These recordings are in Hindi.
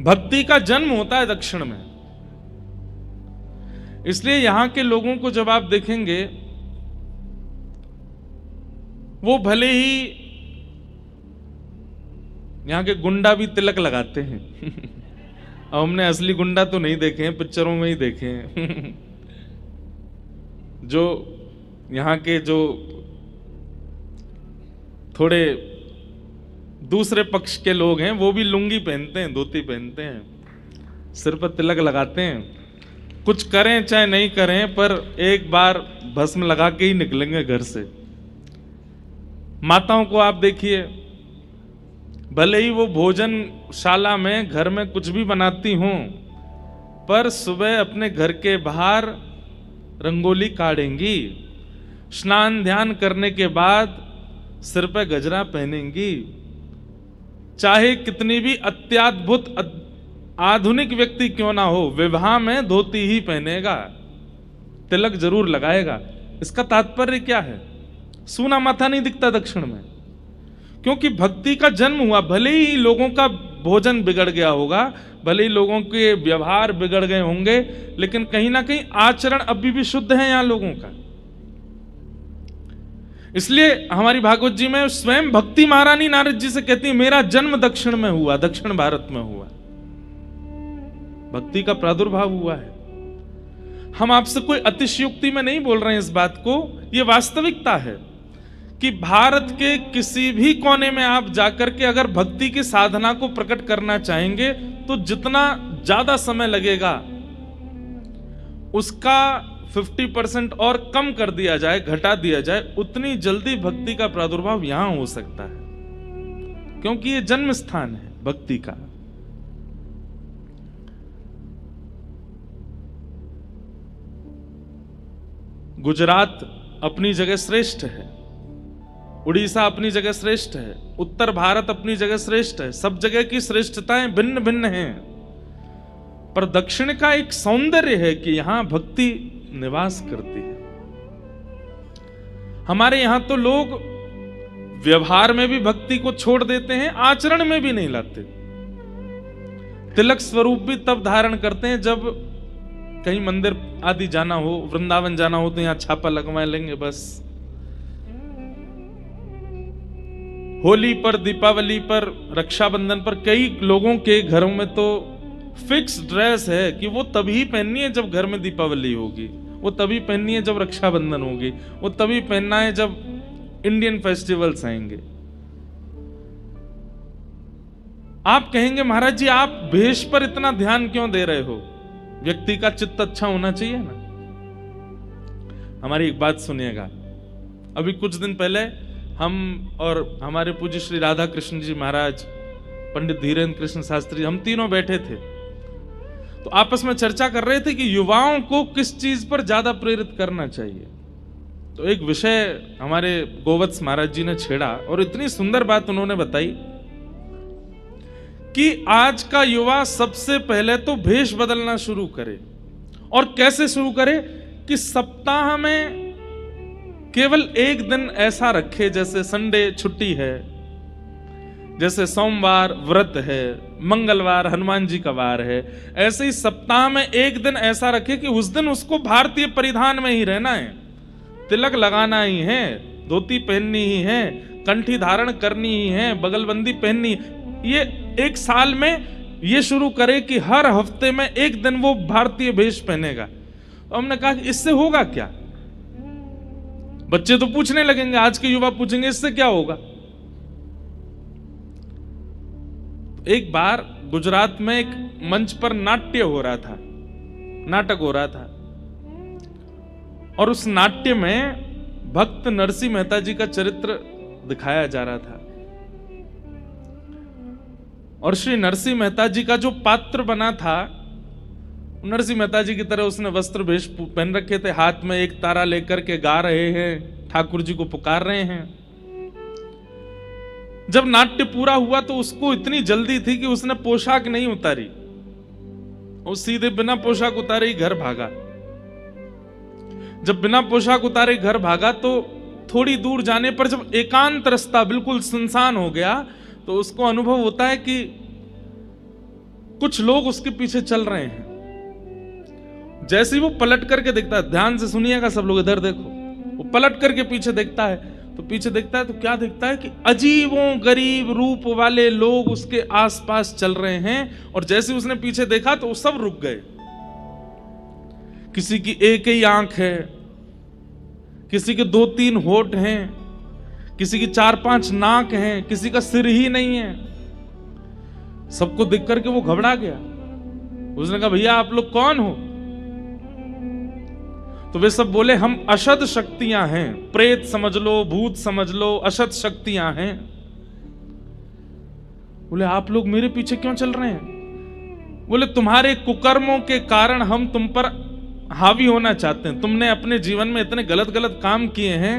भक्ति का जन्म होता है दक्षिण में। इसलिए यहां के लोगों को जब आप देखेंगे, वो भले ही यहां के गुंडा भी तिलक लगाते हैं। अब हमने असली गुंडा तो नहीं देखे हैं, पिक्चरों में ही देखे हैं। जो यहाँ के जो थोड़े दूसरे पक्ष के लोग हैं, वो भी लुंगी पहनते हैं, धोती पहनते हैं, सिर पर तिलक लगाते हैं। कुछ करें चाहे नहीं करें, पर एक बार भस्म लगा के ही निकलेंगे घर से। माताओं को आप देखिए, भले ही वो भोजनशाला में घर में कुछ भी बनाती हों, पर सुबह अपने घर के बाहर रंगोली काढ़ेंगी, स्नान ध्यान करने के बाद सिर पे गजरा पहनेंगी। चाहे कितनी भी अत्याद्भुत आधुनिक व्यक्ति क्यों ना हो, विवाह में धोती ही पहनेगा, तिलक जरूर लगाएगा। इसका तात्पर्य क्या है? सूना माथा नहीं दिखता दक्षिण में, क्योंकि भक्ति का जन्म हुआ। भले ही लोगों का भोजन बिगड़ गया होगा, भले ही लोगों के व्यवहार बिगड़ गए होंगे, लेकिन कहीं ना कहीं आचरण अभी भी शुद्ध है यहां लोगों का। इसलिए हमारी भागवत जी में स्वयं भक्ति महारानी नारद जी से कहती है, मेरा जन्म दक्षिण में हुआ, दक्षिण भारत में हुआ, भक्ति का प्रादुर्भाव हुआ है। हम आपसे कोई अतिशयोक्ति में नहीं बोल रहे हैं इस बात को, यह वास्तविकता है कि भारत के किसी भी कोने में आप जाकर के अगर भक्ति की साधना को प्रकट करना चाहेंगे, तो जितना ज्यादा समय लगेगा उसका 50% और कम कर दिया जाए, घटा दिया जाए, उतनी जल्दी भक्ति का प्रादुर्भाव यहां हो सकता है, क्योंकि यह जन्म स्थान है भक्ति का। गुजरात अपनी जगह श्रेष्ठ है, उड़ीसा अपनी जगह श्रेष्ठ है, उत्तर भारत अपनी जगह श्रेष्ठ है, सब जगह की श्रेष्ठताएं भिन्न भिन्न हैं, पर दक्षिण का एक सौंदर्य है कि यहां भक्ति निवास करती है। हमारे यहां तो लोग व्यवहार में भी भक्ति को छोड़ देते हैं, आचरण में भी नहीं लाते। तिलक स्वरूप भी तब धारण करते हैं जब कहीं मंदिर आदि जाना हो, वृंदावन जाना हो, तो यहां छापा लगवा लेंगे बस। होली पर, दीपावली पर, रक्षाबंधन पर कई लोगों के घरों में तो फिक्स ड्रेस है कि वो तभी पहननी है जब घर में दीपावली होगी, वो तभी पहननी है जब रक्षाबंधन होगी, वो तभी पहनना है जब इंडियन फेस्टिवल्स आएंगे। आप कहेंगे महाराज जी आप भेष पर इतना ध्यान क्यों दे रहे हो? व्यक्ति का चित्त अच्छा होना चाहिए ना। हमारी एक बात सुनिएगा, अभी कुछ दिन पहले हम और हमारे पूज्य श्री राधा कृष्ण जी महाराज, पंडित धीरेन्द्र कृष्ण शास्त्री, हम तीनों बैठे थे, तो आपस में चर्चा कर रहे थे कि युवाओं को किस चीज पर ज्यादा प्रेरित करना चाहिए। तो एक विषय हमारे गोवत्स महाराज जी ने छेड़ा और इतनी सुंदर बात उन्होंने बताई कि आज का युवा सबसे पहले तो भेष बदलना शुरू करे। और कैसे शुरू करे? कि सप्ताह में केवल एक दिन ऐसा रखे, जैसे संडे छुट्टी है, जैसे सोमवार व्रत है, मंगलवार हनुमान जी का वार है, ऐसे ही सप्ताह में एक दिन ऐसा रखे कि उस दिन उसको भारतीय परिधान में ही रहना है, तिलक लगाना ही है, धोती पहननी ही है, कंठी धारण करनी ही है, बगलबंदी पहननी। ये एक साल में ये शुरू करे कि हर हफ्ते में एक दिन वो भारतीय वेश पहनेगा। तो हमने कहा कि इससे होगा क्या? बच्चे तो पूछने लगेंगे, आज के युवा पूछेंगे इससे क्या होगा। एक बार गुजरात में एक मंच पर नाट्य हो रहा था, नाटक हो रहा था, और उस नाट्य में भक्त नरसिंह मेहता जी का चरित्र दिखाया जा रहा था। और श्री नरसिंह मेहता जी का जो पात्र बना था, नरसिंह मेहता जी की तरह उसने वस्त्र वेश पहन रखे थे, हाथ में एक तारा लेकर के गा रहे हैं, ठाकुर जी को पुकार रहे हैं। जब नाट्य पूरा हुआ तो उसको इतनी जल्दी थी कि उसने पोशाक नहीं उतारी, वो सीधे बिना पोशाक उतारे ही घर भागा। जब बिना पोशाक उतारे घर भागा तो थोड़ी दूर जाने पर जब एकांत रास्ता बिल्कुल सुनसान हो गया, तो उसको अनुभव होता है कि कुछ लोग उसके पीछे चल रहे हैं। जैसे ही वो पलट करके देखता है, ध्यान से सुनिएगा सब लोग, इधर देखो, वो पलट करके पीछे देखता है, तो पीछे देखता है तो क्या देखता है कि अजीबों गरीब रूप वाले लोग उसके आसपास चल रहे हैं। और जैसे उसने पीछे देखा तो वो सब रुक गए। किसी की एक ही आंख है, किसी के 2-3 होठ हैं, किसी की 4-5 नाक हैं, किसी का सिर ही नहीं है। सबको देख करके वो घबरा गया। उसने कहा भैया आप लोग कौन हो? तो वे सब बोले हम अशद शक्तियां हैं, प्रेत समझ लो, भूत समझ लो, अशद शक्तियां हैं। बोले आप लोग मेरे पीछे क्यों चल रहे हैं? बोले तुम्हारे कुकर्मों के कारण हम तुम पर हावी होना चाहते हैं। तुमने अपने जीवन में इतने गलत गलत काम किए हैं,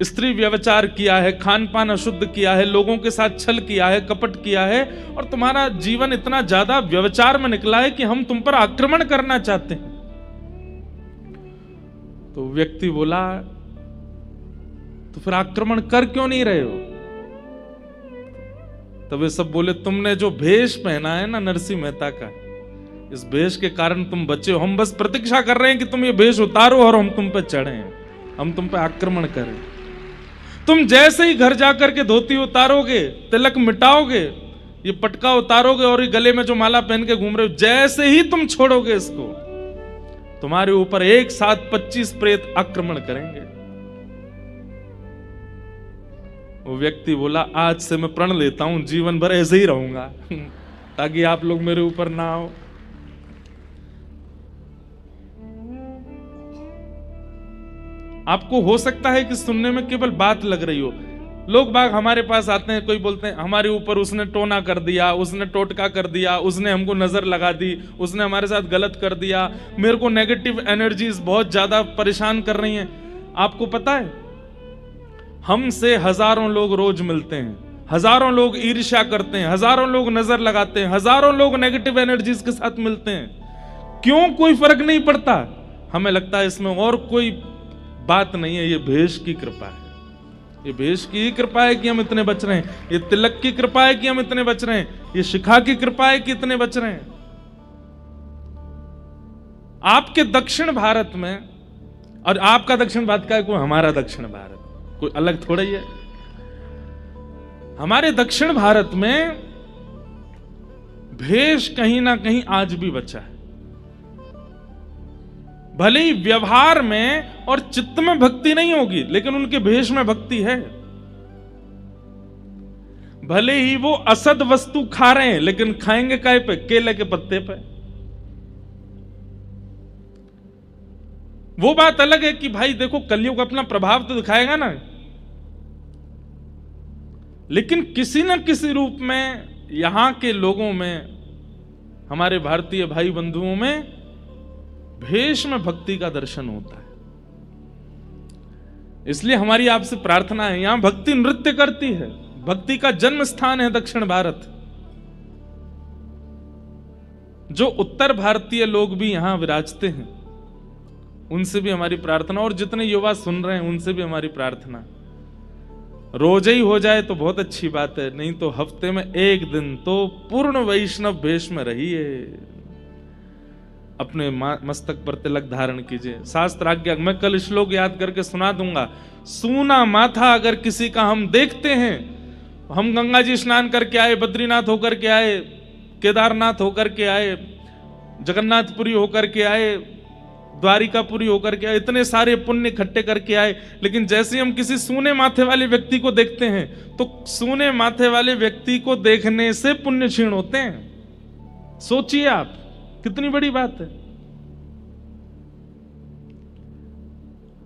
स्त्री व्यभिचार किया है, खान पान अशुद्ध किया है, लोगों के साथ छल किया है, कपट किया है, और तुम्हारा जीवन इतना ज्यादा व्यभिचार में निकला है कि हम तुम पर आक्रमण करना चाहते हैं। तो व्यक्ति बोला तो फिर आक्रमण कर क्यों नहीं रहे हो? तब वे सब बोले तुमने जो भेष पहना है ना नरसिंह मेहता का, इस भेष के कारण तुम बचे हो। हम बस प्रतीक्षा कर रहे हैं कि तुम ये भेष उतारो और हम तुम पे चढ़े, हम तुम पे आक्रमण करें। तुम जैसे ही घर जाकर के धोती उतारोगे, तिलक मिटाओगे, ये पटका उतारोगे और ये गले में जो माला पहन के घूम रहे हो, जैसे ही तुम छोड़ोगे इसको, तुम्हारे ऊपर एक साथ 25 प्रेत आक्रमण करेंगे। वो व्यक्ति बोला आज से मैं प्रण लेता हूं, जीवन भर ऐसे ही रहूंगा ताकि आप लोग मेरे ऊपर ना आओ। आपको हो सकता है कि सुनने में केवल बात लग रही हो। लोग बाग हमारे पास आते हैं, कोई बोलते हैं हमारे ऊपर उसने टोना कर दिया, उसने टोटका कर दिया, उसने हमको नजर लगा दी, उसने हमारे साथ गलत कर दिया, मेरे को नेगेटिव एनर्जीज बहुत ज्यादा परेशान कर रही हैं। आपको पता है हमसे हजारों लोग रोज मिलते हैं, हजारों लोग ईर्ष्या करते हैं, हजारों लोग नजर लगाते हैं, हजारों लोग नेगेटिव एनर्जीज के साथ मिलते हैं। क्यों कोई फर्क नहीं पड़ता? हमें लगता है इसमें और कोई बात नहीं है, ये भेष की कृपा है, ये भेष की ही कृपा है कि हम इतने बच रहे हैं, ये तिलक की कृपा है कि हम इतने बच रहे हैं, ये शिखा की कृपा है कि इतने बच रहे हैं। आपके दक्षिण भारत में, और आपका दक्षिण भारत का है, कोई हमारा दक्षिण भारत कोई अलग थोड़ा ही है। हमारे दक्षिण भारत में भेष कहीं ना कहीं आज भी बचा है। भले ही व्यवहार में और चित्त में भक्ति नहीं होगी, लेकिन उनके भेष में भक्ति है। भले ही वो असद वस्तु खा रहे हैं, लेकिन खाएंगे काय पे? केले के पत्ते पे। वो बात अलग है कि भाई देखो कलयुग अपना प्रभाव तो दिखाएगा ना, लेकिन किसी न किसी रूप में यहां के लोगों में, हमारे भारतीय भाई बंधुओं में भेष में भक्ति का दर्शन होता है। इसलिए हमारी आपसे प्रार्थना है, यहां भक्ति नृत्य करती है, भक्ति का जन्म स्थान है दक्षिण भारत। जो उत्तर भारतीय लोग भी यहां विराजते हैं, उनसे भी हमारी प्रार्थना, और जितने युवा सुन रहे हैं उनसे भी हमारी प्रार्थना, रोज ही हो जाए तो बहुत अच्छी बात है, नहीं तो हफ्ते में एक दिन तो पूर्ण वैष्णव भेष में रहिए, अपने मस्तक पर तिलक धारण कीजिए। शास्त्र आज्ञा, मैं कल श्लोक याद करके सुना दूंगा। सूना माथा अगर किसी का हम देखते हैं, हम गंगा जी स्नान करके आए, बद्रीनाथ होकर के आए, केदारनाथ होकर के आए, जगन्नाथपुरी होकर के आए, द्वारिकापुरी होकर के आए, इतने सारे पुण्य इकट्ठे करके आए, लेकिन जैसे ही हम किसी सूने माथे वाले व्यक्ति को देखते हैं तो सूने माथे वाले व्यक्ति को देखने से पुण्य क्षीण होते हैं। सोचिए आप, कितनी बड़ी बात है।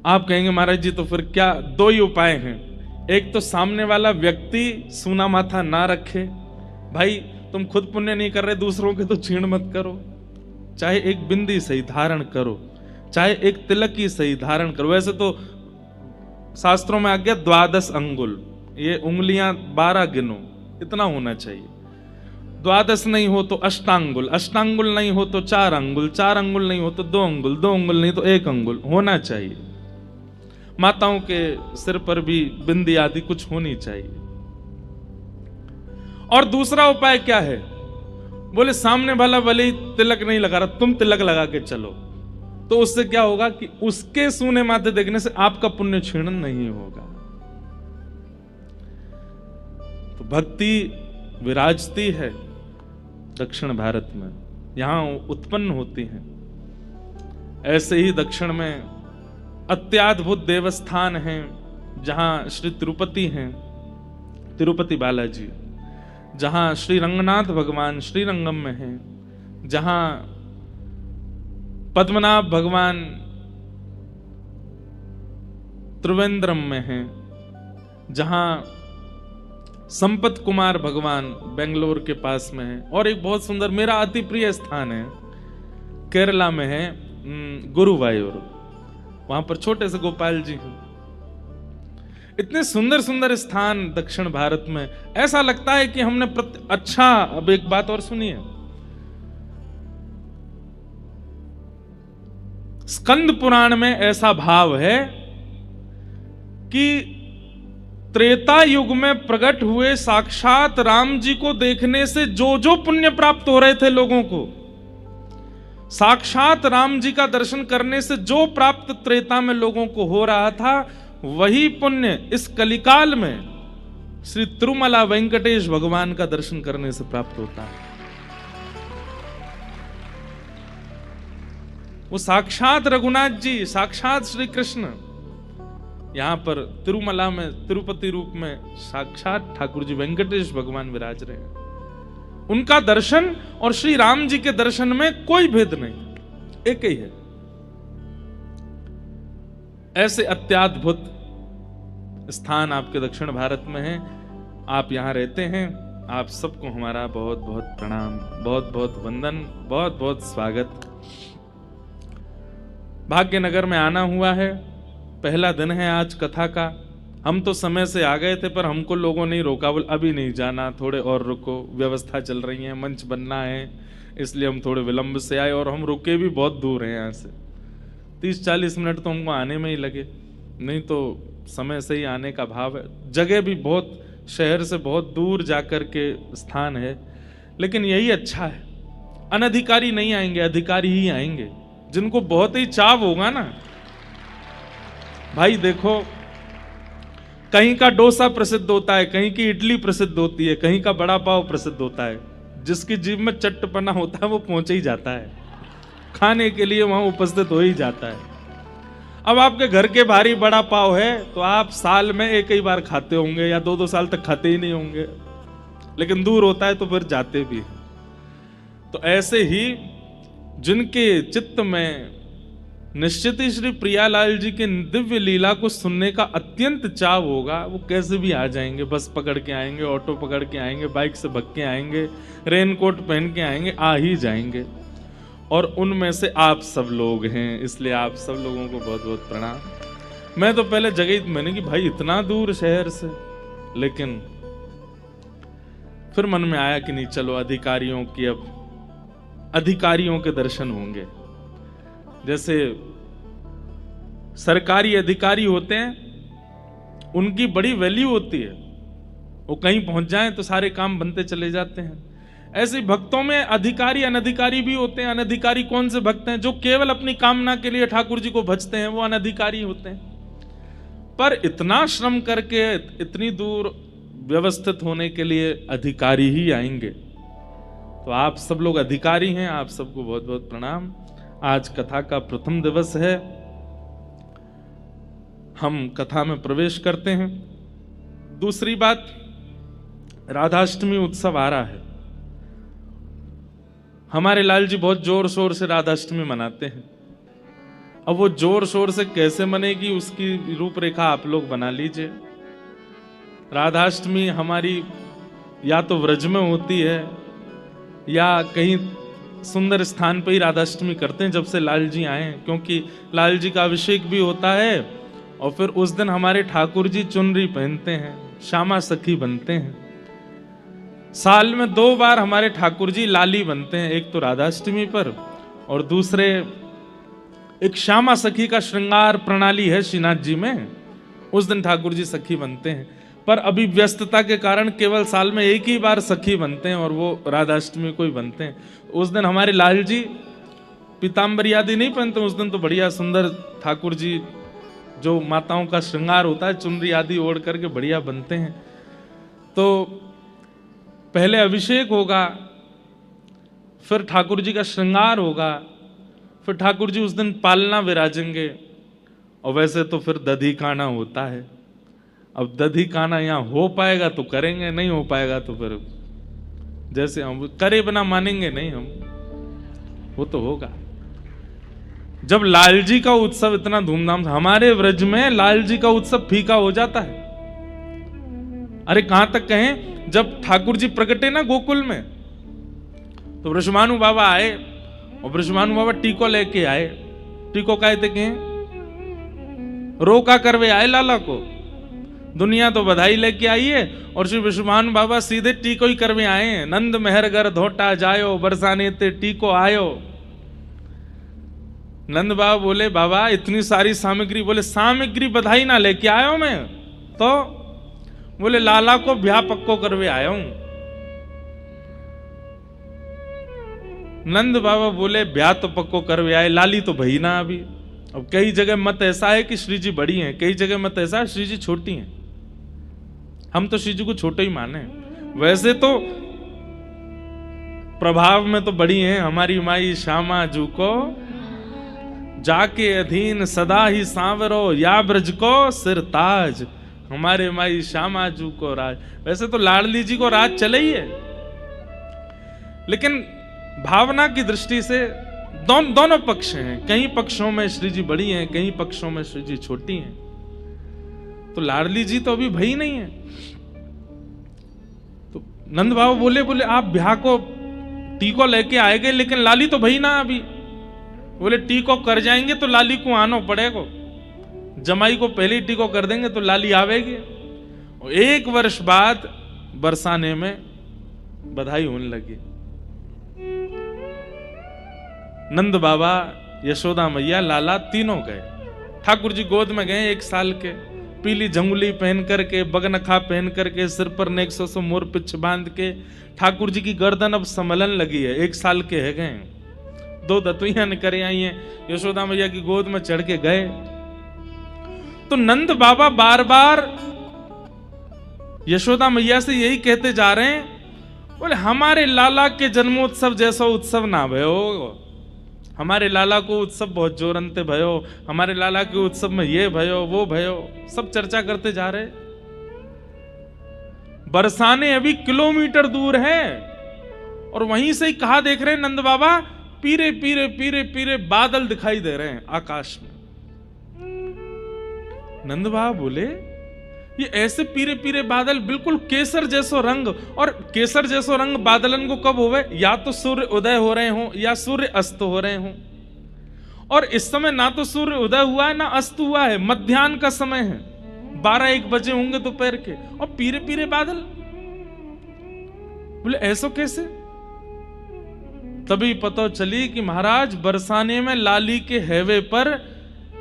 आप कहेंगे महाराज जी तो फिर क्या? दो ही उपाय हैं। एक तो सामने वाला व्यक्ति सूना माथा ना रखे। भाई तुम खुद पुण्य नहीं कर रहे, दूसरों के तो क्षीण मत करो। चाहे एक बिंदी सही धारण करो, चाहे एक तिलक ही सही धारण करो। वैसे तो शास्त्रों में आ गया 12 अंगुल, ये उंगलियां 12 गिनो, इतना होना चाहिए। 12 नहीं हो तो अष्टांगुल, अष्टांगुल नहीं हो तो 4 अंगुल, 4 अंगुल नहीं हो तो 2 अंगुल, 2 अंगुल नहीं तो 1 अंगुल होना चाहिए। माताओं के सिर पर भी बिंदी आदि कुछ होनी चाहिए। और दूसरा उपाय क्या है? बोले सामने वाला भले ही तिलक नहीं लगा रहा, तुम तिलक लगा के चलो, तो उससे क्या होगा कि उसके सूने माथे देखने से आपका पुण्य क्षीण नहीं होगा। तो भक्ति विराजती है दक्षिण भारत में, यहां उत्पन्न होती है। ऐसे ही दक्षिण में अत्याद्भुत देवस्थान हैं, जहां श्री तिरुपति हैं, तिरुपति बालाजी, जहां श्री रंगनाथ भगवान श्रीरंगम में हैं, जहां पद्मनाभ भगवान त्रिवेंद्रम में हैं, जहां संपत कुमार भगवान बेंगलोर के पास में है, और एक बहुत सुंदर मेरा अति प्रिय स्थान है केरला में है गुरुवायूर, वहां पर छोटे से गोपाल जी हैं। इतने सुंदर सुंदर स्थान दक्षिण भारत में, ऐसा लगता है कि हमने अच्छा। अब एक बात और सुनिए, स्कंद पुराण में ऐसा भाव है कि त्रेता युग में प्रकट हुए साक्षात राम जी को देखने से जो जो पुण्य प्राप्त हो रहे थे लोगों को, साक्षात राम जी का दर्शन करने से जो प्राप्त त्रेता में लोगों को हो रहा था, वही पुण्य इस कलिकाल में श्री तिरुमला वेंकटेश भगवान का दर्शन करने से प्राप्त होता है। वो साक्षात रघुनाथ जी, साक्षात श्री कृष्ण यहां पर तिरुमला में तिरुपति रूप में साक्षात ठाकुर जी वेंकटेश भगवान विराज रहे हैं। उनका दर्शन और श्री राम जी के दर्शन में कोई भेद नहीं, एक ही है। ऐसे अत्याद्भुत स्थान आपके दक्षिण भारत में है, आप यहां रहते हैं, आप सबको हमारा बहुत बहुत प्रणाम, बहुत बहुत वंदन, बहुत बहुत स्वागत। भाग्यनगर में आना हुआ है, पहला दिन है आज कथा का। हम तो समय से आ गए थे, पर हमको लोगों ने रोका, बोल अभी नहीं जाना, थोड़े और रुको, व्यवस्था चल रही है, मंच बनना है, इसलिए हम थोड़े विलंब से आए। और हम रुके भी बहुत दूर हैं यहाँ से, 30-40 मिनट तो हमको आने में ही लगे, नहीं तो समय से ही आने का भाव है। जगह भी बहुत, शहर से बहुत दूर जाकर के स्थान है, लेकिन यही अच्छा है। अनधिकारी नहीं आएंगे, अधिकारी ही आएंगे, जिनको बहुत ही चाव होगा ना। भाई देखो, कहीं का डोसा प्रसिद्ध होता है, कहीं की इडली प्रसिद्ध होती है, कहीं का बड़ा पाव प्रसिद्ध होता है। जिसकी जीभ में चट्टपना होता है वो पहुंच ही जाता है, खाने के लिए वहां उपस्थित हो ही जाता है। अब आपके घर के भारी बड़ा पाव है तो आप साल में एक ही बार खाते होंगे, या 2-2 साल तक खाते ही नहीं होंगे, लेकिन दूर होता है तो फिर जाते भी हैं। तो ऐसे ही जिनके चित्त में निश्चित ही श्री प्रियालाल जी के दिव्य लीला को सुनने का अत्यंत चाव होगा, वो कैसे भी आ जाएंगे, बस पकड़ के आएंगे, ऑटो पकड़ के आएंगे, बाइक से भग के आएंगे, रेनकोट पहन के आएंगे, आ ही जाएंगे। और उनमें से आप सब लोग हैं, इसलिए आप सब लोगों को बहुत बहुत प्रणाम। मैं तो पहले जगह मैंने कि भाई इतना दूर शहर से, लेकिन फिर मन में आया कि नहीं, चलो अधिकारियों की, अब अधिकारियों के दर्शन होंगे। जैसे सरकारी अधिकारी होते हैं, उनकी बड़ी वैल्यू होती है, वो कहीं पहुंच जाएं तो सारे काम बनते चले जाते हैं। ऐसे भक्तों में अधिकारी अनधिकारी भी होते हैं। अनधिकारी कौन से भक्त हैं? जो केवल अपनी कामना के लिए ठाकुर जी को भजते हैं, वो अनधिकारी होते हैं। पर इतना श्रम करके इतनी दूर व्यवस्थित होने के लिए अधिकारी ही आएंगे। तो आप सब लोग अधिकारी हैं, आप सबको बहुत बहुत प्रणाम। आज कथा का प्रथम दिवस है, हम कथा में प्रवेश करते हैं। दूसरी बात, राधाष्टमी उत्सव आ रहा है। हमारे लाल जी बहुत जोर शोर से राधाष्टमी मनाते हैं। अब वो जोर शोर से कैसे मनेगी, उसकी रूपरेखा आप लोग बना लीजिए। राधाष्टमी हमारी या तो व्रज में होती है या कहीं सुंदर स्थान पर ही राधाष्टमी करते हैं जब से लाल जी आए हैं, क्योंकि लाल जी का अभिषेक भी होता है और फिर उस दिन हमारे ठाकुर जी चुनरी पहनते हैं, श्यामा सखी बनते हैं। साल में 2 बार हमारे ठाकुर जी लाली बनते हैं, एक तो राधाष्टमी पर और दूसरे एक श्यामा सखी का श्रृंगार प्रणाली है श्रीनाथ जी में, उस दिन ठाकुर जी सखी बनते हैं। पर अभी व्यस्तता के कारण केवल साल में एक ही बार सखी बनते हैं और वो राधाष्टमी को ही बनते हैं। उस दिन हमारे लाल जी पीताम्बर आदि नहीं पहनते, उस दिन तो बढ़िया सुंदर ठाकुर जी जो माताओं का श्रृंगार होता है चुनरी आदि ओढ़ करके बढ़िया बनते हैं। तो पहले अभिषेक होगा, फिर ठाकुर जी का श्रृंगार होगा, फिर ठाकुर जी उस दिन पालना विराजेंगे। और वैसे तो फिर दधी काना होता है। अब दधी काना यहाँ हो पाएगा तो करेंगे, नहीं हो पाएगा तो फिर जैसे हम करे बिना मानेंगे नहीं हम, वो तो होगा। जब लाल जी का उत्सव इतना धूमधाम से, हमारे व्रज में लाल जी का उत्सव फीका हो जाता है। अरे कहां तक कहें, जब ठाकुर जी प्रकटे ना गोकुल में, तो वृषभानु बाबा आए और वृषभानु बाबा टीको लेके आए। टीको कहते कहें रोका करवे आए लाला को, दुनिया तो बधाई लेके आई है और श्री वृषभानु बाबा सीधे टीको ही करवे आए हैं। नंद मेहरगर धोटा जायो, बरसाने ते टीको आयो। नंद बाबा बोले बाबा इतनी सारी सामग्री, बोले सामग्री बधाई ना लेके आयो मैं तो, बोले लाला को ब्याह पक्को करवे आया हूं। नंद बाबा बोले ब्याह तो पक्को करवे आए, लाली तो भई ना अभी। अब कई जगह मत ऐसा है कि श्री जी बड़ी हैं, कई जगह मत ऐसा है श्री जी छोटी हैं। हम तो श्री जी को छोटे ही माने, वैसे तो प्रभाव में तो बड़ी हैं। हमारी माई श्यामा जू को जाके अधीन सदा ही सांवरो, या ब्रज को सिर ताज। हमारे माई श्यामा जू को राज। वैसे तो लाडली जी को राज चले ही है, लेकिन भावना की दृष्टि से दोनों पक्ष हैं। कई पक्षों में श्री जी बड़ी हैं, कई पक्षों में श्री जी छोटी हैं। तो लाडली जी तो अभी भई नहीं है। तो नंद बाबा बोले आप ब्याह को टीको लेके आएंगे, लेकिन लाली तो भई ना अभी। बोले टीको कर जाएंगे तो लाली को आना पड़ेगा, जमाई को पहले ही टीको कर देंगे तो लाली आवेगी। और 1 वर्ष बाद बरसाने में बधाई होने लगी। नंद बाबा, यशोदा मैया, लाला तीनों गए। ठाकुर जी गोद में गए 1 साल के, पीली झंगुली पहन करके, बगनखा पहन करके, सिर पर नेक्सो से मोर पिछ बांध के। ठाकुर जी की गर्दन अब संभलन लगी है, 1 साल के है गए। 2 दतुइयां निकल आई हैं, यशोदा मैया की गोद में चढ़ के गए। तो नंद बाबा बार बार यशोदा मैया से यही कहते जा रहे हैं, बोले हमारे लाला के जन्मोत्सव जैसा उत्सव ना भयो, हमारे लाला को उत्सव बहुत जोरंते भयो, हमारे लाला के उत्सव में ये भयो वो भयो, सब चर्चा करते जा रहे। बरसाने अभी किलोमीटर दूर है और वहीं से ही कहा देख रहे हैं नंद बाबा, पीरे पीरे पीरे पीरे बादल दिखाई दे रहे हैं आकाश में। नंद बाबा बोले ये ऐसे पीरे पीरे बादल, बिल्कुल केसर जैसो रंग। और केसर जैसो रंग बादलन को कब होवे, या तो सूर्य उदय हो रहे हो या सूर्य अस्त हो रहे हो। और इस समय ना तो सूर्य उदय हुआ है ना अस्त हुआ है, मध्याह्न का समय है, 12-1 बजे होंगे दोपहर के, और पीरे पीरे बादल। बोले ऐसो कैसे? तभी पता चली कि महाराज बरसाने में लाली के हैवे पर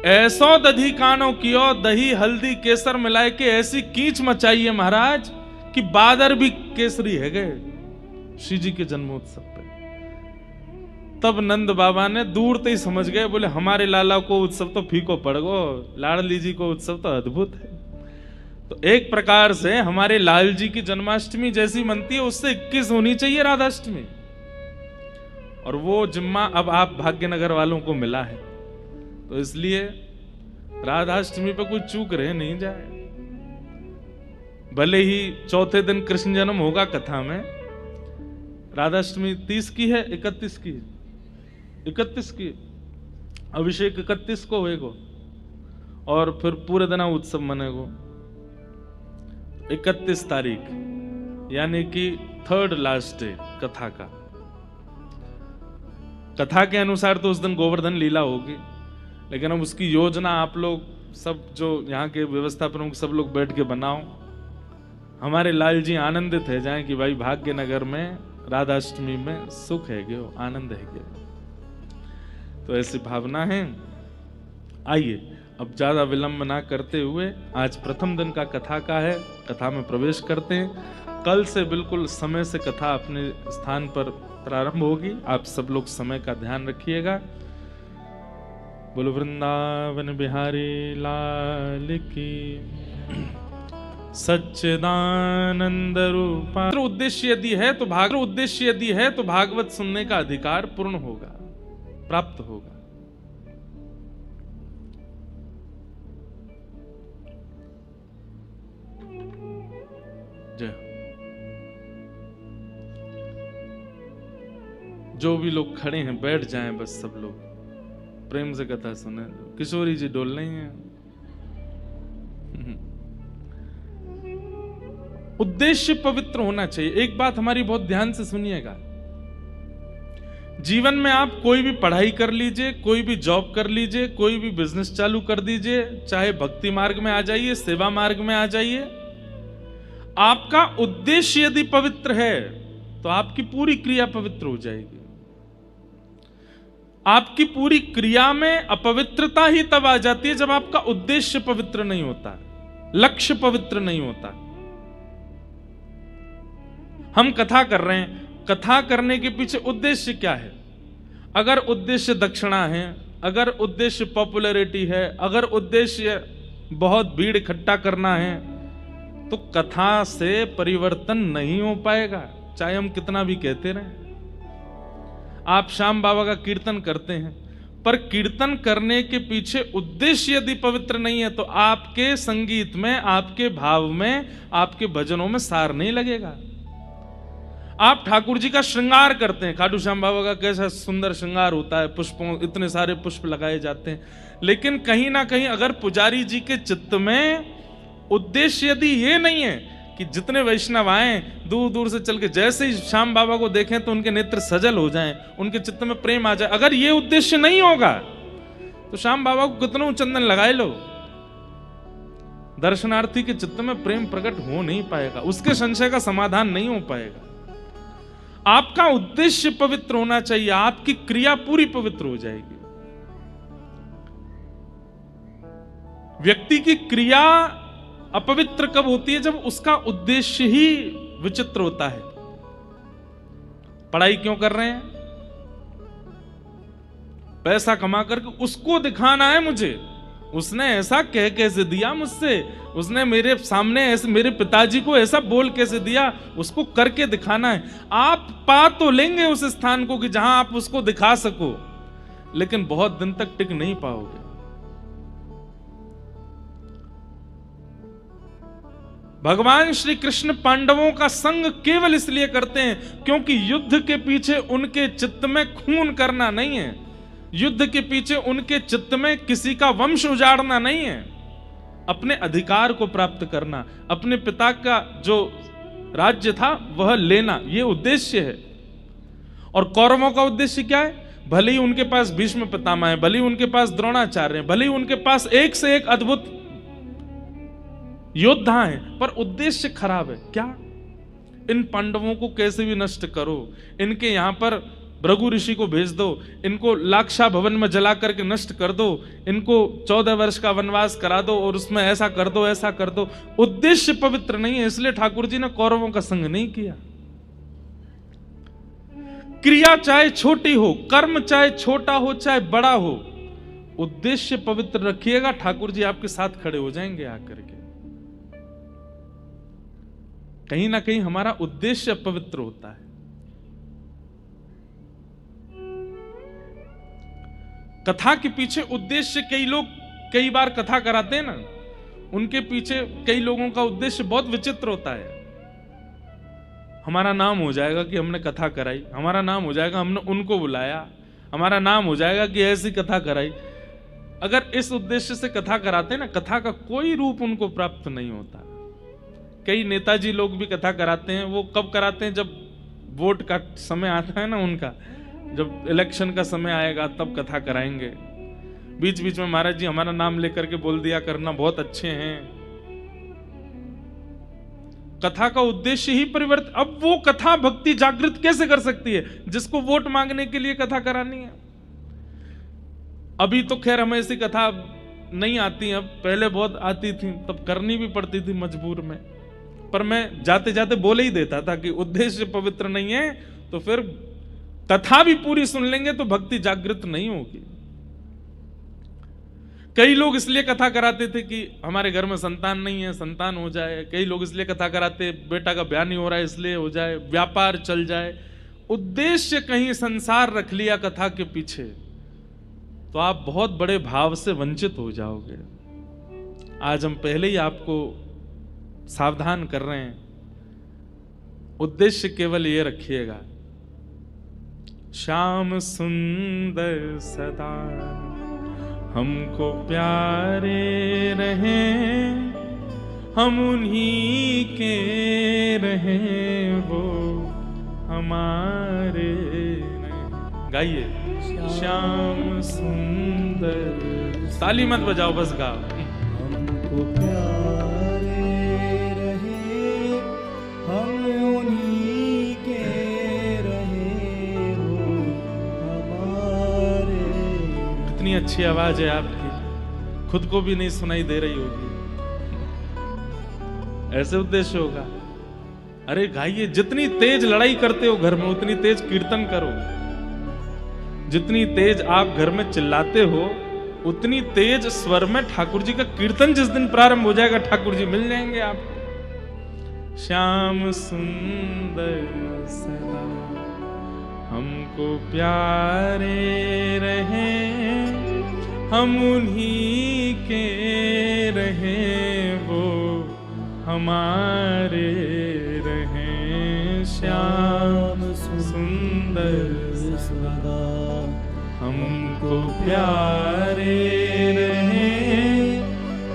ऐसो दधी कानो कियो, दही हल्दी केसर मिलाए के ऐसी कीच मचाई है महाराज कि बादर भी केसरी है गए श्री जी के जन्मोत्सव पे। तब नंद बाबा ने दूर से ही समझ गए, बोले हमारे लाला को उत्सव तो फीको पड़ गो, लाडली जी को उत्सव तो अद्भुत है। तो एक प्रकार से हमारे लाल जी की जन्माष्टमी जैसी मनती है, उससे 21 होनी चाहिए राधाष्टमी। और वो जिम्मा अब आप भाग्यनगर वालों को मिला है, तो इसलिए राधाष्टमी पे कोई चूक रह नहीं जाए। भले ही चौथे दिन कृष्ण जन्म होगा कथा में, राधाष्टमी 30 की है, 31 की, 31 की अभिषेक 31 को होएगो और फिर पूरे दिन उत्सव मनेगो 31 तारीख, यानी कि 3rd लास्ट डे कथा का। कथा के अनुसार तो उस दिन गोवर्धन लीला होगी, लेकिन अब उसकी योजना आप लोग सब जो यहाँ के व्यवस्था प्रमुख सब लोग बैठ के बनाओ। हमारे लाल जी आनंदित है जाए कि भाई भाग्यनगर में राधाष्टमी में सुख है गयो, आनंद है गयो। तो ऐसी भावना है। आइए अब ज्यादा विलंब ना करते हुए आज प्रथम दिन का कथा का है, कथा में प्रवेश करते हैं। कल से बिल्कुल समय से कथा अपने स्थान पर प्रारंभ होगी। आप सब लोग समय का ध्यान रखिएगा। बोलो वृंदावन बिहारी लाल की सच्चिदानंद रूपा। उद्देश्य यदि है तो भागवत सुनने का अधिकार पूर्ण होगा, प्राप्त होगा। जय। जो भी लोग खड़े हैं बैठ जाएं, बस सब लोग प्रेम से कथा सुने। किशोरी जी डोल रही हैं। उद्देश्य पवित्र होना चाहिए। एक बात हमारी बहुत ध्यान से सुनिएगा, जीवन में आप कोई भी पढ़ाई कर लीजिए, कोई भी जॉब कर लीजिए, कोई भी बिजनेस चालू कर दीजिए, चाहे भक्ति मार्ग में आ जाइए, सेवा मार्ग में आ जाइए, आपका उद्देश्य यदि पवित्र है तो आपकी पूरी क्रिया पवित्र हो जाएगी। आपकी पूरी क्रिया में अपवित्रता ही तब आ जाती है जब आपका उद्देश्य पवित्र नहीं होता, लक्ष्य पवित्र नहीं होता। हम कथा कर रहे हैं, कथा करने के पीछे उद्देश्य क्या है? अगर उद्देश्य दक्षिणा है, अगर उद्देश्य पॉपुलैरिटी है, अगर उद्देश्य बहुत भीड़ इकट्ठा करना है, तो कथा से परिवर्तन नहीं हो पाएगा, चाहे हम कितना भी कहते रहें। आप श्याम बाबा का कीर्तन करते हैं, पर कीर्तन करने के पीछे उद्देश्य यदि पवित्र नहीं है तो आपके संगीत में, आपके भाव में, आपके भजनों में सार नहीं लगेगा। आप ठाकुर जी का श्रृंगार करते हैं, खाटू श्याम बाबा का कैसा सुंदर श्रृंगार होता है, पुष्पों, इतने सारे पुष्प लगाए जाते हैं, लेकिन कहीं ना कहीं अगर पुजारी जी के चित्त में उद्देश्य यदि ये नहीं है कि जितने वैष्णव आए दूर दूर से चल के जैसे ही श्याम बाबा को देखें तो उनके नेत्र सजल हो जाएं, उनके चित्त में प्रेम आ जाए, अगर ये उद्देश्य नहीं होगा तो श्याम बाबा को कितनों चंदन लगाए लो, दर्शनार्थी के चित्त में प्रेम प्रकट हो नहीं पाएगा, उसके संशय का समाधान नहीं हो पाएगा। आपका उद्देश्य पवित्र होना चाहिए, आपकी क्रिया पूरी पवित्र हो जाएगी। व्यक्ति की क्रिया अपवित्र कब होती है? जब उसका उद्देश्य ही विचित्र होता है। पढ़ाई क्यों कर रहे हैं? पैसा कमा करके उसको दिखाना है मुझे, उसने ऐसा कह कैसे दिया मुझसे, उसने मेरे सामने ऐसे, मेरे पिताजी को ऐसा बोल कैसे दिया, उसको करके दिखाना है। आप पा तो लेंगे उस स्थान को कि जहां आप उसको दिखा सको, लेकिन बहुत दिन तक टिक नहीं पाओगे। भगवान श्री कृष्ण पांडवों का संग केवल इसलिए करते हैं क्योंकि युद्ध के पीछे उनके चित्त में खून करना नहीं है, युद्ध के पीछे उनके चित्त में किसी का वंश उजाड़ना नहीं है, अपने अधिकार को प्राप्त करना, अपने पिता का जो राज्य था वह लेना, यह उद्देश्य है। और कौरवों का उद्देश्य क्या है? भले ही उनके पास भीष्म पितामह है, भले ही उनके पास द्रोणाचार्य है, भले ही उनके पास एक से एक अद्भुत योद्धा हैं, पर उद्देश्य खराब है। क्या? इन पांडवों को कैसे भी नष्ट करो, इनके यहां पर भृगु ऋषि को भेज दो, इनको लाक्षा भवन में जला करके नष्ट कर दो, इनको 14 वर्ष का वनवास करा दो और उसमें ऐसा कर दो, ऐसा कर दो। उद्देश्य पवित्र नहीं है, इसलिए ठाकुर जी ने कौरवों का संग नहीं किया। क्रिया चाहे छोटी हो, कर्म चाहे छोटा हो चाहे बड़ा हो, उद्देश्य पवित्र रखिएगा, ठाकुर जी आपके साथ खड़े हो जाएंगे आकर के। कहीं ना कहीं हमारा उद्देश्य पवित्र होता है। कथा के पीछे उद्देश्य, कई लोग कई बार कथा कराते हैं ना, उनके पीछे कई लोगों का उद्देश्य बहुत विचित्र होता है। हमारा नाम हो जाएगा कि हमने कथा कराई, हमारा नाम हो जाएगा हमने उनको बुलाया, हमारा नाम हो जाएगा कि ऐसी कथा कराई। अगर इस उद्देश्य से कथा कराते हैं ना, कथा का कोई रूप उनको प्राप्त नहीं होता। कई नेताजी लोग भी कथा कराते हैं, वो कब कराते हैं? जब वोट का समय आता है ना उनका, जब इलेक्शन का समय आएगा तब कथा कराएंगे। बीच बीच में महाराज जी हमारा नाम लेकर के बोल दिया करना, बहुत अच्छे हैं। कथा का उद्देश्य ही परिवर्तित। अब वो कथा भक्ति जागृत कैसे कर सकती है जिसको वोट मांगने के लिए कथा करानी है? अभी तो खैर हम ऐसी कथा नहीं आती, अब पहले बहुत आती थी, तब करनी भी पड़ती थी मजबूर में, पर मैं जाते जाते बोले ही देता था कि उद्देश्य पवित्र नहीं है तो फिर कथा भी पूरी सुन लेंगे तो भक्ति जागृत नहीं होगी। कई लोग इसलिए कथा कराते थे कि हमारे घर में संतान नहीं है, संतान हो जाए। कई लोग इसलिए कथा कराते, बेटा का ब्याह नहीं हो रहा है इसलिए हो जाए, व्यापार चल जाए। उद्देश्य कहीं संसार रख लिया कथा के पीछे तो आप बहुत बड़े भाव से वंचित हो जाओगे। आज हम पहले ही आपको सावधान कर रहे हैं, उद्देश्य केवल ये रखिएगा, श्याम सुंदर सदा हमको प्यारे रहें, हम उन्हीं के रहें, वो हमारे रहें। गाइए, श्याम सुंदर, ताली मत बजाओ, बस गाओ। हमको प्यारे रहे, हम उन्हीं के रहे, वो हमारे। कितनी अच्छी आवाज है आपकी, खुद को भी नहीं सुनाई दे रही होगी। ऐसे उद्देश्य होगा। अरे गाइए, जितनी तेज लड़ाई करते हो घर में उतनी तेज कीर्तन करो। जितनी तेज आप घर में चिल्लाते हो उतनी तेज स्वर में ठाकुर जी का कीर्तन जिस दिन प्रारंभ हो जाएगा ठाकुर जी मिल जाएंगे आपको। श्याम सुंदर सदा हमको प्यारे रहें, हम उन्हीं के रहें, वो हमारे रहें। श्याम सुंदर सदा हमको प्यारे रहें,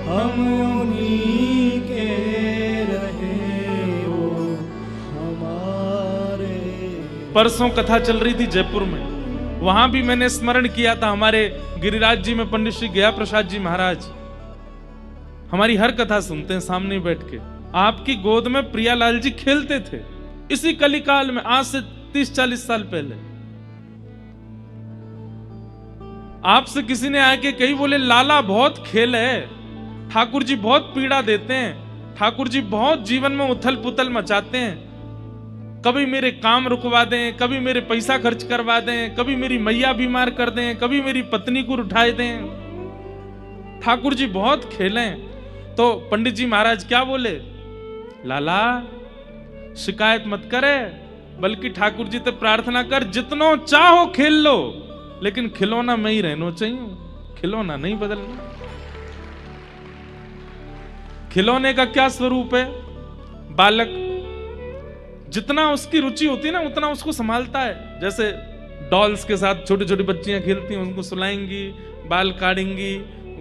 हम उन्हीं के रहें, वो हमारे। परसों कथा चल रही थी जयपुर में, वहां भी मैंने स्मरण किया था हमारे गिरिराज जी में पंडित श्री गया प्रसाद जी महाराज हमारी हर कथा सुनते हैं सामने बैठ के। आपकी गोद में प्रियालाल जी खेलते थे इसी कलिकाल में, आज से 30-40 साल पहले। आपसे किसी ने आके कही, बोले लाला बहुत खेल है, ठाकुर जी बहुत पीड़ा देते हैं, ठाकुर जी बहुत जीवन में उथल पुथल मचाते हैं, कभी मेरे काम रुकवा दें, कभी मेरे पैसा खर्च करवा दें, कभी मेरी मैया बीमार कर दें, कभी मेरी पत्नी को उठाए दें, ठाकुर जी बहुत खेलें। तो पंडित जी महाराज क्या बोले, लाला शिकायत मत करे, बल्कि ठाकुर जी से प्रार्थना कर, जितनो चाहो खेल लो, लेकिन खिलौना में ही रहना चाहिए, खिलौना नहीं बदलना। खिलौने का क्या स्वरूप है, बालक जितना उसकी रुचि होती है ना उतना उसको संभालता है। जैसे डॉल्स के साथ छोटी छोटी बच्चियां खेलती हैं, उनको सुलाएंगी, बाल काटेंगी,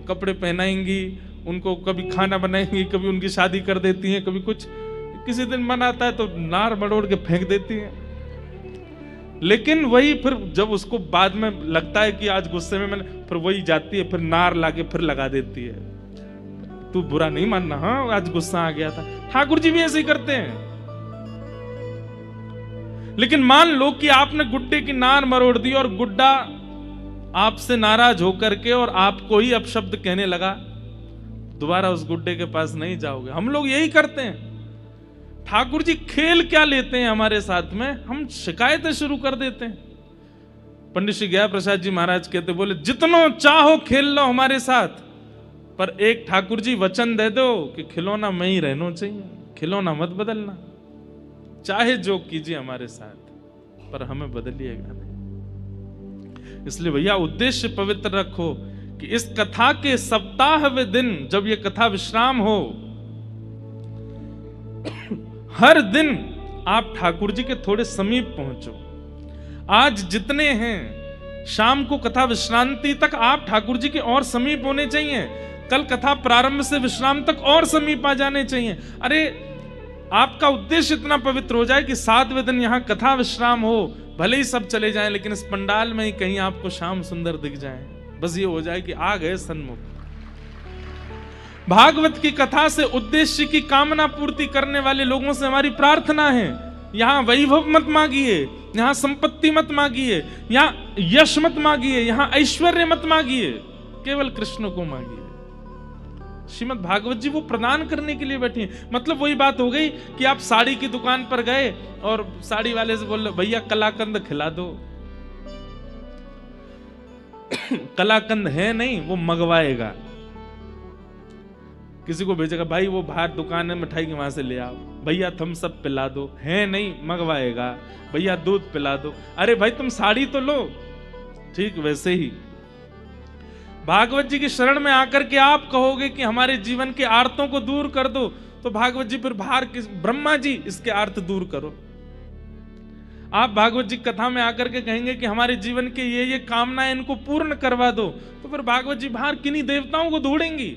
कपड़े पहनाएंगी, उनको कभी खाना बनाएंगी, कभी उनकी शादी कर देती हैं, कभी कुछ, किसी दिन मन आता है तो नार मड़ोड़ के फेंक देती हैं। लेकिन वही फिर जब उसको बाद में लगता है कि आज गुस्से में मैंने, फिर वही जाती है, फिर नार लाके फिर लगा देती है। तू बुरा नहीं मानना, हाँ आज गुस्सा आ गया था। ठाकुर जी भी ऐसे ही करते हैं। लेकिन मान लो कि आपने गुड्डे की नार मरोड़ दी और गुड्डा आपसे नाराज होकर के और आपको ही अपशब्द कहने लगा, दोबारा उस गुड्डे के पास नहीं जाओगे। हम लोग यही करते हैं। ठाकुर जी खेल क्या लेते हैं हमारे साथ में, हम शिकायतें शुरू कर देते हैं। पंडित श्री गया प्रसाद जी महाराज कहते, बोले जितनो चाहो खेल लो हमारे साथ, पर एक ठाकुर जी वचन दे दो कि खिलौना में ही रहना चाहिए, खिलौना मत बदलना, चाहे जो कीजिए हमारे साथ, पर हमें बदलिएगा नहीं। इसलिए भैया उद्देश्य पवित्र रखो कि इस कथा के सप्ताह वे दिन जब ये कथा विश्राम हो, हर दिन आप ठाकुर जी के थोड़े समीप पहुंचो। आज जितने हैं शाम को कथा विश्रांति तक आप ठाकुर जी के और समीप होने चाहिए, कल कथा प्रारंभ से विश्राम तक और समीप आ जाने चाहिए। अरे आपका उद्देश्य इतना पवित्र हो जाए कि 7वें दिन यहां कथा विश्राम हो, भले ही सब चले जाएं लेकिन इस पंडाल में ही कहीं आपको श्याम सुंदर दिख जाए, बस ये हो जाए कि आ गए सन्मुख। भागवत की कथा से उद्देश्य की कामना पूर्ति करने वाले लोगों से हमारी प्रार्थना है, यहां वैभव मत मांगिए, यहां संपत्ति मत मांगिए, यहां यश मत मांगिए, यहां ऐश्वर्य मत मांगिए, केवल कृष्ण को मांगिए। श्रीमद् भागवत जी वो प्रदान करने के लिए बैठी हैं। मतलब वही बात हो गई कि आप साड़ी की दुकान पर गए और साड़ी वाले से बोल रहे भैया कलाकंद खिला दो। कलाकंद है नहीं, वो मंगवाएगा, किसी को भेजेगा, भाई वो बाहर दुकान है मिठाई की वहां से ले आओ, भैया थम्स अप पिला दो, है नहीं मंगवाएगा, भैया दूध पिला दो। अरे भाई तुम साड़ी तो लो। ठीक वैसे ही भागवत जी की शरण में आकर के आप कहोगे कि हमारे जीवन के आर्तों को दूर कर दो, तो भागवत जी फिर बाहर किस ब्रह्मा जी इसके आर्त दूर करो। आप भागवत जी कथा में आकर के कहेंगे कि हमारे जीवन के ये कामनाएं इनको पूर्ण करवा दो, तो फिर भागवत जी बाहर किन्हीं देवताओं को ढूंढेंगी,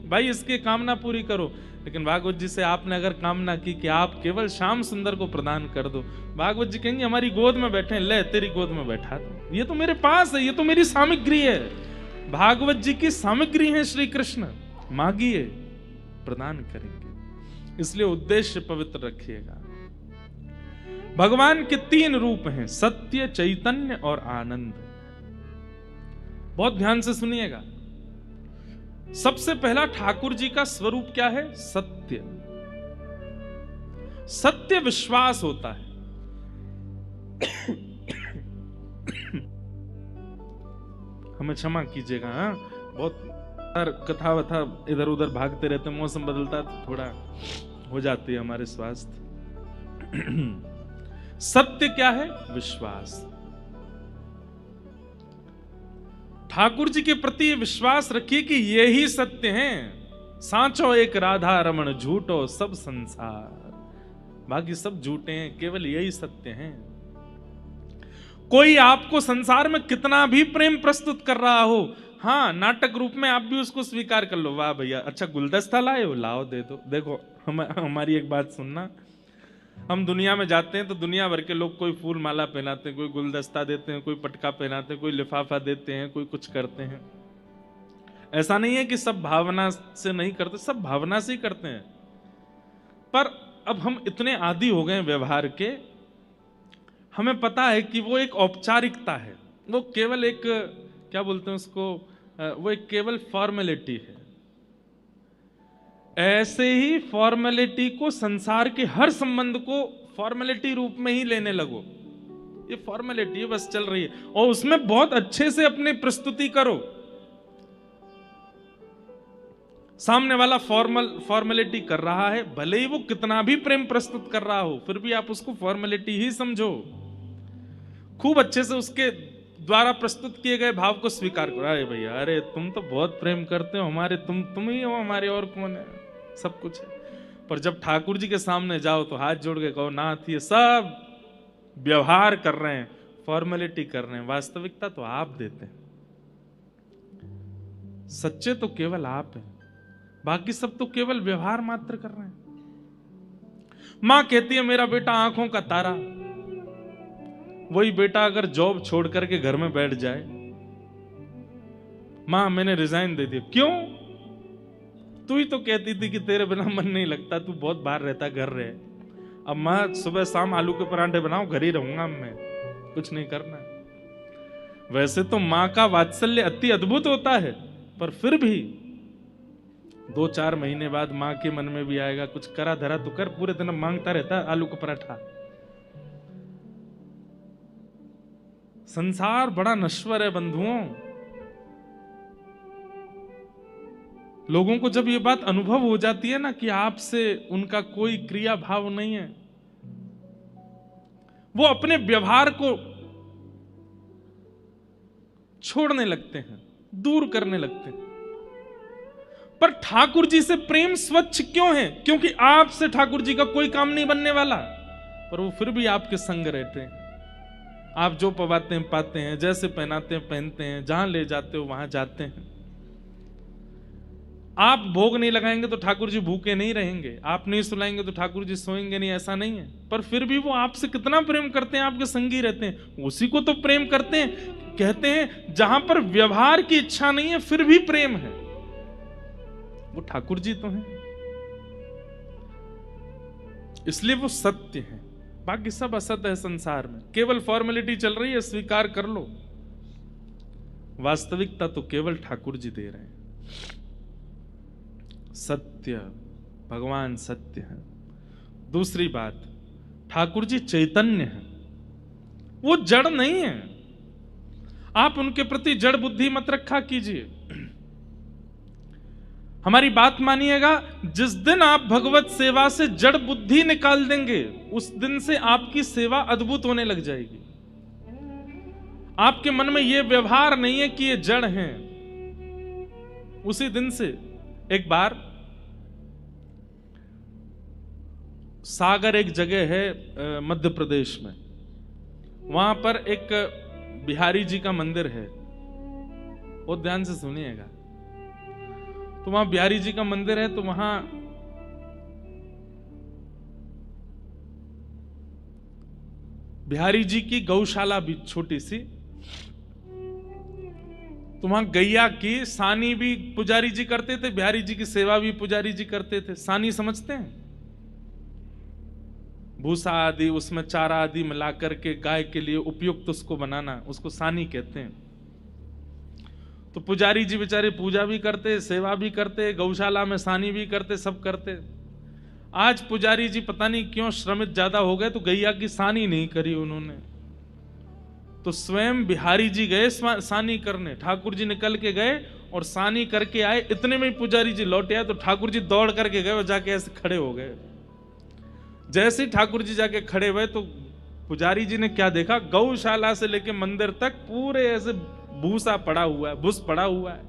भाई इसकी कामना पूरी करो। लेकिन भागवत जी से आपने अगर कामना की कि आप केवल श्याम सुंदर को प्रदान कर दो, भागवत जी कहेंगे हमारी गोद में बैठे, ले तेरी गोद में बैठा दो, ये तो मेरे पास है, ये तो मेरी सामग्री है। भागवत जी की सामग्री है श्री कृष्ण, मांगिए प्रदान करेंगे। इसलिए उद्देश्य पवित्र रखिएगा। भगवान के 3 रूप हैं, सत्य, चैतन्य और आनंद। बहुत ध्यान से सुनिएगा। सबसे पहला ठाकुर जी का स्वरूप क्या है? सत्य। सत्य विश्वास होता है। हमें क्षमा कीजिएगा, बहुत कथा वथा इधर उधर भागते रहते, मौसम बदलता तो थोड़ा हो जाती है हमारे स्वास्थ्य। सत्य क्या है? विश्वास। ठाकुर जी के प्रति विश्वास रखिए कि ये ही सत्य हैं। सांचो एक राधा रमण, झूठो सब संसार। बाकी सब झूठे हैं, केवल यही सत्य हैं। कोई आपको संसार में कितना भी प्रेम प्रस्तुत कर रहा हो, हाँ नाटक रूप में आप भी उसको स्वीकार कर लो, वाह भैया अच्छा गुलदस्ता लाए हो, लाओ दे दो। देखो हमारी एक बात सुनना, हम दुनिया में जाते हैं तो दुनिया भर के लोग कोई फूल माला पहनाते हैं, कोई गुलदस्ता देते हैं, कोई पटका पहनाते हैं, कोई लिफाफा देते हैं, कोई कुछ करते हैं। ऐसा नहीं है कि सब भावना से नहीं करते, सब भावना से ही करते हैं। पर अब हम इतने आदी हो गए व्यवहार के, हमें पता है कि वो एक औपचारिकता है, वो केवल एक क्या बोलते हैं उसको, वो एक केवल फॉर्मेलिटी है। ऐसे ही फॉर्मेलिटी को, संसार के हर संबंध को फॉर्मेलिटी रूप में ही लेने लगो। ये फॉर्मेलिटी बस चल रही है और उसमें बहुत अच्छे से अपनी प्रस्तुति करो। सामने वाला फॉर्मेलिटी कर रहा है, भले ही वो कितना भी प्रेम प्रस्तुत कर रहा हो, फिर भी आप उसको फॉर्मेलिटी ही समझो। खूब अच्छे से उसके द्वारा प्रस्तुत किए गए भाव को स्वीकार करो। अरे भैया, अरे तुम तो बहुत प्रेम करते हो हमारे, तुम ही हो हमारे, और कौन है, सब कुछ है। पर जब ठाकुर जी के सामने जाओ तो हाथ जोड़ के कहो नाथ, ये सब व्यवहार कर रहे हैं, फॉर्मेलिटी कर रहे हैं, वास्तविकता तो आप देते हैं। सच्चे तो केवल आप हैं, बाकी सब तो केवल व्यवहार मात्र कर रहे हैं। मां कहती है मेरा बेटा आंखों का तारा, वही बेटा अगर जॉब छोड़ करके घर में बैठ जाए, मां मैंने रिजाइन दे दिया, क्यों? तू ही तो कहती थी कि तेरे बिना मन नहीं लगता, तू बहुत बाहर रहता, घर रहे। अब मां सुबह शाम आलू के परांठे बनाओ, घर ही रहूंगा मैं, कुछ नहीं करना। वैसे तो मां का वात्सल्य अति अद्भुत होता है, पर फिर भी 2-4 महीने बाद मां के मन में भी आएगा कुछ करा धरा तो कर, पूरे दिन मांगता रहता आलू का पराठा। संसार बड़ा नश्वर है बंधुओं। लोगों को जब ये बात अनुभव हो जाती है ना कि आपसे उनका कोई क्रिया भाव नहीं है, वो अपने व्यवहार को छोड़ने लगते हैं, दूर करने लगते हैं। पर ठाकुर जी से प्रेम स्वच्छ क्यों है? क्योंकि आपसे ठाकुर जी का कोई काम नहीं बनने वाला, पर वो फिर भी आपके संग रहते हैं। आप जो पवाते हैं पाते हैं, जैसे पहनाते हैं पहनते हैं, जहां ले जाते हो वहां जाते हैं। आप भोग नहीं लगाएंगे तो ठाकुर जी भूखे नहीं रहेंगे, आप नहीं सुलाएंगे तो ठाकुर जी सोएंगे नहीं, ऐसा नहीं है। पर फिर भी वो आपसे कितना प्रेम करते हैं, आपके संगी रहते हैं, उसी को तो प्रेम करते हैं। कहते हैं जहां पर व्यवहार की इच्छा नहीं है फिर भी प्रेम है, वो ठाकुर जी तो हैं। इसलिए वो सत्य है, बाकी सब असत्य है संसार में। केवल फॉर्मेलिटी चल रही है, स्वीकार कर लो। वास्तविकता तो केवल ठाकुर जी दे रहे हैं। सत्य, भगवान सत्य है। दूसरी बात, ठाकुर जी चैतन्य है, वो जड़ नहीं है। आप उनके प्रति जड़ बुद्धि मत रखा कीजिए। हमारी बात मानिएगा, जिस दिन आप भगवत सेवा से जड़ बुद्धि निकाल देंगे, उस दिन से आपकी सेवा अद्भुत होने लग जाएगी। आपके मन में यह व्यवहार नहीं है कि ये जड़ हैं। उसी दिन से एक बार सागर एक जगह है मध्य प्रदेश में, वहां पर एक बिहारी जी का मंदिर है। बहुत ध्यान से सुनिएगा। तो वहां बिहारी जी का मंदिर है, तो वहां बिहारी जी की गौशाला भी छोटी सी, तो वहां गैया की सानी भी पुजारी जी करते थे, बिहारी जी की सेवा भी पुजारी जी करते थे। सानी समझते हैं? भूसा आदि, उसमें चारा आदि मिला करके गाय के लिए उपयुक्त उसको बनाना, उसको सानी कहते हैं। तो पुजारी जी बेचारे पूजा भी करते, सेवा भी करते, गौशाला में सानी भी करते, सब करते। आज पुजारी जी पता नहीं क्यों श्रमित ज्यादा हो गए, तो गैया की सानी नहीं करी उन्होंने। तो स्वयं बिहारी जी गए सानी करने, ठाकुर जी निकल के गए और सानी करके आए। इतने में ही पुजारी जी लौटे आए, तो ठाकुर जी दौड़ करके गए और जाके ऐसे खड़े हो गए। जैसे ही ठाकुर जी जाके खड़े हुए, तो पुजारी जी ने क्या देखा, गौशाला से लेके मंदिर तक पूरे ऐसे भूसा पड़ा हुआ है, भूस पड़ा हुआ है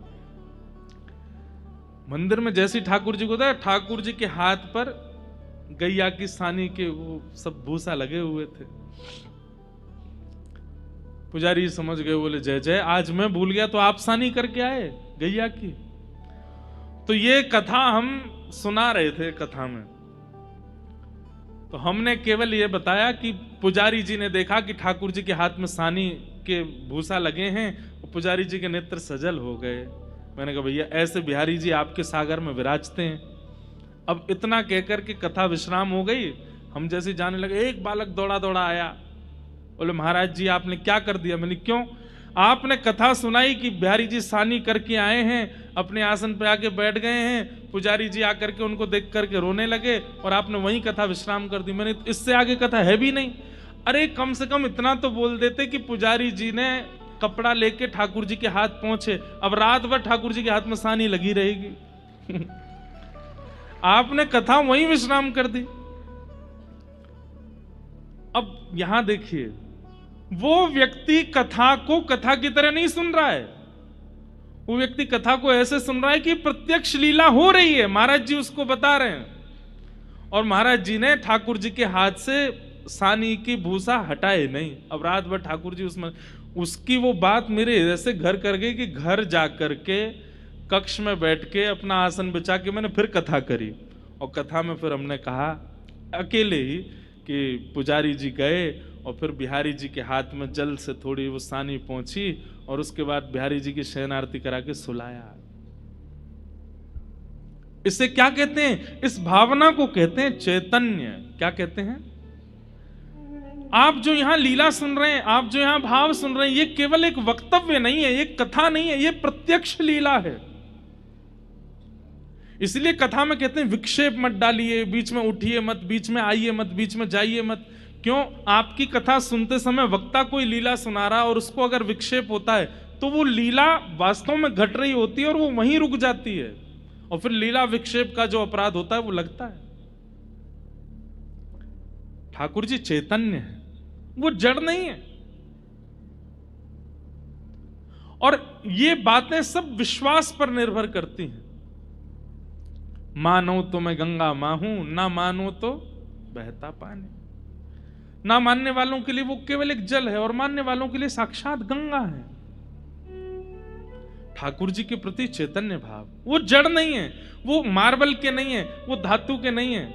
मंदिर में। जैसे ही ठाकुर जी को देखा, ठाकुर जी के हाथ पर गैया की सानी के वो सब भूसा लगे हुए थे। पुजारी समझ गए, बोले जय जय, आज मैं भूल गया तो आप सानी करके आए गैया की। तो ये कथा हम सुना रहे थे कथा में, तो हमने केवल ये बताया कि पुजारी जी ने देखा कि ठाकुर जी के हाथ में सानी के भूसा लगे हैं, और पुजारी जी के नेत्र सजल हो गए। मैंने कहा भैया ऐसे बिहारी जी आपके सागर में विराजते हैं। अब इतना कहकर के कथा विश्राम हो गई। हम जैसे जाने लगे, एक बालक दौड़ा दौड़ा आया, बोले महाराज जी आपने क्या कर दिया? मैंने क्यों? आपने कथा सुनाई कि बिहारी जी सानी करके आए हैं, अपने आसन पे आके बैठ गए हैं, पुजारी जी आकर के उनको देख करके रोने लगे, और आपने वही कथा विश्राम कर दी। मैंने इससे आगे कथा है भी नहीं। अरे कम से कम इतना तो बोल देते कि पुजारी जी ने कपड़ा लेके ठाकुर जी के हाथ पहुंचे, अब रात भर ठाकुर जी के हाथ में सानी लगी रहेगी। आपने कथा वही विश्राम कर दी। अब यहां देखिए, वो व्यक्ति कथा को कथा की तरह नहीं सुन रहा है, वो व्यक्ति कथा को ऐसे सुन रहा है कि प्रत्यक्ष लीला हो रही है, महाराज जी उसको बता रहे हैं, और महाराज जी ने ठाकुर जी के हाथ से सानी की भूसा हटाए नहीं। अब रात भर ठाकुर जी उसमें, उसकी वो बात मेरे ऐसे घर कर गई कि घर जाकर के कक्ष में बैठ के अपना आसन बिछा के मैंने फिर कथा करी। और कथा में फिर हमने कहा अकेले ही कि पुजारी जी गए और फिर बिहारी जी के हाथ में जल से थोड़ी वो सानी पहुंची, और उसके बाद बिहारी जी की शयन आरती करा के सुलाया। इसे क्या कहते हैं? इस भावना को कहते हैं चैतन्य। क्या कहते हैं? आप जो यहां लीला सुन रहे हैं, आप जो यहां भाव सुन रहे हैं, ये केवल एक वक्तव्य नहीं है, ये कथा नहीं है, ये प्रत्यक्ष लीला है। इसलिए कथा में कहते हैं विक्षेप मत डालिए, बीच में उठिए मत, बीच में आइए मत, बीच में जाइए मत। क्यों? आपकी कथा सुनते समय वक्ता कोई लीला सुना रहा और उसको अगर विक्षेप होता है तो वो लीला वास्तव में घट रही होती है और वो वहीं रुक जाती है, और फिर लीला विक्षेप का जो अपराध होता है वो लगता है। ठाकुर जी चैतन्य है, वो जड़ नहीं है। और ये बातें सब विश्वास पर निर्भर करती हैं। मानो तो मैं गंगा मां हूं, ना मानो तो बहता पानी। ना मानने वालों के लिए वो केवल एक जल है, और मानने वालों के लिए साक्षात गंगा है। ठाकुर जी के प्रति चैतन्य भाव, वो जड़ नहीं है, वो मार्बल के नहीं है, वो धातु के नहीं है।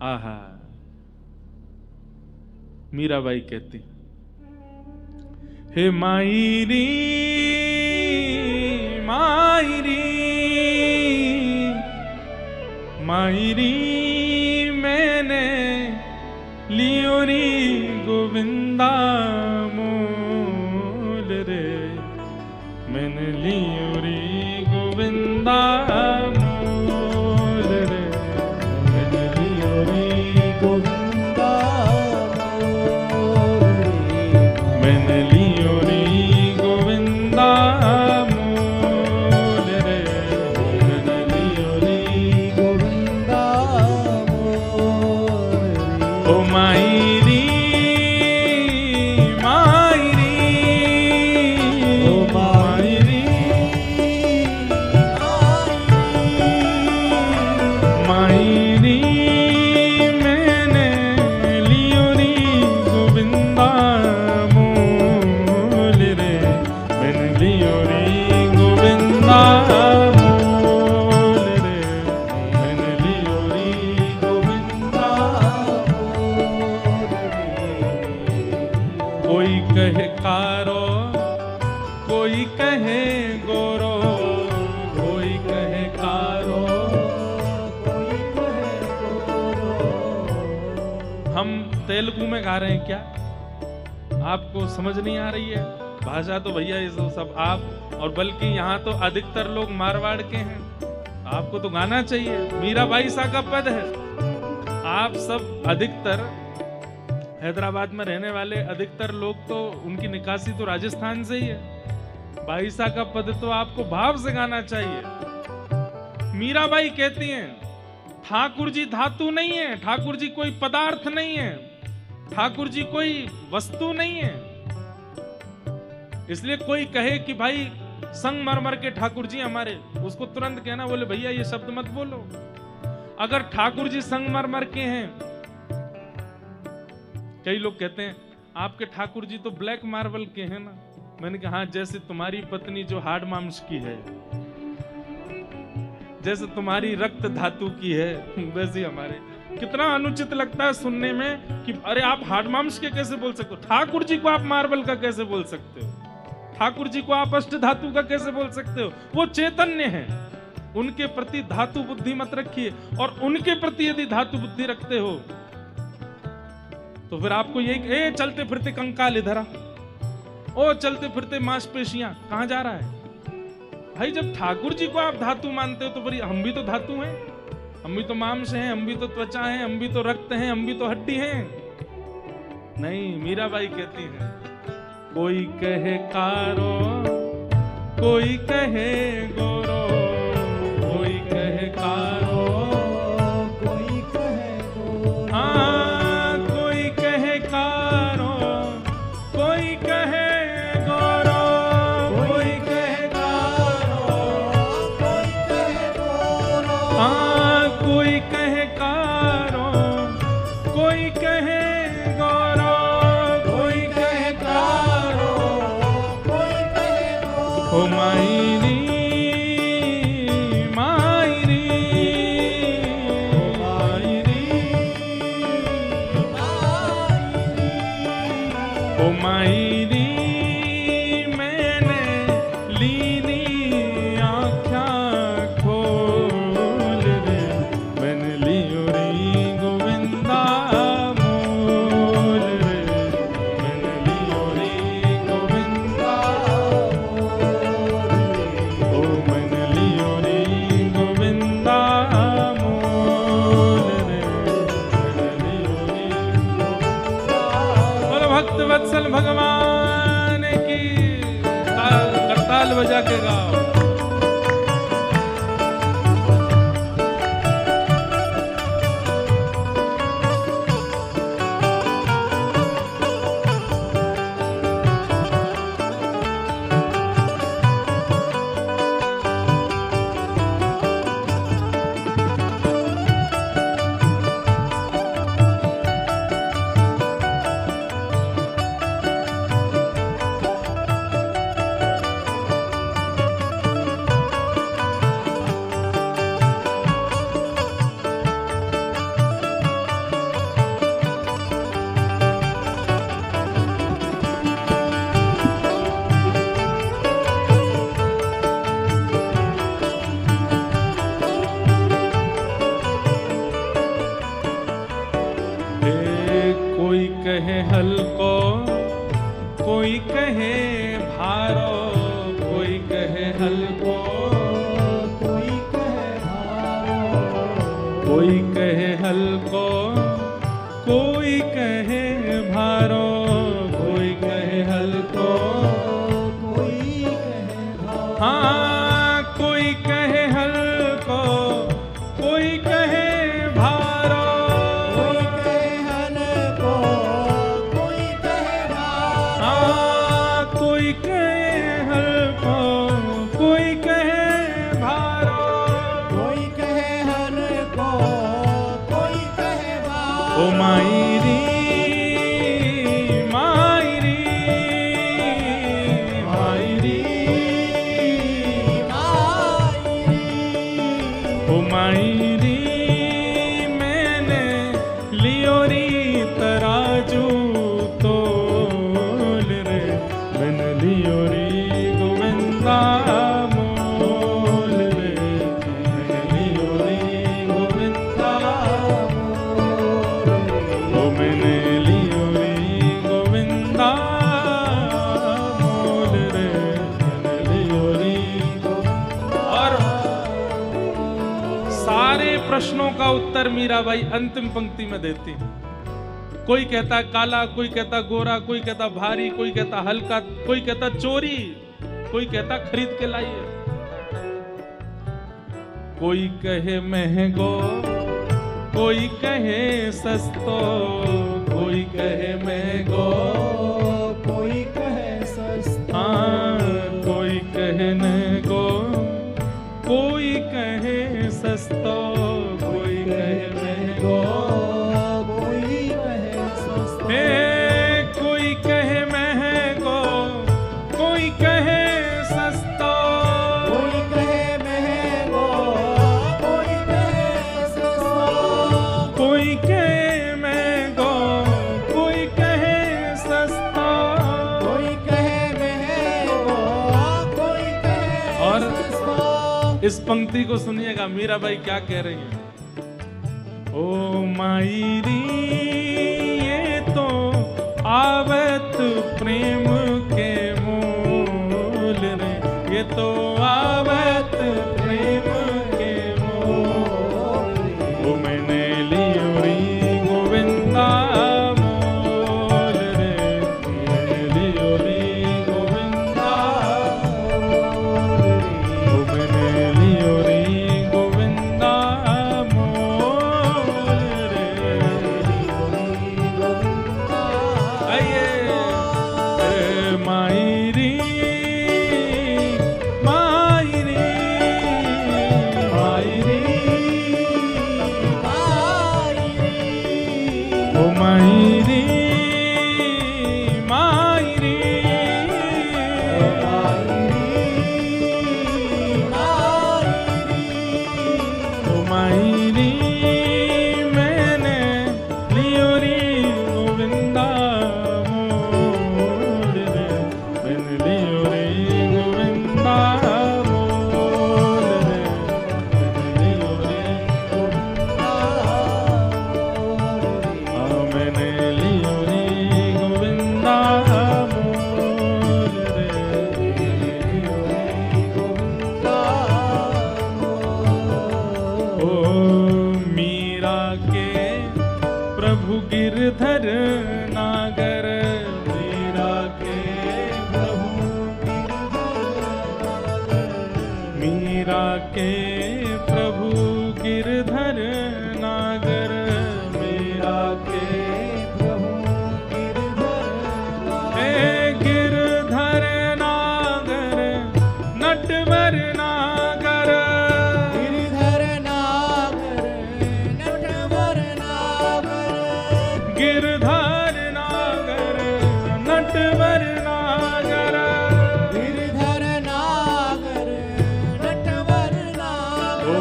आहा, मीराबाई कहती, हे मायरी मायरी मायरी मैंने लियो री गोविंदा मोल रे, मैंने लियो री गोविंदा मोल। मायरी मायरी ओ मायरी मायरी मैंने लियो री गोविंदा मोल रे मैंने लियो री गोविंदा मोल रे मैंने लियो री गोविंदा कोई कहे कारो कोई कहे गोरो कोई कहे कारो हम तेलुगु में गा रहे हैं क्या? आपको समझ नहीं आ रही है? भाषा तो भैया ये सब आप और बल्कि यहाँ तो अधिकतर लोग मारवाड़ के हैं। आपको तो गाना चाहिए। मीराबाई सा का पद है। आप सब अधिकतर हैदराबाद में रहने वाले अधिकतर लोग तो उनकी निकासी तो राजस्थान से ही है। बाईसा का पद तो आपको भाव से गाना चाहिए। मीराबाई कहती हैं ठाकुर जी धातु नहीं है, ठाकुर जी कोई पदार्थ नहीं है, ठाकुर जी कोई वस्तु नहीं है। इसलिए कोई कहे कि भाई संगमरमर के ठाकुर जी हमारे, उसको तुरंत कहना बोले भैया ये शब्द मत बोलो। अगर ठाकुर जी संगमरमर के हैं, कई लोग कहते हैं आपके ठाकुर जी तो ब्लैक मार्बल के हैं ना। मैंने कहा हाँ, जैसे तुम्हारी पत्नी जो हार्ड मांस की है, जैसे तुम्हारी रक्त धातु की है, वैसे हमारे। कितना अनुचित लगता है सुनने में कि अरे आप हार्ड मांस के कैसे बोल सकते हो? ठाकुर जी को आप मार्बल का कैसे बोल सकते हो? ठाकुर जी को आप अष्ट धातु का कैसे बोल सकते हो? वो चैतन्य है। उनके प्रति धातु बुद्धि मत रखिए, और उनके प्रति यदि धातु बुद्धि रखते हो तो फिर आपको यही चलते फिरते कंकाल इधर आ, ओ चलते फिरते मांसपेशियां, कहां जा रहा है भाई? जब ठाकुर जी को आप धातु मानते हो तो फिर हम भी तो धातु हैं, हम भी तो मांस हैं, हम भी तो त्वचा हैं, हम भी तो रक्त हैं, हम भी तो हड्डी हैं। नहीं, मीराबाई कहती हैं कोई कहे कारो कोई कहे गोरो, कोई कहे कारो कोई कहे गोरो, हाँ कोई कहे कारो कोई कहे गोरो, कोई कहे कारो, कोई कहे गोरो, हाँ कोई कहे कारो कोई कहे गोरो, कोई कहे कारो, कोई कहे गोरो। ओ मायरी मायरी ओ मायरी मैंने लीनी आँखा खोल रे, मैंने लियो री गोविंदा मोल रे, मैंने लियो री गोविंदा ओ मैंने लियो री गोविंदा मोल रे, मैंने लियो री बोलो भक्त वत्सल भगवान की। करताल बजा के गाओ। कोई कहे हल्को कोई कहे भारो, कोई कहे हल्को कोई कहे भारो, कोई कहे हल्को कोई कहे भारो, कोई कहे हल्को कोई कहे भारो, हाँ कोई कहे हल्को कोई कहे भारो, कोई कहे हल्को, इसका उत्तर मीराबाई अंतिम पंक्ति में देती है। कोई कहता काला, कोई कहता गोरा, कोई कहता भारी, कोई कहता हल्का, कोई कहता चोरी, कोई कहता खरीद के लाइए। कोई कहे महंगो, कोई कहे सस्तो, कोई कहे महंगो, कोई कहे सस्ता, हाँ कोई कहे महंगो, कोई कहे सस्तो, कोई कहे महंगो, कोई कहे सस्ता, कोई कहे महंगो, कोई कहे सस्तो, कोई कहे महंगो, कोई कहे सस्ता, कोई कहे महंगो, कोई कहे सस्तो, कोई कहे महंगो, कोई कहे और सस्ता। इस पंक्ति को सुनिएगा, मीराबाई क्या कह रही है। ओ मायरी ये तो आवत प्रेम के मोल रे, ये तो आवत प्रेम के मोल, ओ मैंने लियो री गोविंदा मोल रे, मैंने लियो री गोविंदा मोल रे, ओ मैंने लियो री गोविंदा मोल रे। आइए मायरी मायरी मायरी ओ मायरी मायरी ओ मायरी मैंने लियो री गोविंदा मोल रे, मैंने लियो री गोविंदा मोल रे, मैंने लियो री मैंने लियो री गोविंदा मोल रे। ओ मीरा के प्रभु गिरधर नागर, मीरा के मीरा के प्रभु गिरधर नागर, मीरा के गिरधर नागर, नटवर नागर, गिरधर नागर, नटवर नागर, गिरधर नागर, नटवर नागर, गिरधर नागर, नटवर नागर। ओ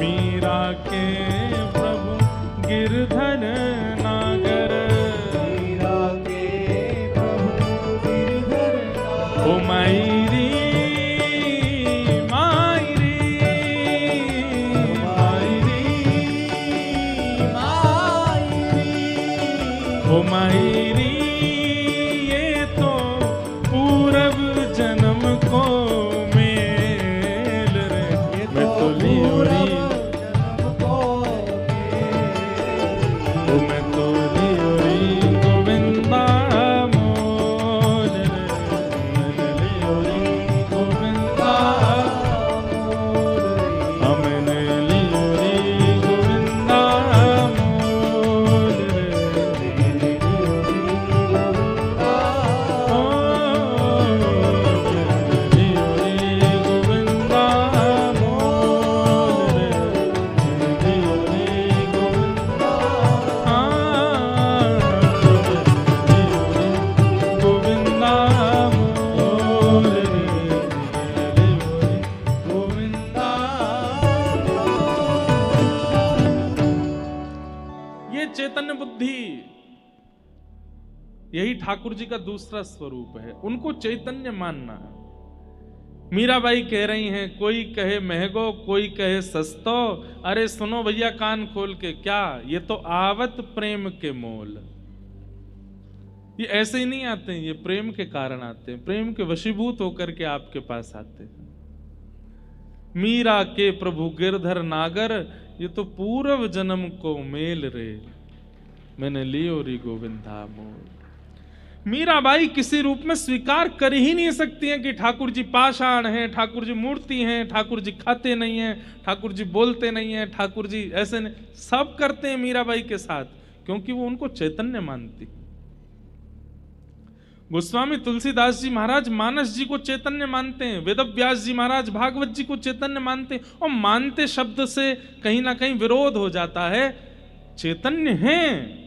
मीरा के प्रभु गिरधर नागर, मीरा के प्रभु गिरधर नागर। ओ मायरी मायरी ओ मायरी ये तो पूरब जन्म को मेल रे, मैं तो लियो री ओ मैं तो लियो री गोविंदा मोल रे, मैंने लियो री गोविंदा मोल रे, मैंने लियो री गोविंदा मोल रे, मैंने लियो री गोविंदा चैतन्य बुद्धि, यही ठाकुर जी का दूसरा स्वरूप है। उनको चैतन्य मानना है। मीराबाई कह रही हैं, कोई कहे महंगो, कोई कहे सस्तो। अरे सुनो भैया कान खोल के, क्या ये तो आवत प्रेम के मोल। ये ऐसे ही नहीं आते हैं, ये प्रेम के कारण आते हैं, प्रेम के वशीभूत होकर के आपके पास आते हैं। मीरा के प्रभु गिरधर नागर, ये तो पूर्व जन्म को मेल रे, मैंने लियो री गोविंदा मोल। मीराबाई किसी रूप में स्वीकार कर ही नहीं सकती हैं कि ठाकुर जी पाषाण हैं, ठाकुर जी मूर्ति हैं, ठाकुर जी खाते नहीं हैं, ठाकुर जी बोलते नहीं हैं, ठाकुर जी ऐसे नहीं, सब करते हैं मीराबाई के साथ, क्योंकि वो उनको चैतन्य मानती। गोस्वामी तुलसीदास जी महाराज मानस जी को चैतन्य मानते हैं, वेदव्यास जी महाराज भागवत जी को चैतन्य मानते हैं, और मानते शब्द से कहीं ना कहीं विरोध हो जाता है। चैतन्य हैं,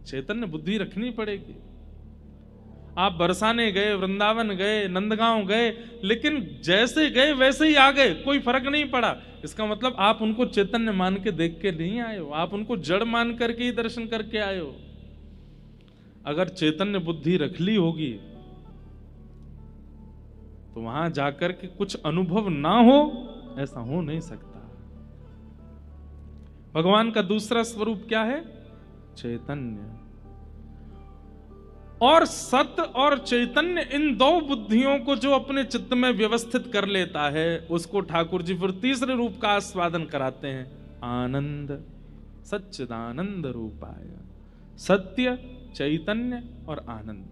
चैतन्य बुद्धि रखनी पड़ेगी। आप बरसाने गए, वृंदावन गए, नंदगांव गए, लेकिन जैसे गए वैसे ही आ गए, कोई फर्क नहीं पड़ा। इसका मतलब आप उनको चैतन्य मान के देख के नहीं आए हो, आप उनको जड़ मान करके ही दर्शन करके आए हो। अगर चैतन्य बुद्धि रख ली होगी तो वहां जाकर के कुछ अनुभव ना हो, ऐसा हो नहीं सकता। भगवान का दूसरा स्वरूप क्या है? चैतन्य। और सत और चैतन्य, इन दो बुद्धियों को जो अपने चित्त में व्यवस्थित कर लेता है, उसको ठाकुर जी फिर तीसरे रूप का आस्वादन कराते हैं, आनंद। सच्चिदानंद रूपाय, सत्य, चैतन्य और आनंद।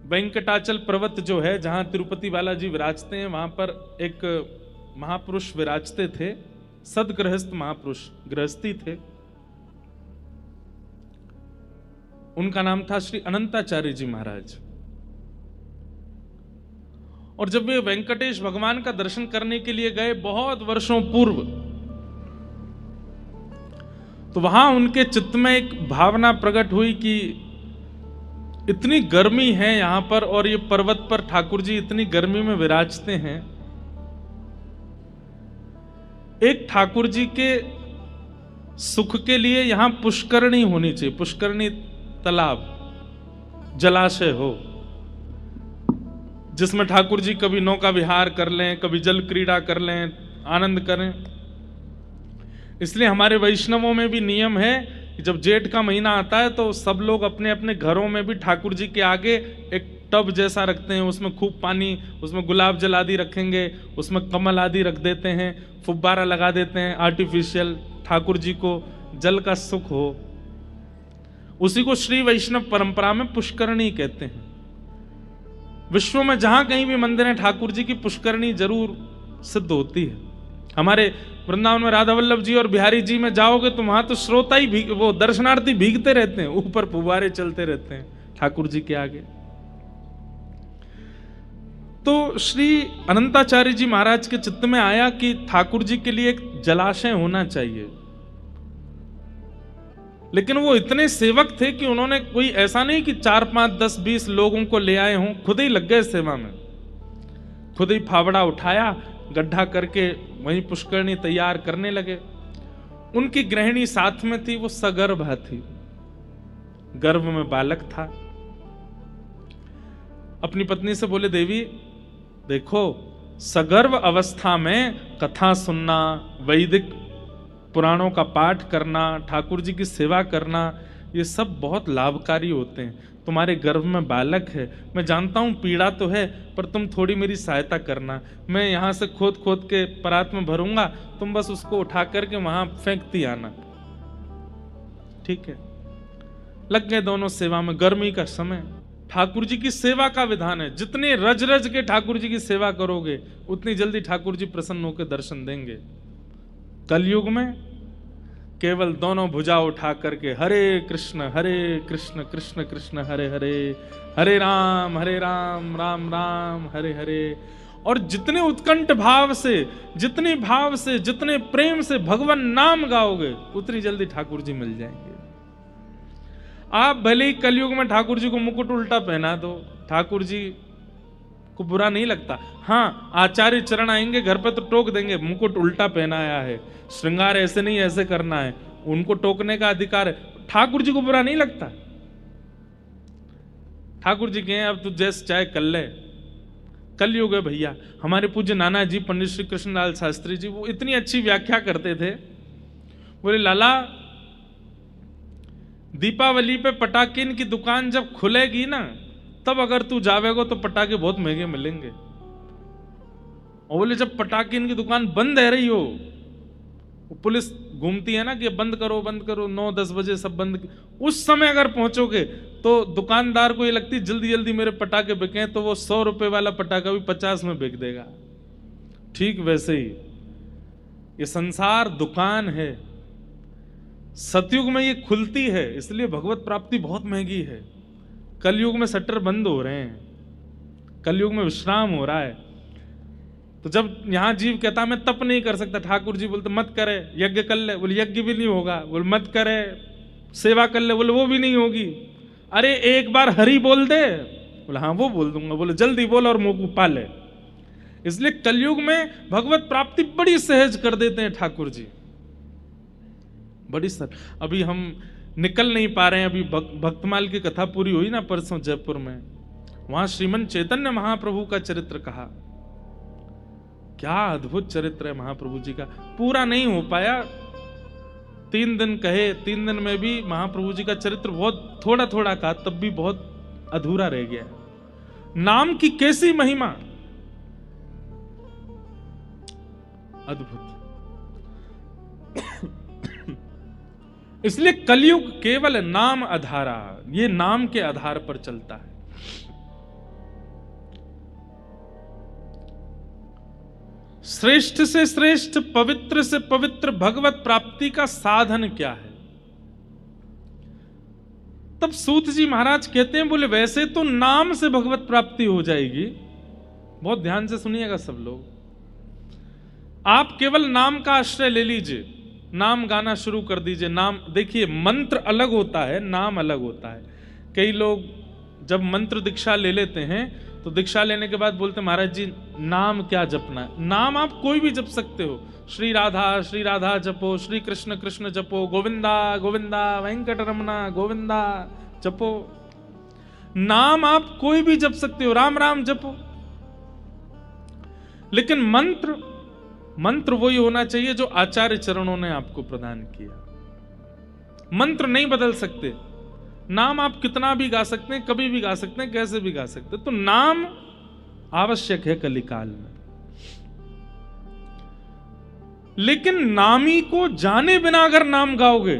वेंकटाचल पर्वत जो है, जहां तिरुपति बालाजी विराजते हैं, वहां पर एक महापुरुष विराजते थे, सदगृहस्थ महापुरुष, गृहस्थी थे। उनका नाम था श्री अनंताचार्य जी महाराज। और जब वे वेंकटेश भगवान का दर्शन करने के लिए गए बहुत वर्षों पूर्व, तो वहां उनके चित्त में एक भावना प्रकट हुई कि इतनी गर्मी है यहां पर, और ये पर्वत पर ठाकुर जी इतनी गर्मी में विराजते हैं। एक ठाकुर जी के सुख के लिए यहां पुष्करणी होनी चाहिए, पुष्करणी तालाब, जलाशय हो, जिसमें ठाकुर जी कभी नौका विहार कर लें, कभी जल क्रीड़ा कर लें, आनंद करें। इसलिए हमारे वैष्णवों में भी नियम है कि जब जेठ का महीना आता है तो सब लोग अपने अपने घरों में भी ठाकुर जी के आगे एक टब जैसा रखते हैं, उसमें खूब पानी, उसमें गुलाब जल आदि रखेंगे, उसमें कमल आदि रख देते हैं, फुब्बारा लगा देते हैं आर्टिफिशियल, ठाकुर जी को जल का सुख हो। उसी को श्री वैष्णव परंपरा में पुष्करणी कहते हैं। विश्व में जहां कहीं भी मंदिर है, ठाकुर जी की पुष्करणी जरूर सिद्ध होती है। हमारे वृंदावन में राधा वल्लभ जी और बिहारी जी में जाओगे तो वहां तो श्रोता ही वो दर्शनार्थी भीगते रहते हैं, ऊपर फुब्बारे चलते रहते हैं ठाकुर जी के आगे। तो श्री अनंताचार्य जी महाराज के चित्त में आया कि ठाकुर जी के लिए एक जलाशय होना चाहिए। लेकिन वो इतने सेवक थे कि उन्होंने कोई ऐसा नहीं कि 4, 5, 10, 20 लोगों को ले आए हों, खुद ही लग गए सेवा में। खुद ही फावड़ा उठाया, गड्ढा करके वहीं पुष्करणी तैयार करने लगे। उनकी गृहिणी साथ में थी, वो सगर्भा थी, गर्भ में बालक था। अपनी पत्नी से बोले, देवी देखो, सगर्भ अवस्था में कथा सुनना, वैदिक पुराणों का पाठ करना, ठाकुर जी की सेवा करना, ये सब बहुत लाभकारी होते हैं। तुम्हारे गर्भ में बालक है, मैं जानता हूं पीड़ा तो है, पर तुम थोड़ी मेरी सहायता करना। मैं यहां से खोद खोद के परात में भरूंगा, तुम बस उसको उठा करके वहां फेंकती आना, ठीक है। लग गए दोनों सेवा में। गर्मी का समय, ठाकुर जी की सेवा का विधान है, जितने रज रज के ठाकुर जी की सेवा करोगे उतनी जल्दी ठाकुर जी प्रसन्न होकर दर्शन देंगे। कलयुग में केवल दोनों भुजा उठा करके हरे कृष्ण कृष्ण कृष्ण हरे हरे, हरे राम राम राम हरे हरे। और जितने उत्कंठ भाव से, जितने भाव से, जितने प्रेम से भगवान नाम गाओगे, उतनी जल्दी ठाकुर जी मिल जाएंगे। आप भले ही कलयुग में ठाकुर जी को मुकुट उल्टा पहना दो, ठाकुर जी को बुरा नहीं लगता। हाँ, आचार्य चरण आएंगे घर पे तो टोक देंगे, मुकुट उल्टा पहनाया है, श्रृंगार ऐसे नहीं ऐसे करना है, उनको टोकने का अधिकार है। ठाकुर जी को बुरा नहीं लगता। ठाकुर जी कहें अब तू जैसे चाहे कर ले, कलयुग है भैया। हमारे पूज्य नाना जी पंडित श्री कृष्णलाल शास्त्री जी, वो इतनी अच्छी व्याख्या करते थे। बोले, लाला दीपावली पे पटाकिन की दुकान जब खुलेगी ना, तब अगर तू जावेगा तो पटाखे बहुत महंगे मिलेंगे। और बोले जब पटाखे इनकी दुकान बंद है रही हो, पुलिस घूमती है ना कि बंद करो 9-10 बजे सब बंद, उस समय अगर पहुंचोगे तो दुकानदार को ये लगती जल्दी जल्दी मेरे पटाखे बिके, तो वो 100 रुपए वाला पटाखा भी 50 में बिक देगा। ठीक वैसे ही ये संसार दुकान है। सतयुग में ये खुलती है, इसलिए भगवत प्राप्ति बहुत महंगी है। कलयुग में शटर बंद हो रहे हैं, कलयुग में विश्राम हो रहा है। तो जब यहां जीव कहता मैं तप नहीं कर सकता, ठाकुर जी बोलते मत करे, यज्ञ कर ले, बोले यज्ञ भी नहीं होगा, बोले मत करे, सेवा कर ले, बोले वो भी नहीं होगी। अरे एक बार हरि बोल दे, बोले हाँ वो बोल दूंगा, बोले जल्दी बोल और मुंह पा ले। इसलिए कलयुग में भगवत प्राप्ति बड़ी सहज कर देते हैं ठाकुर जी, बड़ी सर। अभी हम निकल नहीं पा रहे हैं, अभी भक्तमाल की कथा पूरी हुई ना परसों जयपुर में, वहां श्रीमन चैतन्य महाप्रभु का चरित्र कहा। क्या अद्भुत चरित्र है महाप्रभु जी का, पूरा नहीं हो पाया, 3 दिन कहे, 3 दिन में भी महाप्रभु जी का चरित्र बहुत थोड़ा थोड़ा कहा, तब भी बहुत अधूरा रह गया। नाम की कैसी महिमा, अद्भुत। इसलिए कलयुग केवल नाम आधारा, ये नाम के आधार पर चलता है। श्रेष्ठ से श्रेष्ठ, पवित्र से पवित्र भगवत प्राप्ति का साधन क्या है? तब सूत जी महाराज कहते हैं, बोले वैसे तो नाम से भगवत प्राप्ति हो जाएगी। बहुत ध्यान से सुनिएगा सब लोग, आप केवल नाम का आश्रय ले लीजिए, नाम गाना शुरू कर दीजिए। नाम देखिए, मंत्र अलग होता है, नाम अलग होता है। कई लोग जब मंत्र दीक्षा ले लेते हैं तो दीक्षा लेने के बाद बोलते हैं महाराज जी नाम क्या जपना है? नाम आप कोई भी जप सकते हो, श्री राधा जपो, श्री कृष्ण कृष्ण जपो, गोविंदा गोविंदा वेंकट रमना गोविंदा जपो। नाम आप कोई भी जप सकते हो, राम राम जपो। लेकिन मंत्र वही होना चाहिए जो आचार्य चरणों ने आपको प्रदान किया। मंत्र नहीं बदल सकते, नाम आप कितना भी गा सकते हैं, कभी भी गा सकते हैं, कैसे भी गा सकते हैं। तो नाम आवश्यक है कलिकाल में। लेकिन नामी को जाने बिना अगर नाम गाओगे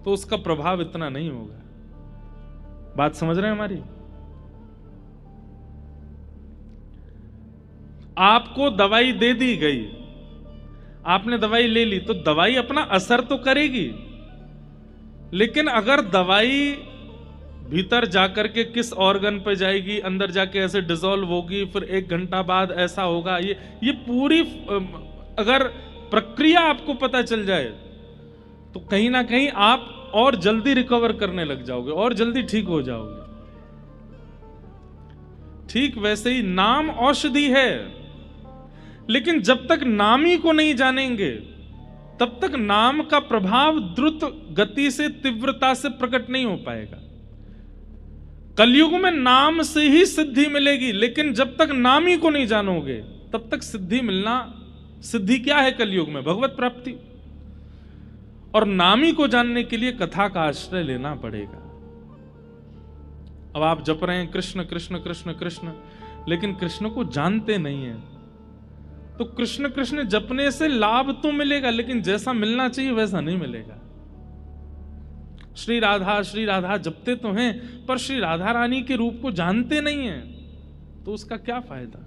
तो उसका प्रभाव इतना नहीं होगा। बात समझ रहे हैं हमारी? आपको दवाई दे दी गई, आपने दवाई ले ली, तो दवाई अपना असर तो करेगी, लेकिन अगर दवाई भीतर जाकर के किस ऑर्गन पे जाएगी, अंदर जाके ऐसे डिसॉल्व होगी, फिर 1 घंटा बाद ऐसा होगा, ये पूरी अगर प्रक्रिया आपको पता चल जाए तो कहीं ना कहीं आप और जल्दी रिकवर करने लग जाओगे और जल्दी ठीक हो जाओगे। ठीक वैसे ही नाम औषधि है, लेकिन जब तक नामी को नहीं जानेंगे तब तक नाम का प्रभाव द्रुत गति से, तीव्रता से प्रकट नहीं हो पाएगा। कलयुग में नाम से ही सिद्धि मिलेगी, लेकिन जब तक नामी को नहीं जानोगे तब तक सिद्धि मिलना, सिद्धि क्या है कलयुग में? भगवत प्राप्ति। और नामी को जानने के लिए कथा का आश्रय लेना पड़ेगा। अब आप जप रहे हैं कृष्ण कृष्ण कृष्ण कृष्ण, लेकिन कृष्ण को जानते नहीं है, तो कृष्ण कृष्ण जपने से लाभ तो मिलेगा, लेकिन जैसा मिलना चाहिए वैसा नहीं मिलेगा। श्री राधा जपते तो हैं, पर श्री राधा रानी के रूप को जानते नहीं हैं, तो उसका क्या फायदा?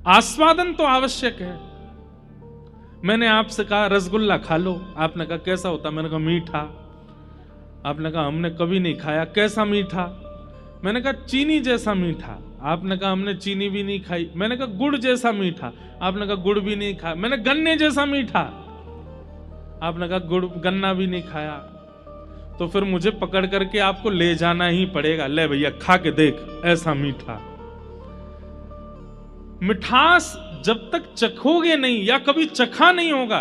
आस्वादन तो आवश्यक है। मैंने आपसे कहा रसगुल्ला खा लो, आपने कहा कैसा होता? मैंने कहा मीठा। आपने कहा हमने कभी नहीं खाया, कैसा मीठा? मैंने कहा चीनी जैसा मीठा। आपने कहा हमने चीनी भी नहीं खाई। मैंने कहा गुड़ जैसा मीठा। आपने कहा गुड़ भी नहीं खाया। मैंने गन्ने जैसा मीठा। आपने कहा गुड़ गन्ना भी नहीं खाया। तो फिर मुझे पकड़ करके आपको ले जाना ही पड़ेगा, ले भैया खा के देख, ऐसा मीठा। मिठास जब तक चखोगे नहीं या कभी चखा नहीं होगा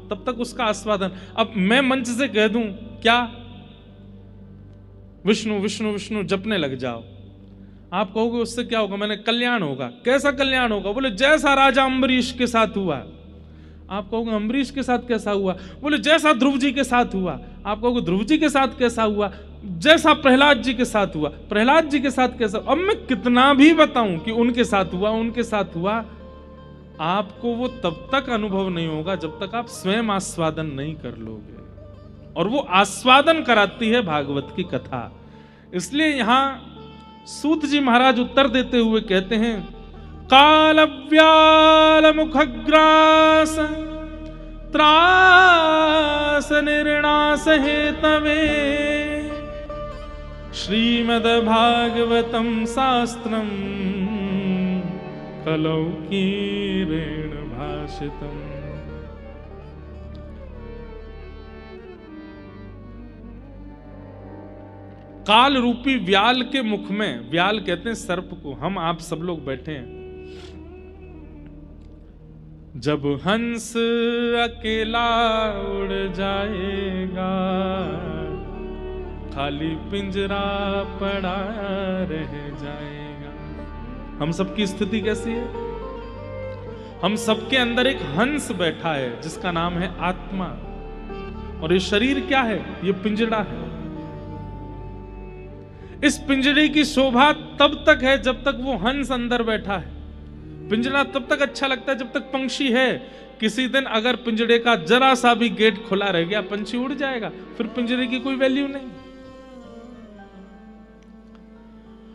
तब तक उसका आस्वादन। अब मैं मंच से कह दूं क्या, विष्णु विष्णु विष्णु जपने लग जाओ, आप कहोगे उससे क्या होगा? मैंने कल्याण होगा। कैसा कल्याण होगा? बोले जैसा राजा अम्बरीश के साथ हुआ। आप कहोगे अम्बरीश के साथ कैसा हुआ? बोले जैसा ध्रुव जी के साथ हुआ। आप कहोगे ध्रुव जी के साथ कैसा हुआ? जैसा प्रहलाद जी के साथ हुआ। प्रहलाद जी के साथ कैसा? अब मैं कितना भी बताऊं कि उनके साथ हुआ, उनके साथ हुआ, आपको वो तब तक अनुभव नहीं होगा जब तक आप स्वयं आस्वादन नहीं कर लोगे। और वो आस्वादन कराती है भागवत की कथा। इसलिए यहां सूत जी महाराज उत्तर देते हुए कहते हैं, कालव्याल मुखग्रास त्रास निर्णास हेतवे श्रीमद् भागवतम शास्त्रम कलौ कीरेण भाषितम। काल रूपी व्याल के मुख में, व्याल कहते हैं सर्प को, हम आप सब लोग बैठे हैं। जब हंस अकेला उड़ जाएगा, खाली पिंजरा पड़ा रह जाएगा। हम सबकी स्थिति कैसी है? हम सबके अंदर एक हंस बैठा है जिसका नाम है आत्मा। और ये शरीर क्या है? ये पिंजरा है। इस पिंजरे की शोभा तब तक है जब तक वो हंस अंदर बैठा है। पिंजरा तब तक अच्छा लगता है जब तक पंछी है। किसी दिन अगर पिंजरे का जरा सा भी गेट खुला रह गया, पंछी उड़ जाएगा, फिर पिंजरे की कोई वैल्यू नहीं।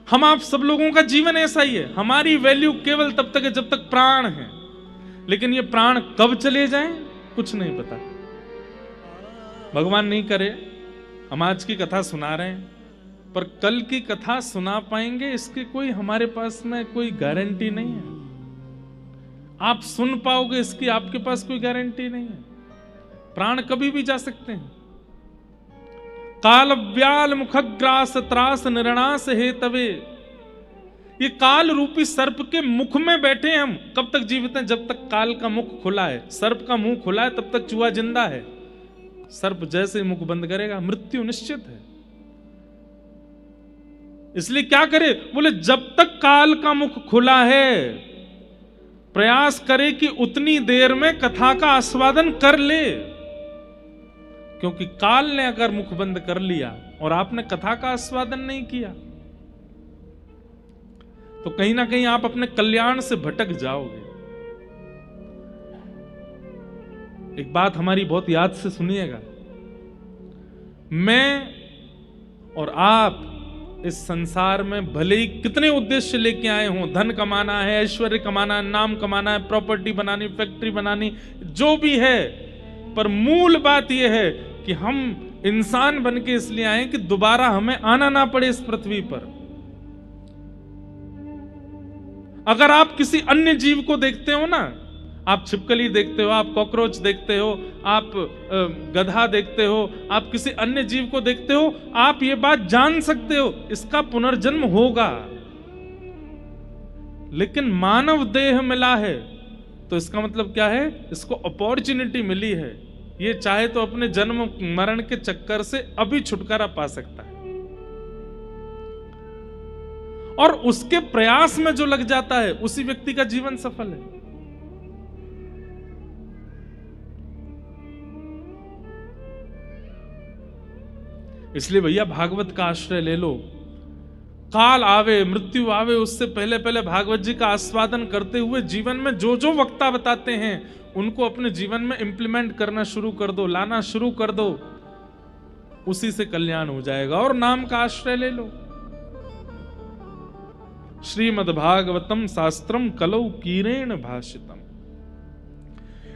हम आप सब लोगों का जीवन ऐसा ही है। हमारी वैल्यू केवल तब तक है जब तक प्राण है। लेकिन ये प्राण कब चले जाएं कुछ नहीं पता। भगवान नहीं करे, हम आज की कथा सुना रहे हैं, पर कल की कथा सुना पाएंगे इसकी कोई हमारे पास में कोई गारंटी नहीं है। आप सुन पाओगे इसकी आपके पास कोई गारंटी नहीं है। प्राण कभी भी जा सकते हैं। काल व्याल मुखग्रास त्रास निर्णास हेतवे। ये काल रूपी सर्प के मुख में बैठे हम। कब तक जीवित हैं? जब तक काल का मुख खुला है। सर्प का मुंह खुला है तब तक चूहा जिंदा है। सर्प जैसे मुख बंद करेगा मृत्यु निश्चित है। इसलिए क्या करे? बोले जब तक काल का मुख खुला है प्रयास करे कि उतनी देर में कथा का आस्वादन कर ले। क्योंकि काल ने अगर मुख बंद कर लिया और आपने कथा का आस्वादन नहीं किया तो कहीं ना कहीं आप अपने कल्याण से भटक जाओगे। एक बात हमारी बहुत याद से सुनिएगा। मैं और आप इस संसार में भले ही कितने उद्देश्य लेके आए हों, धन कमाना है, ऐश्वर्य कमाना है, नाम कमाना है, प्रॉपर्टी बनानी, फैक्ट्री बनानी, जो भी है, पर मूल बात यह है कि हम इंसान बन के इसलिए आए कि दोबारा हमें आना ना पड़े इस पृथ्वी पर। अगर आप किसी अन्य जीव को देखते हो ना, आप छिपकली देखते हो, आप कॉकरोच देखते हो, आप गधा देखते हो, आप किसी अन्य जीव को देखते हो, आप ये बात जान सकते हो इसका पुनर्जन्म होगा। लेकिन मानव देह मिला है तो इसका मतलब क्या है? इसको अपॉर्चुनिटी मिली है। ये चाहे तो अपने जन्म मरण के चक्कर से अभी छुटकारा पा सकता है। और उसके प्रयास में जो लग जाता है उसी व्यक्ति का जीवन सफल है। इसलिए भैया भागवत का आश्रय ले लो। काल आवे, मृत्यु आवे, उससे पहले पहले भागवत जी का आस्वादन करते हुए जीवन में जो जो वक्ता बताते हैं उनको अपने जीवन में इंप्लीमेंट करना शुरू कर दो, लाना शुरू कर दो। उसी से कल्याण हो जाएगा। और नाम का आश्रय ले लो। श्रीमद् भागवतम शास्त्रम कलौ कीरेण भाषितम।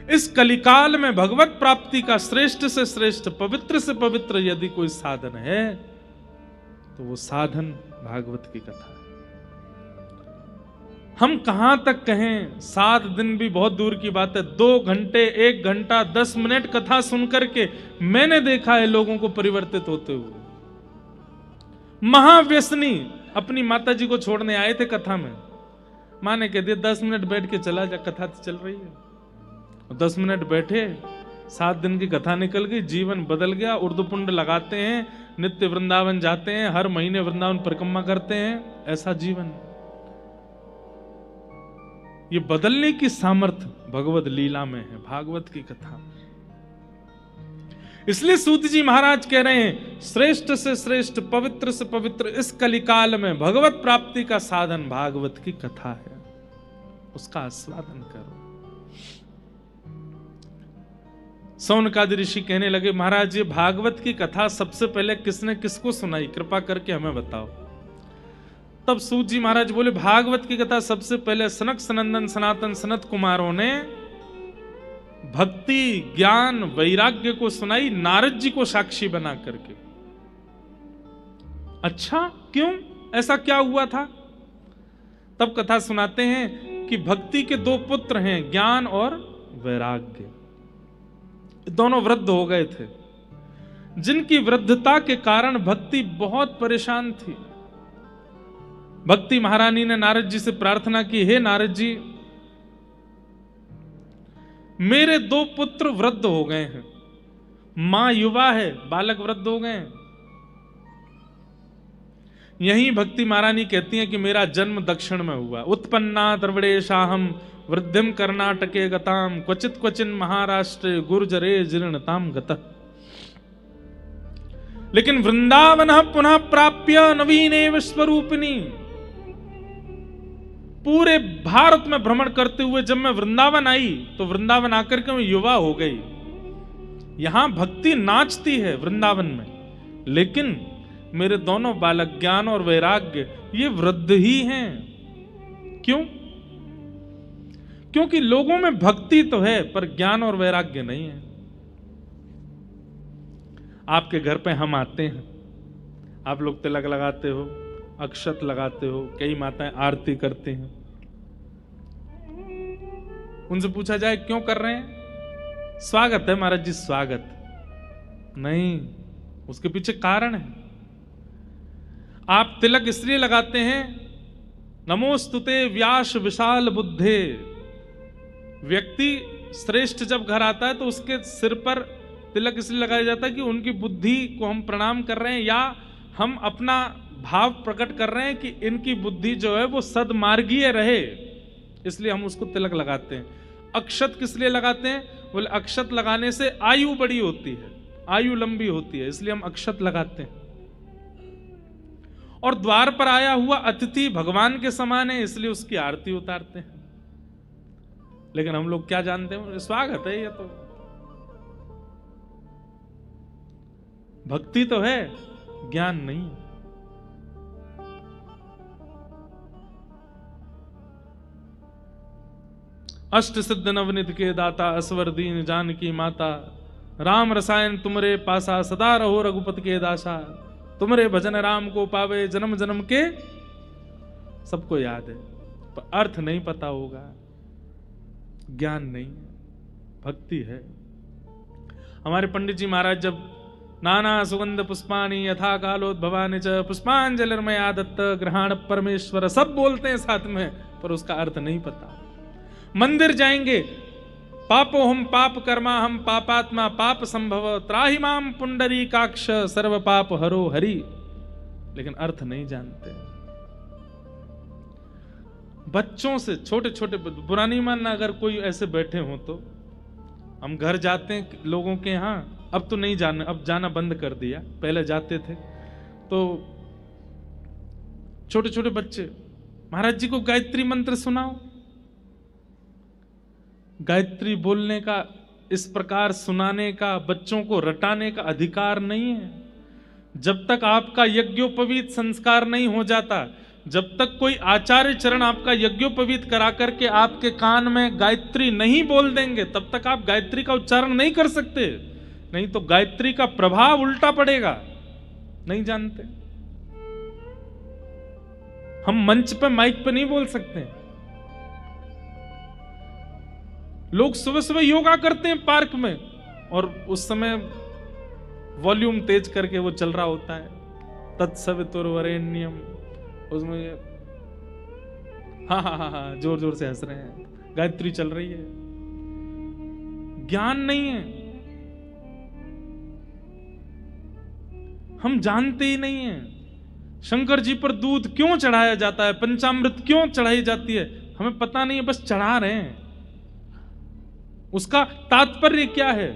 इस कलिकाल में भगवत प्राप्ति का श्रेष्ठ से श्रेष्ठ, पवित्र से पवित्र यदि कोई साधन है तो वो साधन भागवत की कथा है। हम कहां तक कहें, 7 दिन भी बहुत दूर की बात है। 2 घंटे, 1 घंटा, 10 मिनट कथा सुन करके मैंने देखा है लोगों को परिवर्तित होते हुए। महाव्यसनी अपनी माता जी को छोड़ने आए थे कथा में। मां ने कह दिया 10 मिनट बैठ के चला जा, कथा तो चल रही है। 10 मिनट बैठे, 7 दिन की कथा निकल गई, जीवन बदल गया। उर्दू पुंड लगाते हैं, नित्य वृंदावन जाते हैं, हर महीने वृंदावन परिक्रमा करते हैं। ऐसा जीवन। ये बदलने की सामर्थ्य भगवत लीला में है, भागवत की कथा। इसलिए सूत जी महाराज कह रहे हैं, श्रेष्ठ से श्रेष्ठ, पवित्र से पवित्र इस कलिकाल में भगवत प्राप्ति का साधन भागवत की कथा है, उसका आस्वादन करो। सौनकादि ऋषि कहने लगे, महाराज ये भागवत की कथा सबसे पहले किसने किसको सुनाई, कृपा करके हमें बताओ। तब सूत जी महाराज बोले, भागवत की कथा सबसे पहले सनक सनंदन सनातन सनत कुमारों ने भक्ति ज्ञान वैराग्य को सुनाई, नारद जी को साक्षी बना करके। अच्छा, क्यों, ऐसा क्या हुआ था? तब कथा सुनाते हैं कि भक्ति के दो पुत्र हैं, ज्ञान और वैराग्य, दोनों वृद्ध हो गए थे, जिनकी वृद्धता के कारण भक्ति बहुत परेशान थी। भक्ति महारानी ने नारद जी से प्रार्थना की, हे नारद जी, मेरे दो पुत्र वृद्ध हो गए हैं, मां युवा है, बालक वृद्ध हो गए हैं। यही भक्ति महारानी कहती हैं कि मेरा जन्म दक्षिण में हुआ, उत्पन्ना द्रविड़ेशाहम वृद्धिम कर्नाटके गताम क्वचित क्वचिन महाराष्ट्रे गुर्जरे जीर्णताम गतः। लेकिन वृंदावन पुनः प्राप्य नवीने विश्वरूपिणी, पूरे भारत में भ्रमण करते हुए जब मैं वृंदावन आई तो वृंदावन आकर के मैं युवा हो गई। यहां भक्ति नाचती है वृंदावन में, लेकिन मेरे दोनों बालक ज्ञान और वैराग्य ये वृद्ध ही हैं। क्यों? क्योंकि लोगों में भक्ति तो है पर ज्ञान और वैराग्य नहीं है। आपके घर पे हम आते हैं, आप लोग तिलक लगाते हो, अक्षत लगाते हो, कई माताएं आरती करते हैं। उनसे पूछा जाए क्यों कर रहे हैं? स्वागत है महाराज जी, स्वागत नहीं, उसके पीछे कारण है। आप तिलक इसलिए लगाते हैं, नमोस्तुते व्यास विशाल बुद्धे। व्यक्ति श्रेष्ठ जब घर आता है तो उसके सिर पर तिलक इसलिए लगाया जाता है कि उनकी बुद्धि को हम प्रणाम कर रहे हैं, या हम अपना भाव प्रकट कर रहे हैं कि इनकी बुद्धि जो है वो सदमार्गीय रहे, इसलिए हम उसको तिलक लगाते हैं। अक्षत किस लिए लगाते हैं? बोले अक्षत लगाने से आयु बड़ी होती है, आयु लंबी होती है, इसलिए हम अक्षत लगाते हैं। और द्वार पर आया हुआ अतिथि भगवान के समान है, इसलिए उसकी आरती उतारते हैं। लेकिन हम लोग क्या जानते हैं, स्वागत है, ये तो भक्ति तो है, ज्ञान नहीं। अष्ट सिद्ध नवनिध के दाता, असवर दीन जानकी माता, राम रसायन तुमरे पासा, सदा रहो रघुपति के दासा, तुमरे भजन राम को पावे, जन्म जन्म के। सबको याद है पर अर्थ नहीं पता होगा, ज्ञान नहीं, भक्ति है। हमारे पंडित जी महाराज जब नाना सुगंध पुष्पाणि यथा कालोद्भवानि च पुष्पांजलिर्मय आदत्त ग्रहण परमेश्वर, सब बोलते हैं साथ में, पर उसका अर्थ नहीं पता। मंदिर जाएंगे, पापो हम पाप कर्मा हम पापात्मा पाप संभव, त्राहि माम पुंडरीकाक्ष सर्व पाप हरो हरि, लेकिन अर्थ नहीं जानते। बच्चों से, छोटे छोटे, बुरा नहीं मानना अगर कोई ऐसे बैठे हो तो। हम घर जाते हैं लोगों के यहाँ, अब तो नहीं जाना, अब जाना बंद कर दिया, पहले जाते थे तो छोटे छोटे बच्चे, महाराज जी को गायत्री मंत्र सुनाओ। गायत्री बोलने का, इस प्रकार सुनाने का, बच्चों को रटाने का अधिकार नहीं है। जब तक आपका यज्ञोपवीत संस्कार नहीं हो जाता, जब तक कोई आचार्य चरण आपका यज्ञोपवीत करा करके आपके कान में गायत्री नहीं बोल देंगे, तब तक आप गायत्री का उच्चारण नहीं कर सकते। नहीं तो गायत्री का प्रभाव उल्टा पड़ेगा। नहीं जानते, हम मंच पे माइक पे नहीं बोल सकते। लोग सुबह सुबह योगा करते हैं पार्क में, और उस समय वॉल्यूम तेज करके वो चल रहा होता है, तत्सवितुर्वरेण्यम, उसमें हाँ हाँ हाँ हाँ जोर जोर से हंस रहे हैं, गायत्री चल रही है। ज्ञान नहीं है, हम जानते ही नहीं है। शंकर जी पर दूध क्यों चढ़ाया जाता है, पंचामृत क्यों चढ़ाई जाती है? हमें पता नहीं है, बस चढ़ा रहे हैं। उसका तात्पर्य क्या है?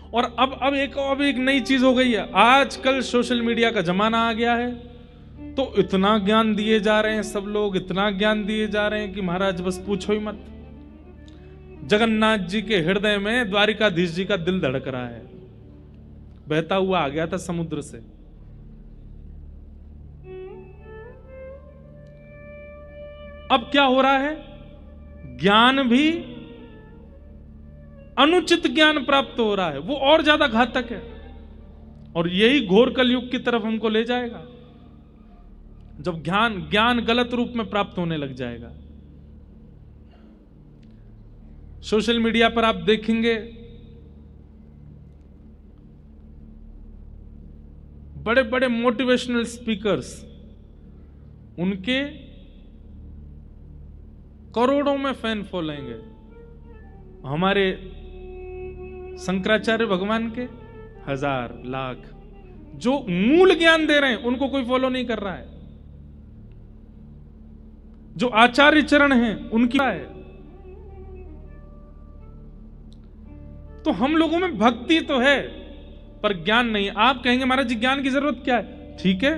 और अब एक नई चीज हो गई है। आजकल सोशल मीडिया का जमाना आ गया है, तो इतना ज्ञान दिए जा रहे हैं सब लोग, इतना ज्ञान दिए जा रहे हैं कि महाराज बस पूछो ही मत। जगन्नाथ जी के हृदय में द्वारिकाधीश जी का दिल धड़क रहा है, बहता हुआ आ गया था समुद्र से। अब क्या हो रहा है? ज्ञान भी अनुचित ज्ञान प्राप्त हो रहा है, वो और ज्यादा घातक है। और यही घोर कलयुग की तरफ हमको ले जाएगा, जब ज्ञान गलत रूप में प्राप्त होने लग जाएगा। सोशल मीडिया पर आप देखेंगे बड़े बड़े मोटिवेशनल स्पीकर्स, उनके करोड़ों में फैन फॉलोइंग है। हमारे शंकराचार्य भगवान के 1000 लाख, जो मूल ज्ञान दे रहे हैं उनको कोई फॉलो नहीं कर रहा है। जो आचार्य चरण हैं उनकी है। तो हम लोगों में भक्ति तो है पर ज्ञान नहीं। आप कहेंगे महाराज जी ज्ञान की जरूरत क्या है? ठीक है,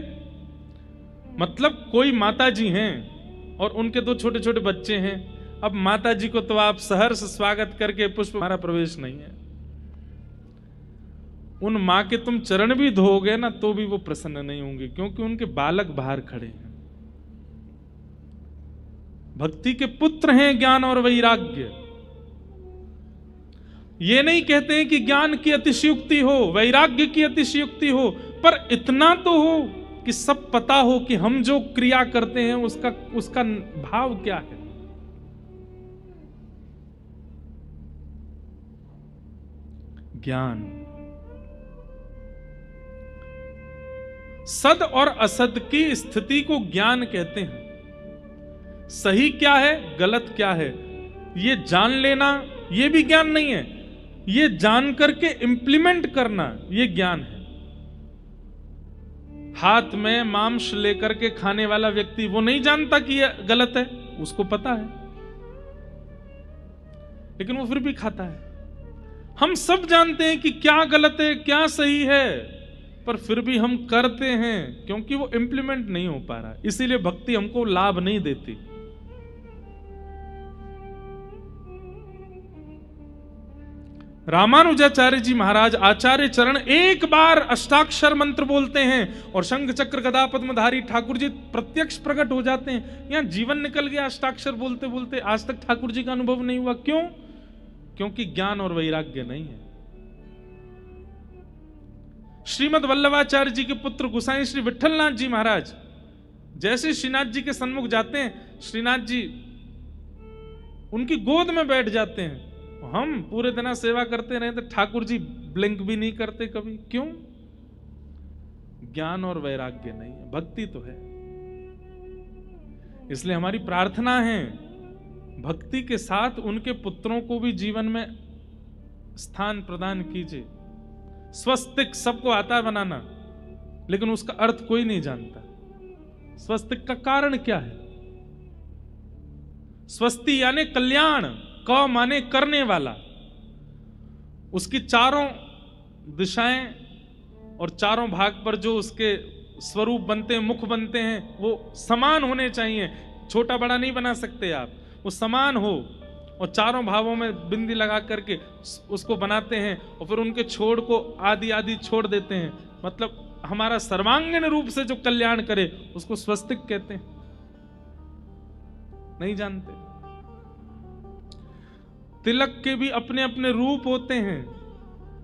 मतलब कोई माता जी हैं और उनके 2 छोटे छोटे बच्चे हैं। अब माता जी को तो आप सहर्ष स्वागत करके पुष्प हमारा प्रवेश नहीं है। उन मां के तुम चरण भी धोओगे ना तो भी वो प्रसन्न नहीं होंगे, क्योंकि उनके बालक बाहर खड़े हैं। भक्ति के पुत्र हैं ज्ञान और वैराग्य। ये नहीं कहते हैं कि ज्ञान की अतिशयोक्ति हो, वैराग्य की अतिशयोक्ति हो, पर इतना तो हो कि सब पता हो कि हम जो क्रिया करते हैं उसका भाव क्या है। ज्ञान सद और असद की स्थिति को ज्ञान कहते हैं। सही क्या है, गलत क्या है, ये जान लेना ये भी ज्ञान नहीं है। ये जान करके इंप्लीमेंट करना ये ज्ञान है। हाथ में मांस लेकर के खाने वाला व्यक्ति वो नहीं जानता कि ये गलत है, उसको पता है, लेकिन वो फिर भी खाता है। हम सब जानते हैं कि क्या गलत है क्या सही है, पर फिर भी हम करते हैं क्योंकि वो इंप्लीमेंट नहीं हो पा रहा। इसीलिए भक्ति हमको लाभ नहीं देती। रामानुजाचार्य जी महाराज आचार्य चरण एक बार अष्टाक्षर मंत्र बोलते हैं और शंख चक्र गदा पद्मधारी ठाकुर जी प्रत्यक्ष प्रकट हो जाते हैं। यहां जीवन निकल गया अष्टाक्षर बोलते बोलते, आज तक ठाकुर जी का अनुभव नहीं हुआ। क्यों? क्योंकि ज्ञान और वैराग्य नहीं है। श्रीमद वल्लभाचार्य जी के पुत्र गोसाई श्री विठलनाथ जी महाराज जैसे श्रीनाथ जी के सन्मुख जाते हैं, श्रीनाथ जी उनकी गोद में बैठ जाते हैं। हम पूरे दिन सेवा करते रहे तो ठाकुर जी ब्लिंक भी नहीं करते कभी। क्यों? ज्ञान और वैराग्य नहीं है, भक्ति तो है। इसलिए हमारी प्रार्थना है भक्ति के साथ उनके पुत्रों को भी जीवन में स्थान प्रदान कीजिए। स्वस्तिक सबको आता है बनाना, लेकिन उसका अर्थ कोई नहीं जानता। स्वस्तिक का कारण क्या है? स्वस्ति यानी कल्याण, क माने करने वाला। उसकी चारों दिशाएं और चारों भाग पर जो उसके स्वरूप बनते हैं, मुख बनते हैं, वो समान होने चाहिए। छोटा बड़ा नहीं बना सकते आप, वो समान हो। और चारों भावों में बिंदी लगा करके उसको बनाते हैं और फिर उनके छोड़ को आदि आदि छोड़ देते हैं। मतलब हमारा सर्वांगीण रूप से जो कल्याण करे उसको स्वस्तिक कहते हैं। नहीं जानते। तिलक के भी अपने अपने रूप होते हैं।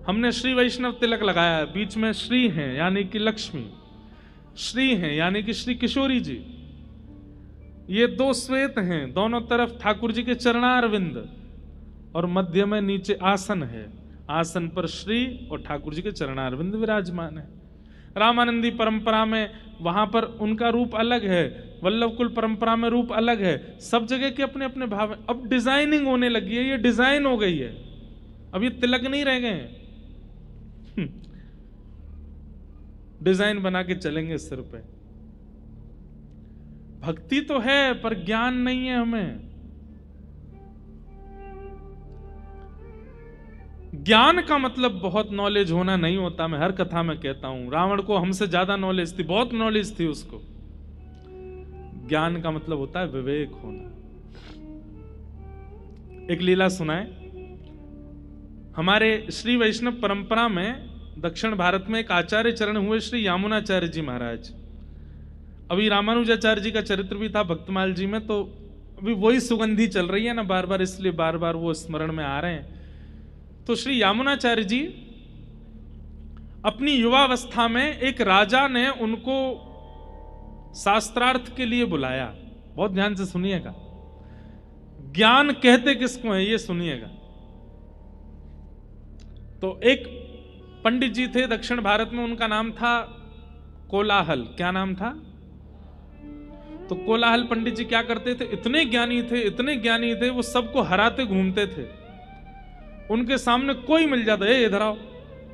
हमने श्री वैष्णव तिलक लगाया है, बीच में श्री हैं यानी कि लक्ष्मी, श्री हैं यानी कि श्री किशोरी जी। ये 2 श्वेत हैं, दोनों तरफ ठाकुर जी के चरणारविंद और मध्य में नीचे आसन है। आसन पर श्री और ठाकुर जी के चरणारविंद विराजमान है। रामानंदी परंपरा में वहां पर उनका रूप अलग है, वल्लभ कुल परंपरा में रूप अलग है। सब जगह के अपने अपने भाव है। अब डिजाइनिंग होने लगी है, ये डिजाइन हो गई है। अब ये तिलक नहीं रह गए हैं, डिजाइन बना के चलेंगे सिर पे। भक्ति तो है पर ज्ञान नहीं है हमें। ज्ञान का मतलब बहुत नॉलेज होना नहीं होता। मैं हर कथा में कहता हूं, रावण को हमसे ज्यादा नॉलेज थी, बहुत नॉलेज थी उसको। ज्ञान का मतलब होता है विवेक होना। एक लीला सुनाए। हमारे श्री वैष्णव परंपरा में दक्षिण भारत में एक आचार्य चरण हुए श्री यामुनाचार्य जी महाराज। अभी रामानुजाचार्य जी का चरित्र भी था भक्तमाल जी में, तो अभी वही सुगंधी चल रही है ना बार बार, इसलिए बार बार वो स्मरण में आ रहे हैं। तो श्री यामुनाचार्य जी अपनी युवावस्था में एक राजा ने उनको शास्त्रार्थ के लिए बुलाया। बहुत ध्यान से सुनिएगा, ज्ञान कहते किसको है ये सुनिएगा। तो एक पंडित जी थे दक्षिण भारत में, उनका नाम था कोलाहल। क्या नाम था? तो कोलाहल पंडित जी क्या करते थे, इतने ज्ञानी थे, इतने ज्ञानी थे, वो सबको हराते घूमते थे। उनके सामने कोई मिल जाता, ए इधर आओ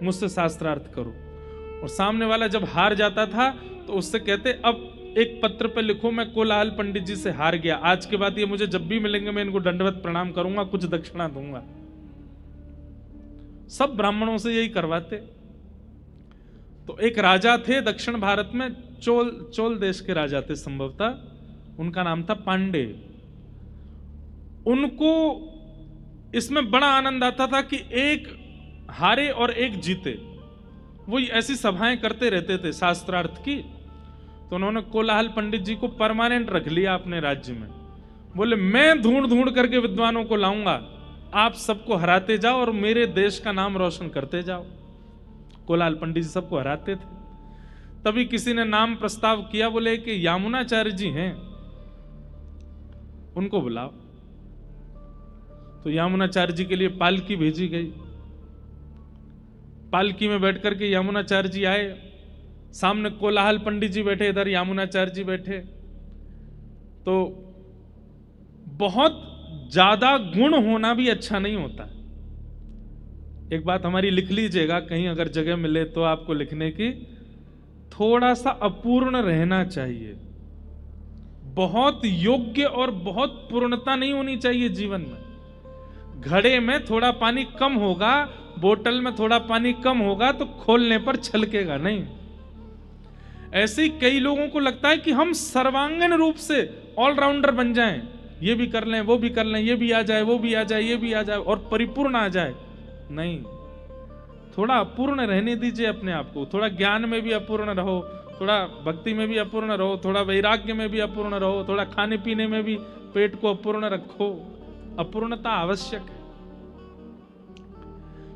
मुझसे शास्त्रार्थ करो। और सामने वाला जब हार जाता था तो उससे कहते, अब एक पत्र पे लिखो मैं कोलाहल पंडित जी से हार गया, आज के बाद ये मुझे जब भी मिलेंगे मैं इनको दंडवत प्रणाम करूंगा, कुछ दक्षिणा दूंगा। सब ब्राह्मणों से यही करवाते। तो एक राजा थे दक्षिण भारत में, चोल देश के राजा थे संभवतः, उनका नाम था पांडे। उनको इसमें बड़ा आनंद आता था कि एक हारे और एक जीते। वो ऐसी सभाएं करते रहते थे शास्त्रार्थ की। तो उन्होंने कोलाहल पंडित जी को परमानेंट रख लिया अपने राज्य में। बोले मैं ढूंढ ढूंढ करके विद्वानों को लाऊंगा, आप सबको हराते जाओ और मेरे देश का नाम रोशन करते जाओ। कोलाहल पंडित जी सबको हराते थे। तभी किसी ने नाम प्रस्ताव किया, बोले कि यामुनाचार्य जी हैं, उनको बुलाओ। तो यामुनाचार्य जी के लिए पालकी भेजी गई। पालकी में बैठ करके यामुनाचार्य जी आए। सामने कोलाहल पंडित जी बैठे, इधर यामुनाचार्य जी बैठे। तो बहुत ज्यादा गुण होना भी अच्छा नहीं होता। एक बात हमारी लिख लीजिएगा, कहीं अगर जगह मिले तो आपको लिखने की, थोड़ा सा अपूर्ण रहना चाहिए। बहुत योग्य और बहुत पूर्णता नहीं होनी चाहिए जीवन में। घड़े में थोड़ा पानी कम होगा, बोतल में थोड़ा पानी कम होगा तो खोलने पर छलकेगा नहीं। ऐसे ही कई लोगों को लगता है कि हम सर्वांगीण रूप से ऑलराउंडर बन जाएं, ये भी कर लें, वो भी कर लें, ये भी आ जाए, वो भी आ जाए, ये भी आ जाए और परिपूर्ण आ जाए। नहीं, थोड़ा अपूर्ण रहने दीजिए अपने आप को। थोड़ा ज्ञान में भी अपूर्ण रहो, थोड़ा भक्ति में भी अपूर्ण रहो, थोड़ा वैराग्य में भी अपूर्ण रहो, थोड़ा खाने पीने में भी पेट को अपूर्ण रखो। अपूर्णता आवश्यक है,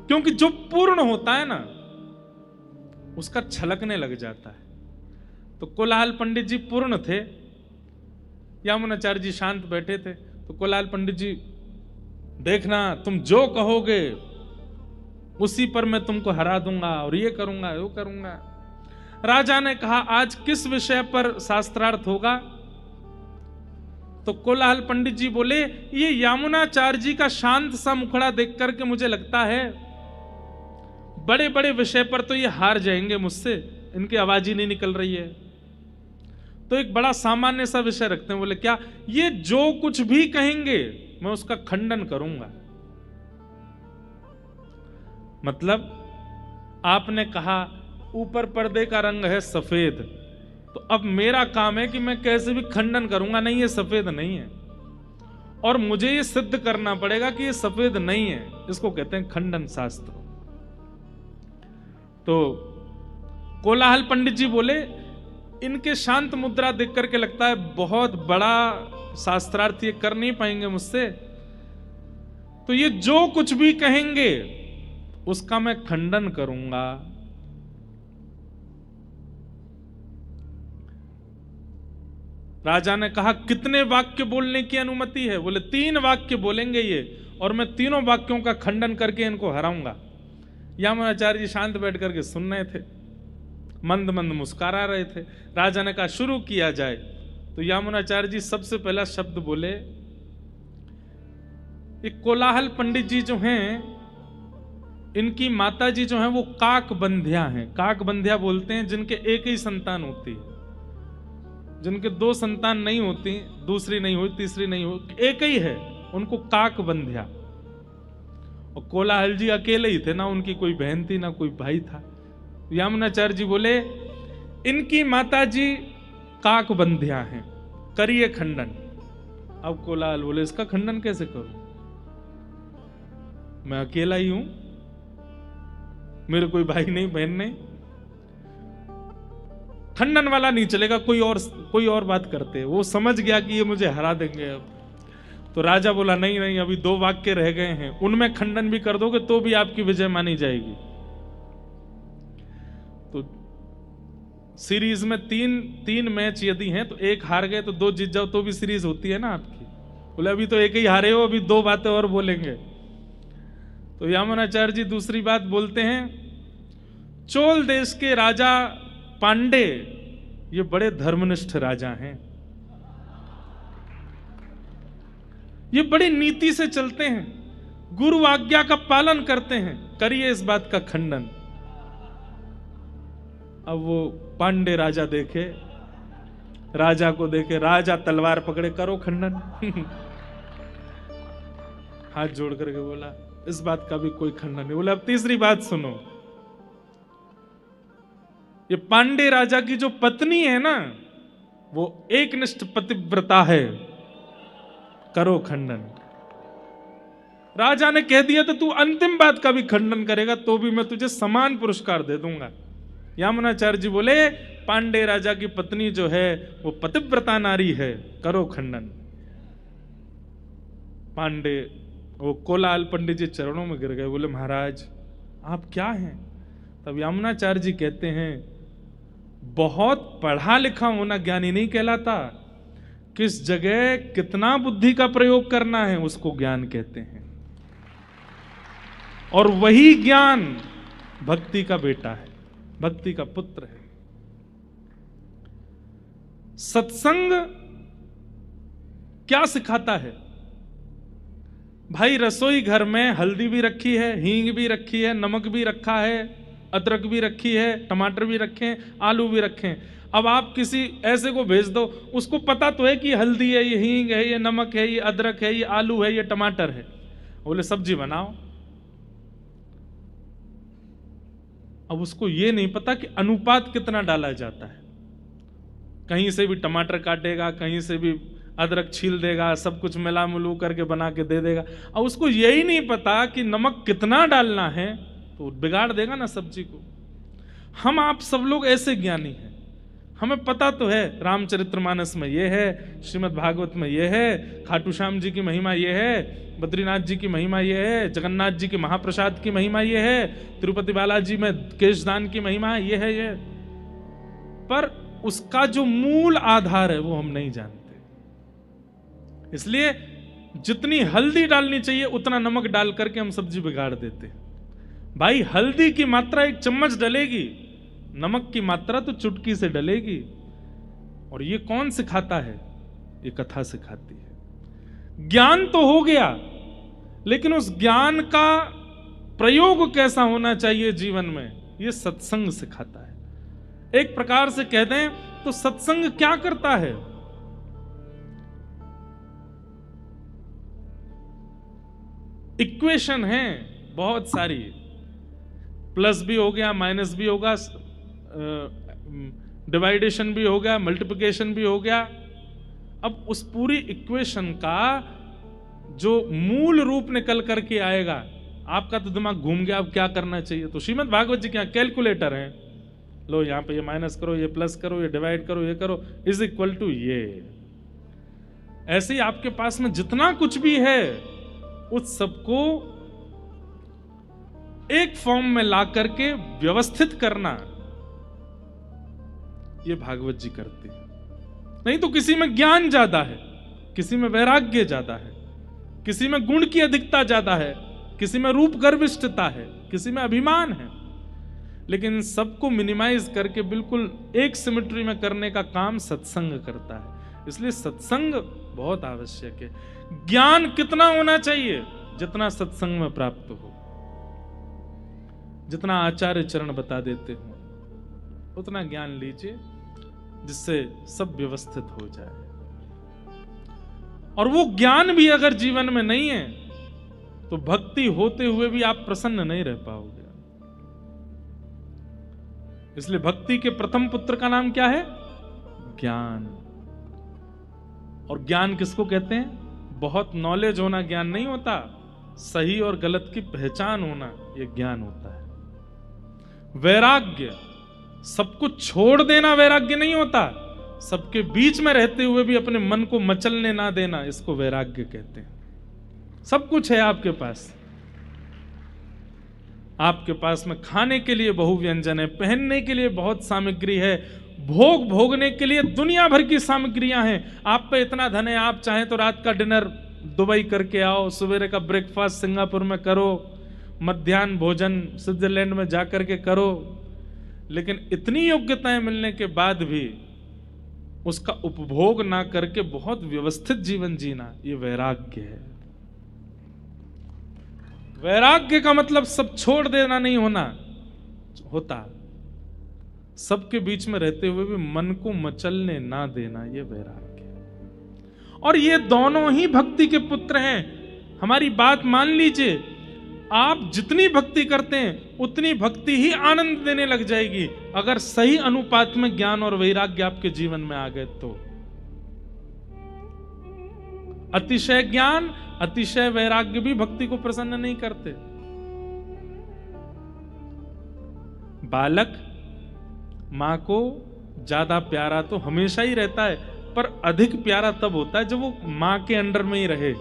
क्योंकि जो पूर्ण होता है ना उसका छलकने लग जाता है। तो कोलाहल पंडित जी पूर्ण थे, यामुनाचार्य जी शांत बैठे थे। तो कोलाहल पंडित जी, देखना तुम जो कहोगे उसी पर मैं तुमको हरा दूंगा और ये करूंगा वो करूंगा। राजा ने कहा, आज किस विषय पर शास्त्रार्थ होगा? तो कोलाहल पंडित जी बोले, ये यामुनाचार्य जी का शांत सा मुखड़ा देख करके मुझे लगता है बड़े बड़े विषय पर तो ये हार जाएंगे मुझसे, इनकी आवाज ही नहीं निकल रही है। तो एक बड़ा सामान्य सा विषय रखते हैं। बोले क्या? ये जो कुछ भी कहेंगे मैं उसका खंडन करूंगा। मतलब आपने कहा ऊपर पर्दे का रंग है सफेद, तो अब मेरा काम है कि मैं कैसे भी खंडन करूंगा, नहीं ये सफेद नहीं है, और मुझे ये सिद्ध करना पड़ेगा कि ये सफेद नहीं है। इसको कहते हैं खंडन शास्त्र। तो कोलाहल पंडित जी बोले, इनके शांत मुद्रा देख करके लगता है बहुत बड़ा शास्त्रार्थ ये कर नहीं पाएंगे मुझसे, तो ये जो कुछ भी कहेंगे उसका मैं खंडन करूंगा। राजा ने कहा, कितने वाक्य बोलने की अनुमति है? बोले 3 वाक्य बोलेंगे ये, और मैं तीनों वाक्यों का खंडन करके इनको हराऊंगा। यामुनाचार्य जी शांत बैठ करके सुन रहे थे, मंद मंद मुस्कुरा रहे थे। राजा ने कहा शुरू किया जाए। तो यामुनाचार्य जी सबसे पहला शब्द बोले, ये कोलाहल पंडित जी जो हैं, इनकी माता जी जो हैं वो काक बंध्या हैं। काक बंध्या बोलते हैं जिनके एक ही संतान होती है। जिनके 2 संतान नहीं होती, दूसरी नहीं हुई, तीसरी नहीं हुई, एक ही है, उनको काक बंध्या। और कोलाहल जी अकेले ही थे, ना उनकी कोई बहन थी ना कोई भाई था। यामुनाचार्य जी बोले इनकी माता जी काक बंध्या हैं, करिए खंडन। अब कोलाहल बोले इसका खंडन कैसे करूं, मैं अकेला ही हूं, मेरे कोई भाई नहीं बहन नहीं, खंडन वाला नहीं चलेगा, कोई और बात करते। वो समझ गया कि ये मुझे हरा देंगे। अब तो राजा बोला नहीं नहीं, अभी 2 वाक्य रह गए हैं, उनमें खंडन भी कर दोगे तो भी आपकी विजय मानी जाएगी। तो सीरीज में 3 मैच यदि हैं तो 1 हार गए तो 2 जीत जाओ तो भी सीरीज होती है ना आपकी। बोले अभी तो 1 ही हारे हो, अभी 2 बातें और बोलेंगे। तो यामुनाचार्य जी दूसरी बात बोलते हैं, चोल देश के राजा पांडे ये बड़े धर्मनिष्ठ राजा हैं, ये बड़ी नीति से चलते हैं, गुरु आज्ञा का पालन करते हैं, करिए इस बात का खंडन। अब वो पांडे राजा देखे, राजा को देखे, राजा तलवार पकड़े, करो खंडन। हाथ जोड़ करके बोला इस बात का भी कोई खंडन नहीं। बोला अब तीसरी बात सुनो, ये पांडे राजा की जो पत्नी है ना वो एकनिष्ठ पतिव्रता है, करो खंडन। राजा ने कह दिया तो तू अंतिम बात का भी खंडन करेगा तो भी मैं तुझे समान पुरस्कार दे दूंगा। यामुनाचार्य जी बोले पांडे राजा की पत्नी जो है वो पतिव्रता नारी है, करो खंडन। पांडे वो कोलाहल पंडित जी चरणों में गिर गए, बोले महाराज आप क्या हैं। तब यामुनाचार्य जी कहते हैं बहुत पढ़ा लिखा होना ज्ञानी नहीं कहलाता, किस जगह कितना बुद्धि का प्रयोग करना है उसको ज्ञान कहते हैं। और वही ज्ञान भक्ति का बेटा है, भक्ति का पुत्र है। सत्संग क्या सिखाता है भाई? रसोई घर में हल्दी भी रखी है, हींग भी रखी है, नमक भी रखा है, अदरक भी रखी है, टमाटर भी रखे, आलू भी रखे। अब आप किसी ऐसे को भेज दो, उसको पता तो है कि हल्दी है, ये हींग है, ये नमक है, ये अदरक है, ये आलू है, ये टमाटर है। बोले सब्जी बनाओ। अब उसको ये नहीं पता कि अनुपात कितना डाला जाता है। कहीं से भी टमाटर काटेगा, कहीं से भी अदरक छील देगा, सब कुछ मिला मिलू करके बना के दे देगा। अब उसको यही नहीं पता कि नमक कितना डालना है, तो बिगाड़ देगा ना सब्जी को। हम आप सब लोग ऐसे ज्ञानी हैं, हमें पता तो है रामचरितमानस में ये है, श्रीमद् भागवत में ये है, खाटू श्याम जी की महिमा ये है, बद्रीनाथ जी की महिमा ये है, जगन्नाथ जी के महाप्रसाद की महिमा ये है, तिरुपति बालाजी में केशदान की महिमा ये है ये। पर उसका जो मूल आधार है वो हम नहीं जानते। इसलिए जितनी हल्दी डालनी चाहिए उतना नमक डाल करके हम सब्जी बिगाड़ देते हैं। भाई हल्दी की मात्रा 1 चम्मच डलेगी, नमक की मात्रा तो चुटकी से डलेगी। और ये कौन सिखाता है? ये कथा सिखाती है। ज्ञान तो हो गया, लेकिन उस ज्ञान का प्रयोग कैसा होना चाहिए जीवन में, ये सत्संग सिखाता है। एक प्रकार से कह दें तो सत्संग क्या करता है? इक्वेशन है बहुत सारी, प्लस भी हो गया, माइनस भी होगा, डिवाइडेशन भी हो गया, मल्टीप्लिकेशन भी हो गया। अब उस पूरी इक्वेशन का जो मूल रूप निकल करके आएगा, आपका तो दिमाग घूम गया, अब क्या करना चाहिए। तो श्रीमद् भागवत जी क्या कैलकुलेटर है, लो यहां पे ये माइनस करो, ये प्लस करो, ये डिवाइड करो, ये करो, इज इक्वल टू ये। ऐसे ही आपके पास में जितना कुछ भी है उस सबको एक फॉर्म में ला करके व्यवस्थित करना, ये भागवत जी करते हैं। नहीं तो किसी में ज्ञान ज्यादा है, किसी में वैराग्य ज्यादा है, किसी में गुण की अधिकता ज्यादा है, किसी में रूप गर्विष्ठता है, किसी में अभिमान है, लेकिन सबको मिनिमाइज करके बिल्कुल एक सिमेट्री में करने का काम सत्संग करता है। इसलिए सत्संग बहुत आवश्यक है। ज्ञान कितना होना चाहिए? जितना सत्संग में प्राप्त हो, जितना आचार्य चरण बता देते हो उतना ज्ञान लीजिए। जिससे सब व्यवस्थित हो जाए। और वो ज्ञान भी अगर जीवन में नहीं है तो भक्ति होते हुए भी आप प्रसन्न नहीं रह पाओगे। इसलिए भक्ति के प्रथम पुत्र का नाम क्या है? ज्ञान। और ज्ञान किसको कहते हैं? बहुत नॉलेज होना ज्ञान नहीं होता, सही और गलत की पहचान होना यह ज्ञान होता है। वैराग्य, सब कुछ छोड़ देना वैराग्य नहीं होता, सबके बीच में रहते हुए भी अपने मन को मचलने ना देना, इसको वैराग्य कहते हैं। सब कुछ है आपके पास, आपके पास में खाने के लिए बहु व्यंजन है, पहनने के लिए बहुत सामग्री है, भोग भोगने के लिए दुनिया भर की सामग्रियां हैं। आप पे इतना धन है, आप चाहें तो रात का डिनर दुबई करके आओ, सवेरे का ब्रेकफास्ट सिंगापुर में करो, मध्याह्न भोजन स्विट्जरलैंड में जाकर के करो, लेकिन इतनी योग्यताएं मिलने के बाद भी उसका उपभोग ना करके बहुत व्यवस्थित जीवन जीना, ये वैराग्य है। वैराग्य का मतलब सब छोड़ देना नहीं होता, सबके बीच में रहते हुए भी मन को मचलने ना देना, ये वैराग्य है। और ये दोनों ही भक्ति के पुत्र हैं। हमारी बात मान लीजिए, आप जितनी भक्ति करते हैं उतनी भक्ति ही आनंद देने लग जाएगी, अगर सही अनुपात में ज्ञान और वैराग्य आपके जीवन में आ गए तो। अतिशय ज्ञान, अतिशय वैराग्य भी भक्ति को प्रसन्न नहीं करते। बालक मां को ज्यादा प्यारा तो हमेशा ही रहता है, पर अधिक प्यारा तब होता है जब वो मां के अंडर में ही रहे।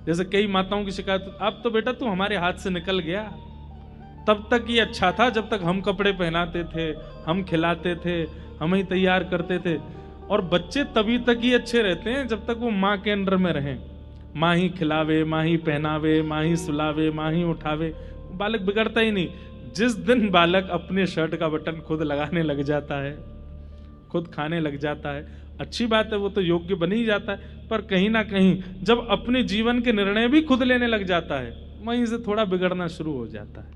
जैसे कई माताओं की शिकायत, अब तो बेटा तू हमारे हाथ से निकल गया, तब तक ये अच्छा था जब तक हम कपड़े पहनाते थे, हम खिलाते थे, हम ही तैयार करते थे। और बच्चे तभी तक ही अच्छे रहते हैं जब तक वो माँ के अंडर में रहें, माँ ही खिलावे, माँ ही पहनावे, माँ ही सुलावे, माँ ही उठावे, बालक बिगड़ता ही नहीं। जिस दिन बालक अपने शर्ट का बटन खुद लगाने लग जाता है, खुद खाने लग जाता है, अच्छी बात है, वो तो योग्य बन ही जाता है, पर कहीं ना कहीं जब अपने जीवन के निर्णय भी खुद लेने लग जाता है, वहीं से थोड़ा बिगड़ना शुरू हो जाता है।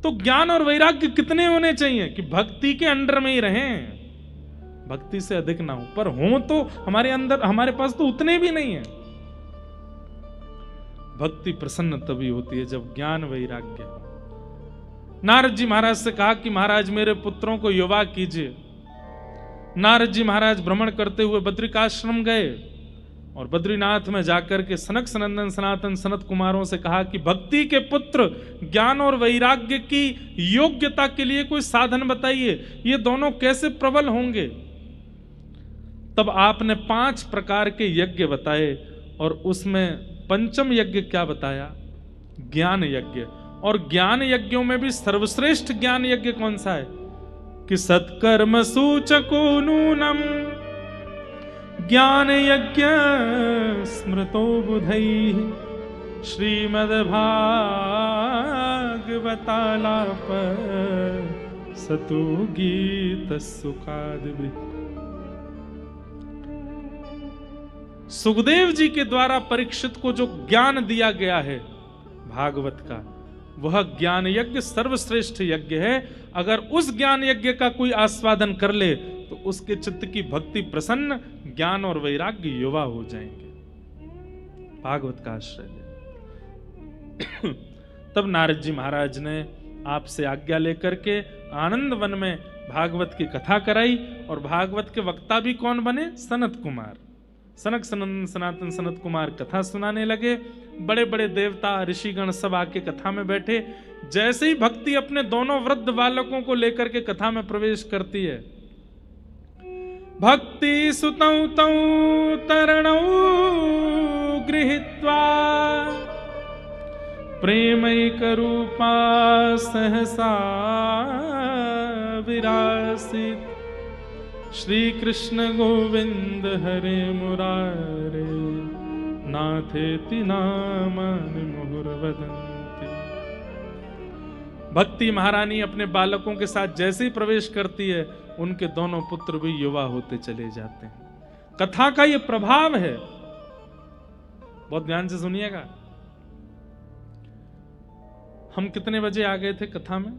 तो ज्ञान और वैराग्य कितने होने चाहिए कि भक्ति के अंडर में ही रहें, भक्ति से अधिक ना हो, पर हो तो हमारे अंदर, हमारे पास तो उतने भी नहीं है। भक्ति प्रसन्न तभी होती है जब ज्ञान वैराग्य हो। नारद जी महाराज से कहा कि महाराज मेरे पुत्रों को युवा कीजिए। नारद जी महाराज भ्रमण करते हुए बद्रिकाश्रम गए और बद्रीनाथ में जाकर के सनक सनंदन सनातन सनत कुमारों से कहा कि भक्ति के पुत्र ज्ञान और वैराग्य की योग्यता के लिए कोई साधन बताइए, ये दोनों कैसे प्रबल होंगे। तब आपने 5 प्रकार के यज्ञ बताए और उसमें पंचम यज्ञ क्या बताया? ज्ञान यज्ञ। और ज्ञान यज्ञों में भी सर्वश्रेष्ठ ज्ञान यज्ञ कौन सा है कि सत्कर्म सूचको नूनम ज्ञान यज्ञ स्मृतो बुधैः श्रीमद्भागवतालाप सतु गीत सुखादिभिः। सुखदेव जी के द्वारा परीक्षित को जो ज्ञान दिया गया है भागवत का, वह ज्ञान यज्ञ सर्वश्रेष्ठ यज्ञ है। अगर उस ज्ञान यज्ञ का कोई आस्वादन कर ले तो उसके चित्त की भक्ति प्रसन्न, ज्ञान और वैराग्य युवा हो जाएंगे। भागवत का आश्रय ले। तब नारद जी महाराज ने आपसे आज्ञा लेकर के आनंद वन में भागवत की कथा कराई। और भागवत के वक्ता भी कौन बने? सनत कुमार। सनक सनंदन सनातन सनत कुमार कथा सुनाने लगे। बड़े बड़े देवता ऋषिगण सब आके कथा में बैठे। जैसे ही भक्ति अपने दोनों वृद्ध बालकों को लेकर के कथा में प्रवेश करती है, भक्ति सुतौ तौ तरणौ गृहीत्वा प्रेमैक रूपा सहसा विरासित श्री कृष्ण गोविंद हरे मुरारे नाथेति नामानि मुहुर्वदन्ति। भक्ति महारानी अपने बालकों के साथ जैसे ही प्रवेश करती है, उनके दोनों पुत्र भी युवा होते चले जाते हैं। कथा का ये प्रभाव है, बहुत ध्यान से सुनिएगा। हम कितने बजे आ गए थे कथा में?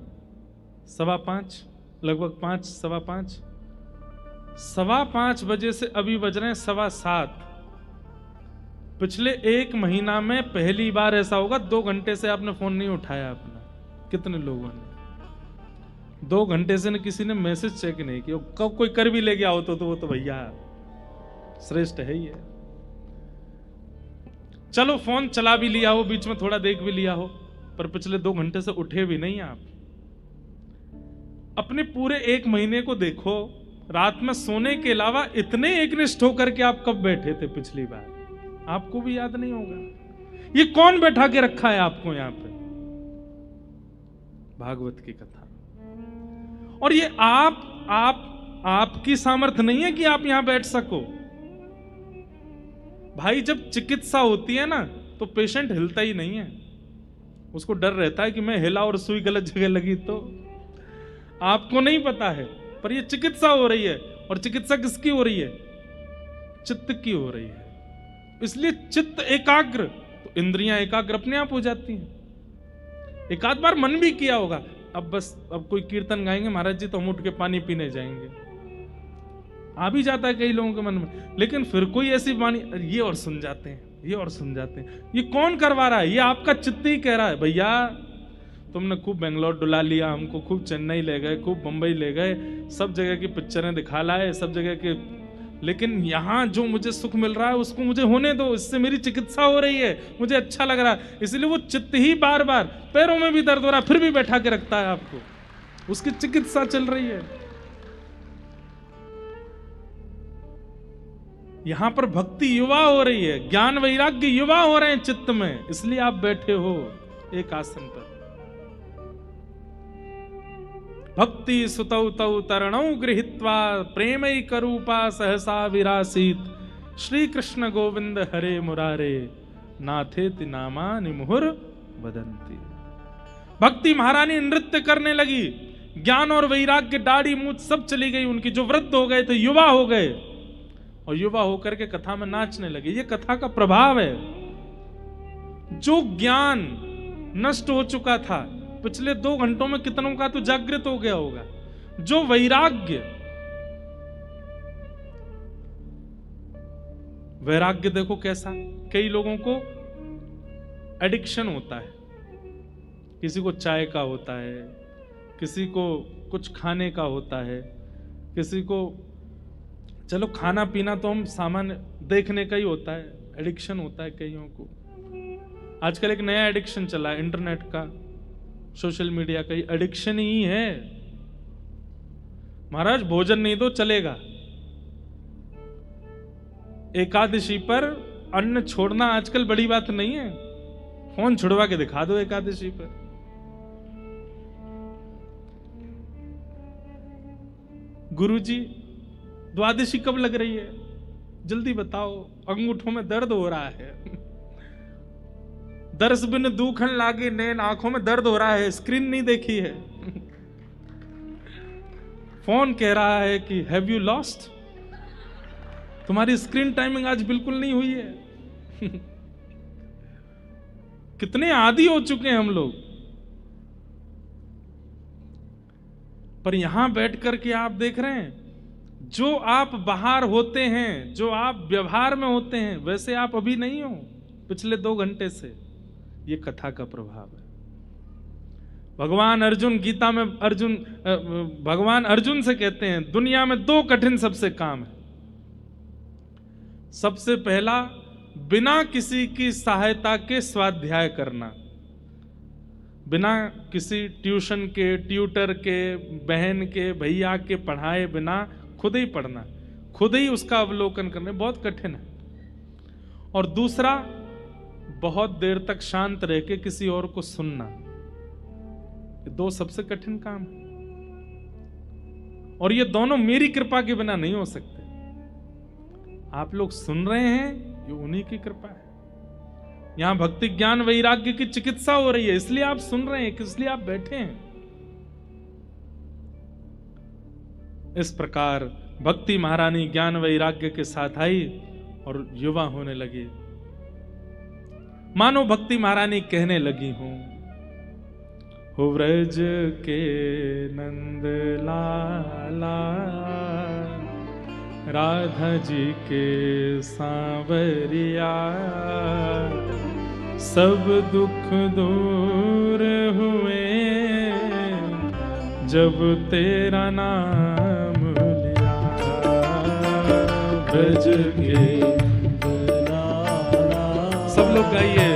5:15, लगभग 5, 5:15। 5:15 बजे से अभी बज रहे हैं 7:15। पिछले 1 महीना में पहली बार ऐसा होगा 2 घंटे से आपने फोन नहीं उठाया अपना। कितने लोगों ने 2 घंटे से किसी ने मैसेज चेक नहीं किया। कब कोई कर भी ले गया हो तो वो तो भैया श्रेष्ठ है ही है। चलो फोन चला भी लिया हो, बीच में थोड़ा देख भी लिया हो, पर पिछले 2 घंटे से उठे भी नहीं आप। अपने पूरे 1 महीने को देखो, रात में सोने के अलावा इतने एकनिष्ठ होकर के आप कब बैठे थे पिछली बार? आपको भी याद नहीं होगा। ये कौन बैठा के रखा है आपको यहां पे? भागवत की कथा। और ये आपकी सामर्थ्य नहीं है कि आप यहां बैठ सको। भाई जब चिकित्सा होती है ना तो पेशेंट हिलता ही नहीं है, उसको डर रहता है कि मैं हिला और सुई गलत जगह लगी तो। आपको नहीं पता है, पर ये चिकित्सा हो रही है। और चिकित्सा किसकी हो रही है? चित्त की हो रही है। इसलिए चित्त एकाग्र तो इंद्रियां एकाग्र अपने आप हो जाती हैं। एक आध बार मन भी किया होगा, अब कोई कीर्तन गाएंगे महाराज जी तो हम उठ के पानी पीने जाएंगे, आ भी जाता है कई लोगों के मन में। लेकिन फिर कोई ऐसी वाणी, ये और सुन जाते हैं, ये और सुन जाते हैं। ये कौन करवा रहा है? ये आपका चित्त ही कह रहा है भैया तुमने खूब बेंगलोर डुला लिया हमको, खूब चेन्नई ले गए, खूब बंबई ले गए, सब जगह की पिक्चरें दिखा लाए, सब जगह के, लेकिन यहां जो मुझे सुख मिल रहा है उसको मुझे होने दो, इससे मेरी चिकित्सा हो रही है, मुझे अच्छा लग रहा है। इसलिए वो चित्त ही बार बार, पैरों में भी दर्द हो रहा है फिर भी बैठा के रखता है आपको, उसकी चिकित्सा चल रही है। यहां पर भक्ति युवा हो रही है, ज्ञान वैराग्य युवा हो रहे हैं चित्त में, इसलिए आप बैठे हो एक आसन पर। भक्ति सुतौ तौ तरणौ गृहीत्वा प्रेमैकरूपा सहसा विरासीत श्री कृष्ण गोविंद हरे मुरारे नाथेति नामानि मुहुर वदन्ति। भक्ति महारानी नृत्य करने लगी, ज्ञान और वैराग्य दाढ़ी मूछ सब चली गई उनकी, जो वृद्ध हो गए थे युवा हो गए, और युवा होकर के कथा में नाचने लगे। ये कथा का प्रभाव है। जो ज्ञान नष्ट हो चुका था पिछले 2 घंटों में कितनों का तो जागृत हो गया होगा। जो वैराग्य देखो कैसा, कई लोगों को एडिक्शन होता है, किसी को चाय का होता है, किसी को कुछ खाने का होता है, किसी को चलो खाना पीना तो हम सामान्य देखने का ही होता है, एडिक्शन होता है कईयों को। आजकल एक नया एडिक्शन चला है इंटरनेट का, सोशल मीडिया का, ही एडिक्शन ही है। महाराज भोजन नहीं तो चलेगा, एकादशी पर अन्न छोड़ना आजकल बड़ी बात नहीं है। फोन छुड़वा के दिखा दो एकादशी पर। गुरुजी द्वादशी कब लग रही है? जल्दी बताओ, अंगूठों में दर्द हो रहा है, दर्श बिन दूखन लागे नैन, आंखों में दर्द हो रहा है, स्क्रीन नहीं देखी है। फोन कह रहा है कि हैव यू लॉस्ट, तुम्हारी स्क्रीन टाइमिंग आज बिल्कुल नहीं हुई है। कितने आदी हो चुके हैं हम लोग। पर यहां बैठ करके आप देख रहे हैं, जो आप बाहर होते हैं, जो आप व्यवहार में होते हैं, वैसे आप अभी नहीं हो पिछले 2 घंटे से। ये कथा का प्रभाव है। भगवान अर्जुन गीता में भगवान अर्जुन से कहते हैं दुनिया में 2 कठिन सबसे काम है। सबसे पहला, बिना किसी की सहायता के स्वाध्याय करना, बिना किसी ट्यूशन के, ट्यूटर के, बहन के, भैया के पढ़ाए बिना खुद ही पढ़ना, खुद ही उसका अवलोकन करना, बहुत कठिन है। और दूसरा, बहुत देर तक शांत रह के किसी और को सुनना। ये 2 सबसे कठिन काम है, और ये दोनों मेरी कृपा के बिना नहीं हो सकते। आप लोग सुन रहे हैं, ये उन्हीं की कृपा है। यहां भक्ति ज्ञान वैराग्य की चिकित्सा हो रही है, इसलिए आप सुन रहे हैं, इसलिए आप बैठे हैं। इस प्रकार भक्ति महारानी ज्ञान वैराग्य के साथ आई और युवा होने लगी। मानो भक्ति महारानी कहने लगी हूं, हो व्रज के नंद लाला राधा जी के सांवरिया सब दुख दूर हुए जब तेरा नाम लिया। ब्रज के सब लोग गाइए।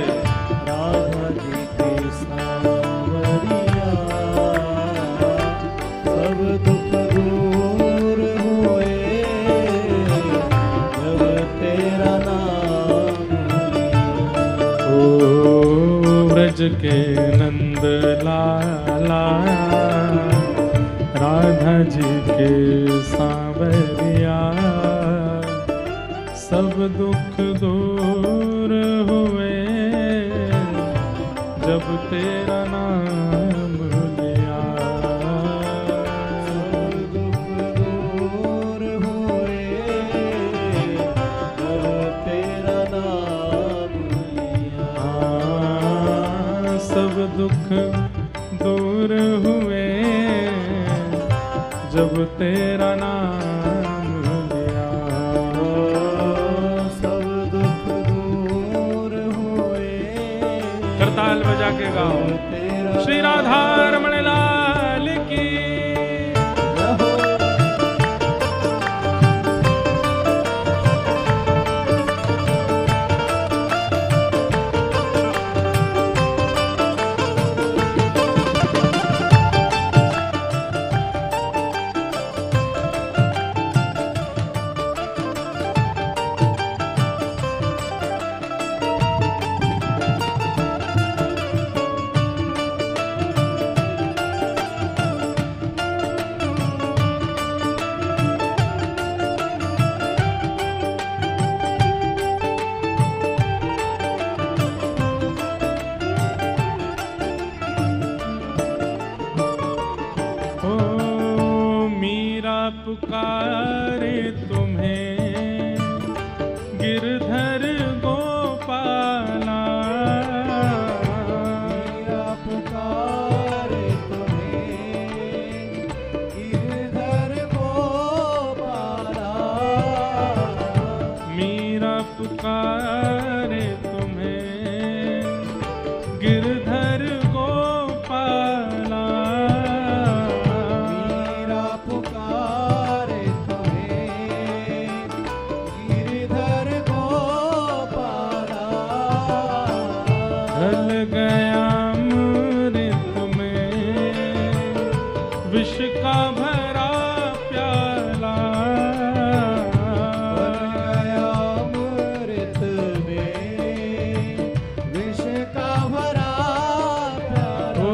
राधा जी के सांवरिया सब दुख दूर हुए जब तेरा नाम लिया। ओ ब्रज के नंद लाला राधा जी के सांवरिया सब दुख दूर हुए जब तेरा नाम लिया। सब दुख दूर हुए जब तेरा नाम लिया। सब दुख दूर हुए जब तेरा नाम लिया। सब दुख दूर हुए करताल बजा के गाओ। तेरा श्री राधा रमण लाल की। पुकारे तुम्हें गिरधर गोपाला। मीरा पुकारे तुम्हें गिरधर गोपाला। मीरा पुकारे तुम्हें गिरधर गोपाला। मीरा पुकारे तुम्हें गिरधर गोपाला। ढल गया अमृत में विष का भरा प्याला। बन गया अमृत में विष का भरा प्याला। ओ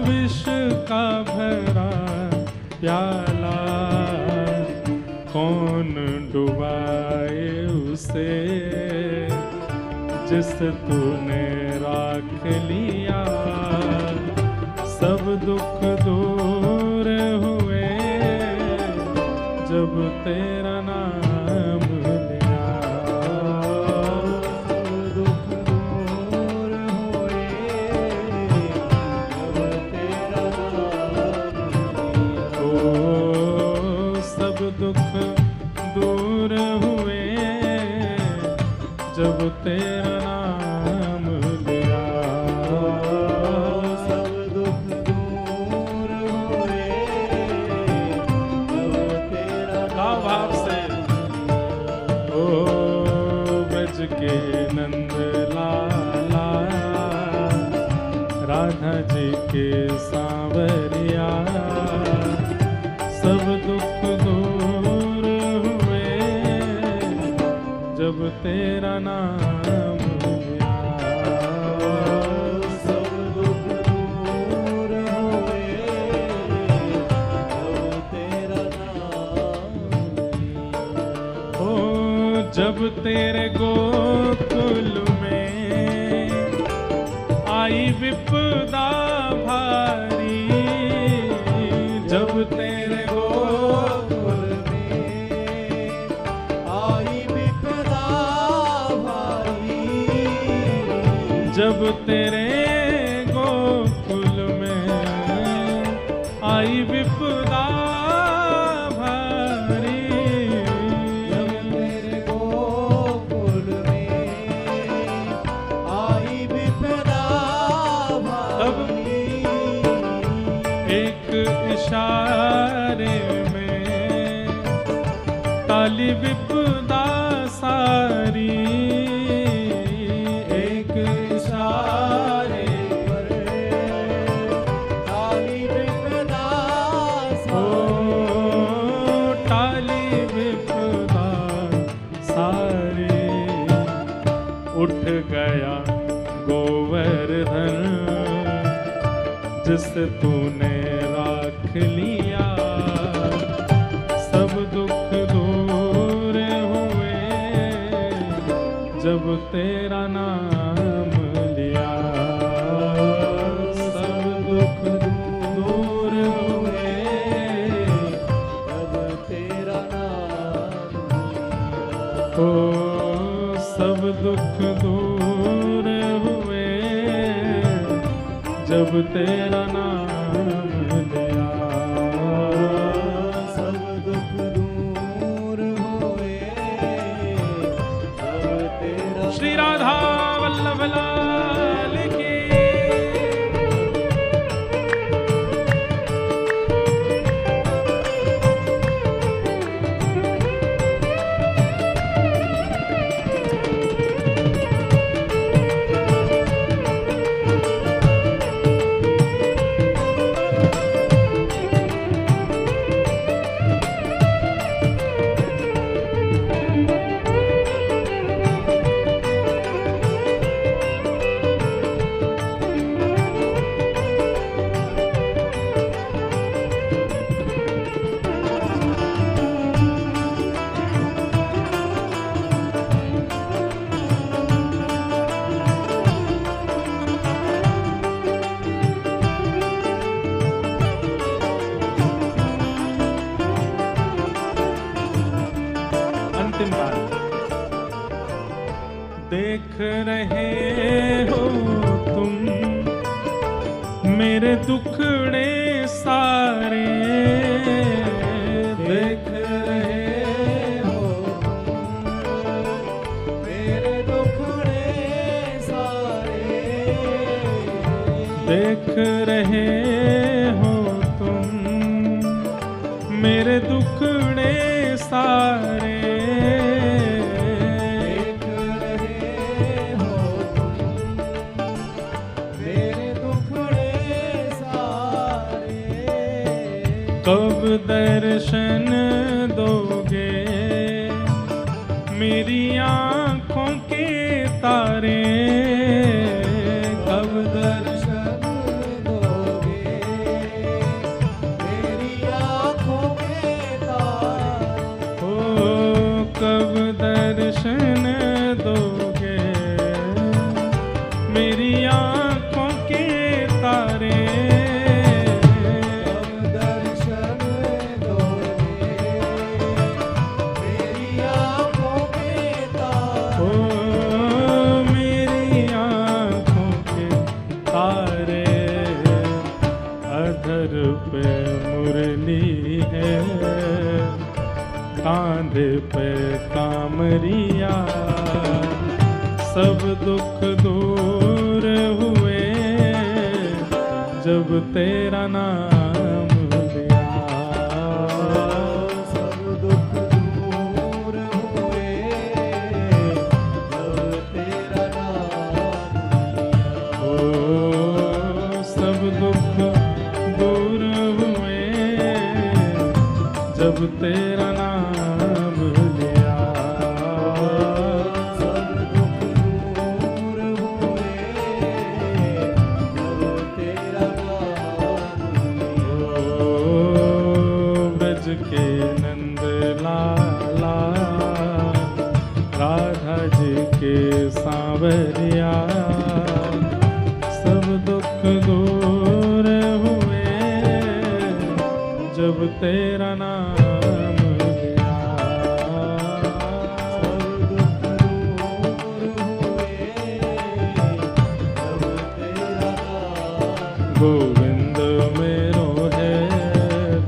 विष का भरा प्याला कौन डुबाए उसे जिस तूने राख लिया। सब दुख दूर हुए जब तेरा नाम लिया। सब दुख दूर हुए जब तेरा नाम लिया। ओ सब दुख दूर हुए जब तेरा नाम लिया। सब दुख दूर हुए जब तेरा गाओ भाव से। ओ ब्रज के नंद लाला राधा जी के सांवरिया सब दुख दूर हुए जब तेरा नाम लिया। सब दुख दूर हुए जब तेरा नाम लिया। ओ जब तेरे गोकुल में आई विपदा भारी। जब तेरे गोकुल में आई विपदा भारी। जब तेरे गोकुल में आई विपदा भारी। विपदा सारी एक इशारे पर टाली विपदा ओ टाली विपदा सारी। उठ गया गोवर्धन जिसे तूने राख लिया, सब दुख दूर हुए जब तेरा नाम लिया, सब दुख दूर हुए जब तेरा नाम लिया। ओ सब दुख दूर हुए जब तेरा नाम लिया, सब दुख दूर हुए जब तेरा श्री राधा वल्लभ लाल की। अंतिम बात, देख रहे हो तुम मेरे दुखड़े सारे, देख रहे हो मेरे दुखड़े सारे, देख रहे हो तुम मेरे दुखड़े सारे, देख रहे हो मेरे दुखड़े सारे। कब दर्शन दोगे मेरी आँखों के तारे, कब दर्शन दोगे मेरी आँखों के तारे। ओ कब दर्शन दोगे मेरी आँखों के तारे, कब दर्शन दोगे मेरी आँखों के तारे। ओ मेरी आँखों के तारे, अधर पे मुरली है कांधे पे कामरिया, सब दुख दूर हुए जब तेरा नाम लिया, सब दुख दूर हुए जब तेरा नाम लिया। ओ सब दुख दूर हुए जब तेरा नाम लिया, सब दुख दूर हुए जब तेरा नाम लिया। ओ ब्रज के नंद लाला राधा जी के सांवरिया, सब दुख दूर हुए जब तेरा नाम लिया, सब दुख दूर हुए जब तेरा नाम। गोविंद मेरो है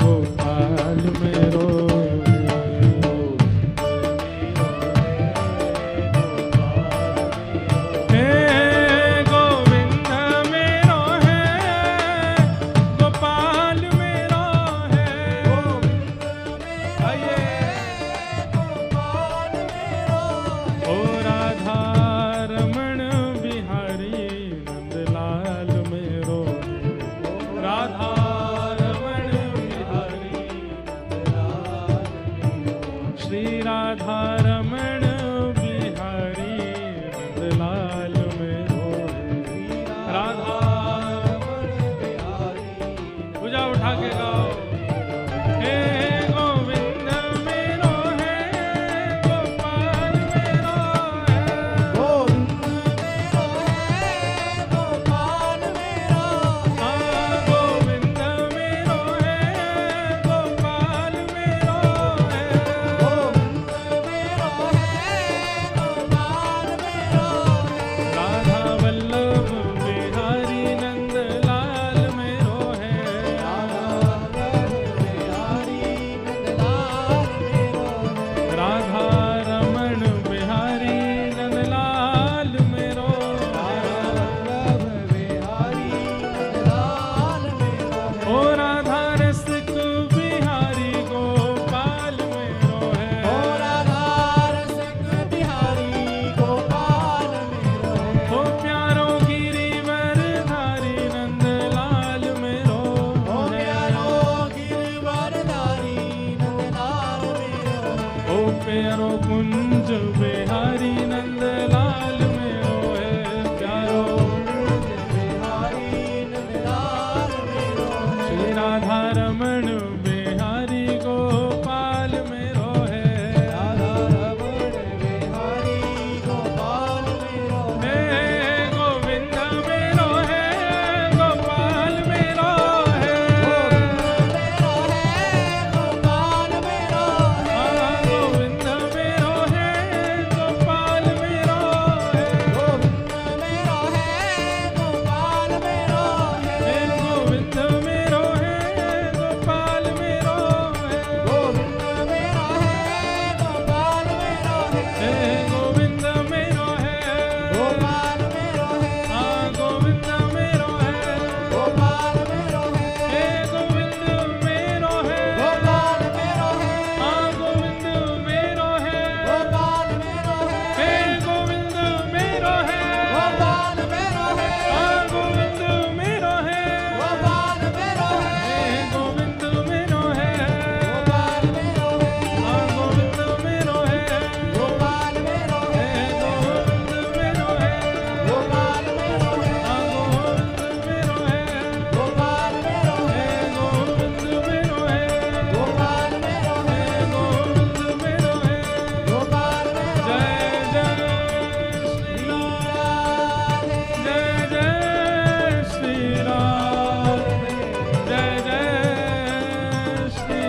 गोपाल मेरो है, हे गोविंद मेरो है गोपाल मेरो है। आइए राधा रमण बिहारी नंदलाल मेरो है। राधा पूजा उठा के गाओ। हे गोविंद मेरो है, गोपाल मेरो है। गोविंद मेरो है, गोपाल मेरो है। हाँ गोविंद मेरो है, गोपाल मेरो है। गोविंद मेरो है, गोपाल मेरो है। राधा वल्लभ बिहारी नंदलाल मेरो है। राधा रमण बिहारी नंदलाल मेरो ओ राधा रसिक बिहारी गोपाल मेरो है। ओ प्यारो गिरिवरधारी नंदलाल मेरो ओ प्यारो कुंज बिहारी नंदलाल मेरो है। प्यारो श्री राधा रमण बिहारी गोपाल मेरो है। हे गोविंद मेरो है, गोपाल मेरो है। हाँ गोविंद मेरो है, गोपाल मेरो है। हे गोविंद मेरो है, गोपाल मेरो है। हे गोविंद मेरो है, हाँ गोविंद मेरो है। हे गोविंद मेरो है, हाँ गोविंद मेरो है। हे गोविंद मेरो है, हाँ गोविंद मेरो है। हे गोविंद मेरो है, हाँ गोविंद मेरो है। हे गोविंद मेरो है, हाँ गोविंद मेरो है। हे गोविंद मेरो है, हे गोविंद मेरो है। जय जय श्री राम, जय जय श्री राम, जय जय श्री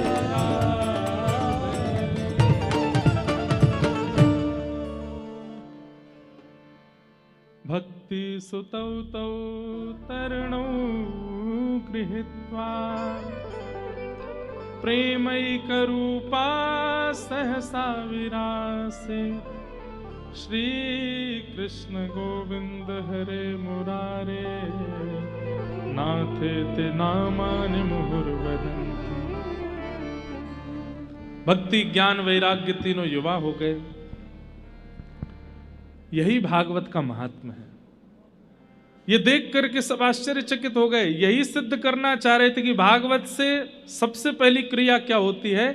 राम। भक्ति सुतौ तौ तरणौ गृहीत्वा प्रेमैकरूपा सहसा विरासे। श्री कृष्ण गोविंद हरे मुरारे नाथेति नामानि मुहुर्वदन्ति। भक्ति ज्ञान वैराग्य तीनों युवा हो गए। यही भागवत का महात्मा है। ये देख करके सब आश्चर्यचकित हो गए। यही सिद्ध करना चाह रहे थे कि भागवत से सबसे पहली क्रिया क्या होती है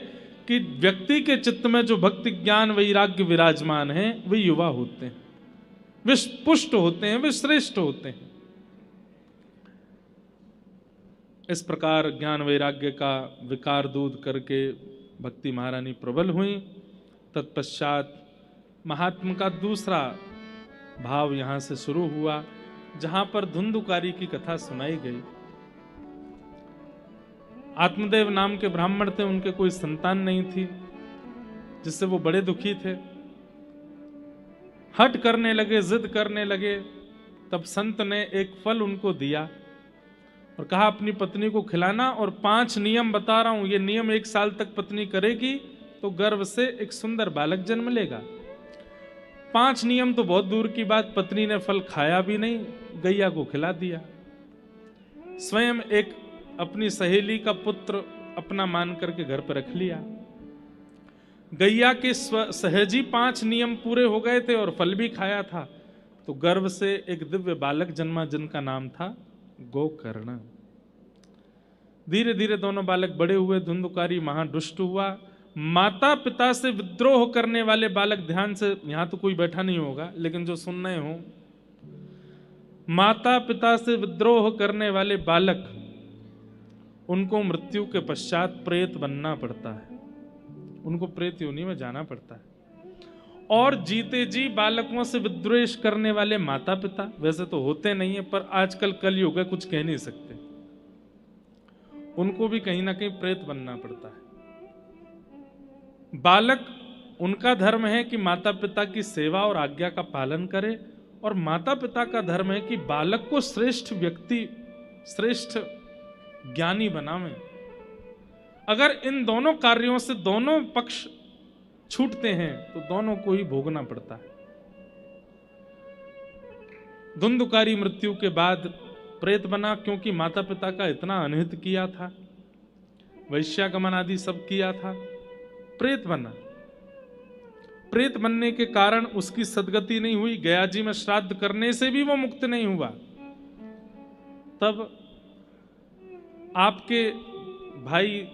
कि व्यक्ति के चित्त में जो भक्ति ज्ञान वैराग्य विराजमान है वे युवा होते हैं, वे पुष्ट होते हैं, वे श्रेष्ठ होते हैं। इस प्रकार ज्ञान वैराग्य का विकार दूध करके भक्ति महारानी प्रबल हुई। तत्पश्चात महात्मा का दूसरा भाव यहां से शुरू हुआ, जहां पर धुंधुकारी की कथा सुनाई गई। आत्मदेव नाम के ब्राह्मण थे, उनके कोई संतान नहीं थी, जिससे वो बड़े दुखी थे। हट करने लगे, जिद करने लगे। तब संत ने एक फल उनको दिया और कहा अपनी पत्नी को खिलाना, और 5 नियम बता रहा हूं, ये नियम 1 साल तक पत्नी करेगी तो गर्भ से एक सुंदर बालक जन्म लेगा। 5 नियम तो बहुत दूर की बात, पत्नी ने फल खाया भी नहीं, गैया को खिला दिया। स्वयं एक अपनी सहेली का पुत्र अपना मान करके घर पर रख लिया। गैया के सहजी 5 नियम पूरे हो गए थे और फल भी खाया था, तो गर्भ से एक दिव्य बालक जन्मा जिनका नाम था गोकर्ण। धीरे धीरे दोनों बालक बड़े हुए। धुंधुकारी महादुष्ट हुआ माता पिता से विद्रोह करने वाले बालक, ध्यान से, यहां तो कोई बैठा नहीं होगा लेकिन जो सुन रहे हो, माता पिता से विद्रोह करने वाले बालक, उनको मृत्यु के पश्चात प्रेत बनना पड़ता है, उनको प्रेत योनि में जाना पड़ता है। और जीते जी बालकों से विद्वेष करने वाले माता पिता, वैसे तो होते नहीं है पर आजकल कलयुग है, कुछ कह नहीं सकते, उनको भी कहीं ना कहीं प्रेत बनना पड़ता है। बालक, उनका धर्म है कि माता पिता की सेवा और आज्ञा का पालन करे, और माता पिता का धर्म है कि बालक को श्रेष्ठ व्यक्ति, श्रेष्ठ ज्ञानी बनावे। अगर इन दोनों कार्यों से दोनों पक्ष छूटते हैं तो दोनों को ही भोगना पड़ता है। धुंधुकारी मृत्यु के बाद प्रेत बना, क्योंकि माता पिता का इतना अनहित किया था, वैश्यागमन आदि सब किया था, प्रेत बना। प्रेत बनने के कारण उसकी सदगति नहीं हुई, गया जी में श्राद्ध करने से भी वो मुक्त नहीं हुआ। तब आपके भाई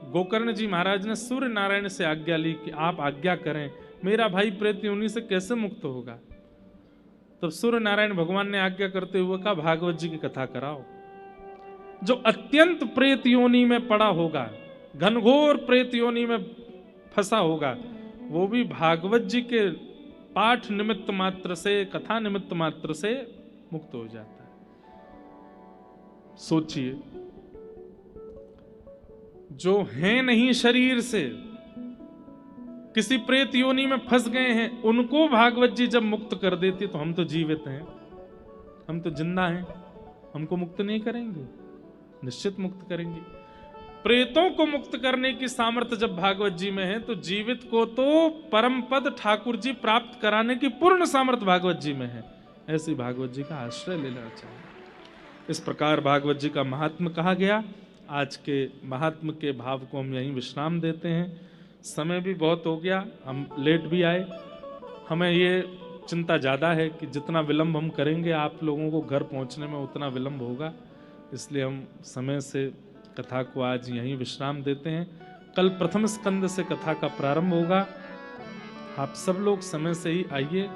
गोकर्ण जी महाराज ने सूर्य नारायण से आज्ञा ली कि आप आज्ञा करें, मेरा भाई प्रेत योनि से कैसे मुक्त होगा। तब सूर्य नारायण भगवान ने आज्ञा करते हुए कहा, भागवत जी की कथा कराओ। जो अत्यंत प्रेत योनि में पड़ा होगा, घनघोर प्रेत योनि में फंसा होगा, वो भी भागवत जी के पाठ निमित्त मात्र से, कथा निमित्त मात्र से मुक्त हो जाता है। सोचिए, जो हैं नहीं शरीर से, किसी प्रेत योनि में फंस गए हैं, उनको भागवत जी जब मुक्त कर देती तो हम तो जीवित हैं, हम तो जिंदा हैं, हमको मुक्त नहीं करेंगे? निश्चित मुक्त करेंगे। प्रेतों को मुक्त करने की सामर्थ्य जब भागवत जी में है, तो जीवित को तो परम पद ठाकुर जी प्राप्त कराने की पूर्ण सामर्थ्य भागवत जी में है। ऐसी भागवत जी का आश्रय लेना चाहिए। इस प्रकार भागवत जी का महात्म्य कहा गया। आज के महात्म्य के भाव को हम यहीं विश्राम देते हैं। समय भी बहुत हो गया, हम लेट भी आए। हमें ये चिंता ज़्यादा है कि जितना विलंब हम करेंगे आप लोगों को घर पहुंचने में उतना विलंब होगा, इसलिए हम समय से कथा को आज यहीं विश्राम देते हैं। कल प्रथम स्कंद से कथा का प्रारंभ होगा। आप सब लोग समय से ही आइए,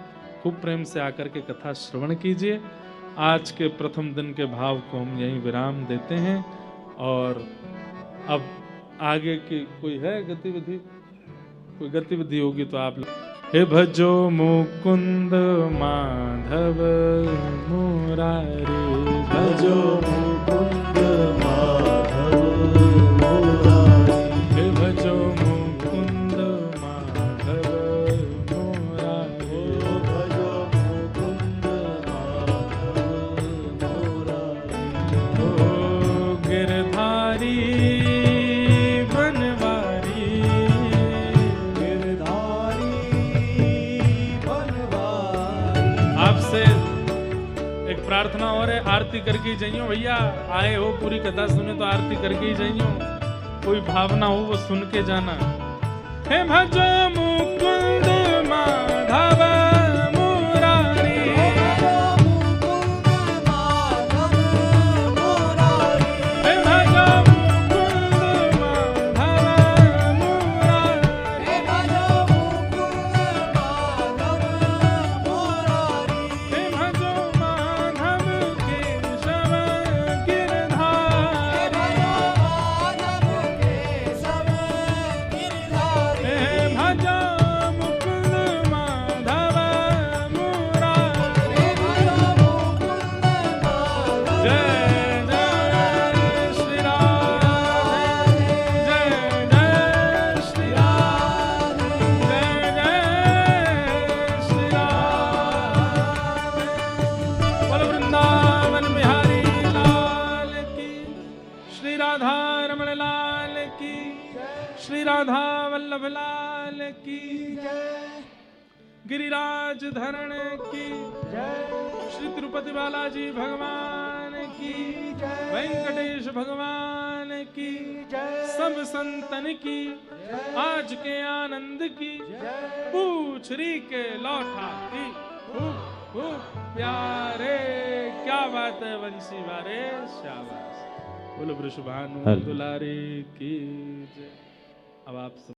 खूब प्रेम से आकर के कथा श्रवण कीजिए। आज के प्रथम दिन के भाव को हम यहीं विराम देते हैं। और अब आगे की कोई है गतिविधि, कोई गतिविधि होगी तो आप हे भजो मुकुंद माधव मुरारी, भजो मुकुंद माधव मुरारी, हे भजो मुकुंद माधव मुरारी, भजो मुकुंद माधव मुरारी, ओ गिरधारी बनवारी, गिरधारी बनवारी। आपसे एक प्रार्थना और है, आरती करके जाइयो भैया। आए हो पूरी कथा सुने तो आरती करके ही जाइयो। कोई भावना हो वो सुन के जाना। हे भजो मुकुंद माधव मुरारी, भजो मुकुंद माधव मुरारी, हे भजो मुकुंद माधव मुरारी, भजो मुकुंद माधव मुरारी, हे भजो माधव केशव गिरधारी, हे भजो मुकुंद माधव मुरारी। जय जय श्री राधे, जय जय श्री राधे, जय जय श्री राधे। बोलो वृंदावन बिहारी लाल की, श्री राधा रमण लाल की, श्री राधा वल्लभ लाल की, गिरिराज धरण की, श्री तिरुपति बालाजी भगवान की, वेंकटेश भगवान की, सब संतन की, आज के आनंद की, पूछरी के लौठा की, खूब खूब प्यारे। क्या बात है वंशी वारे, शाबाश। बोलो वृषभानु दुलारे की जय। अब आप सब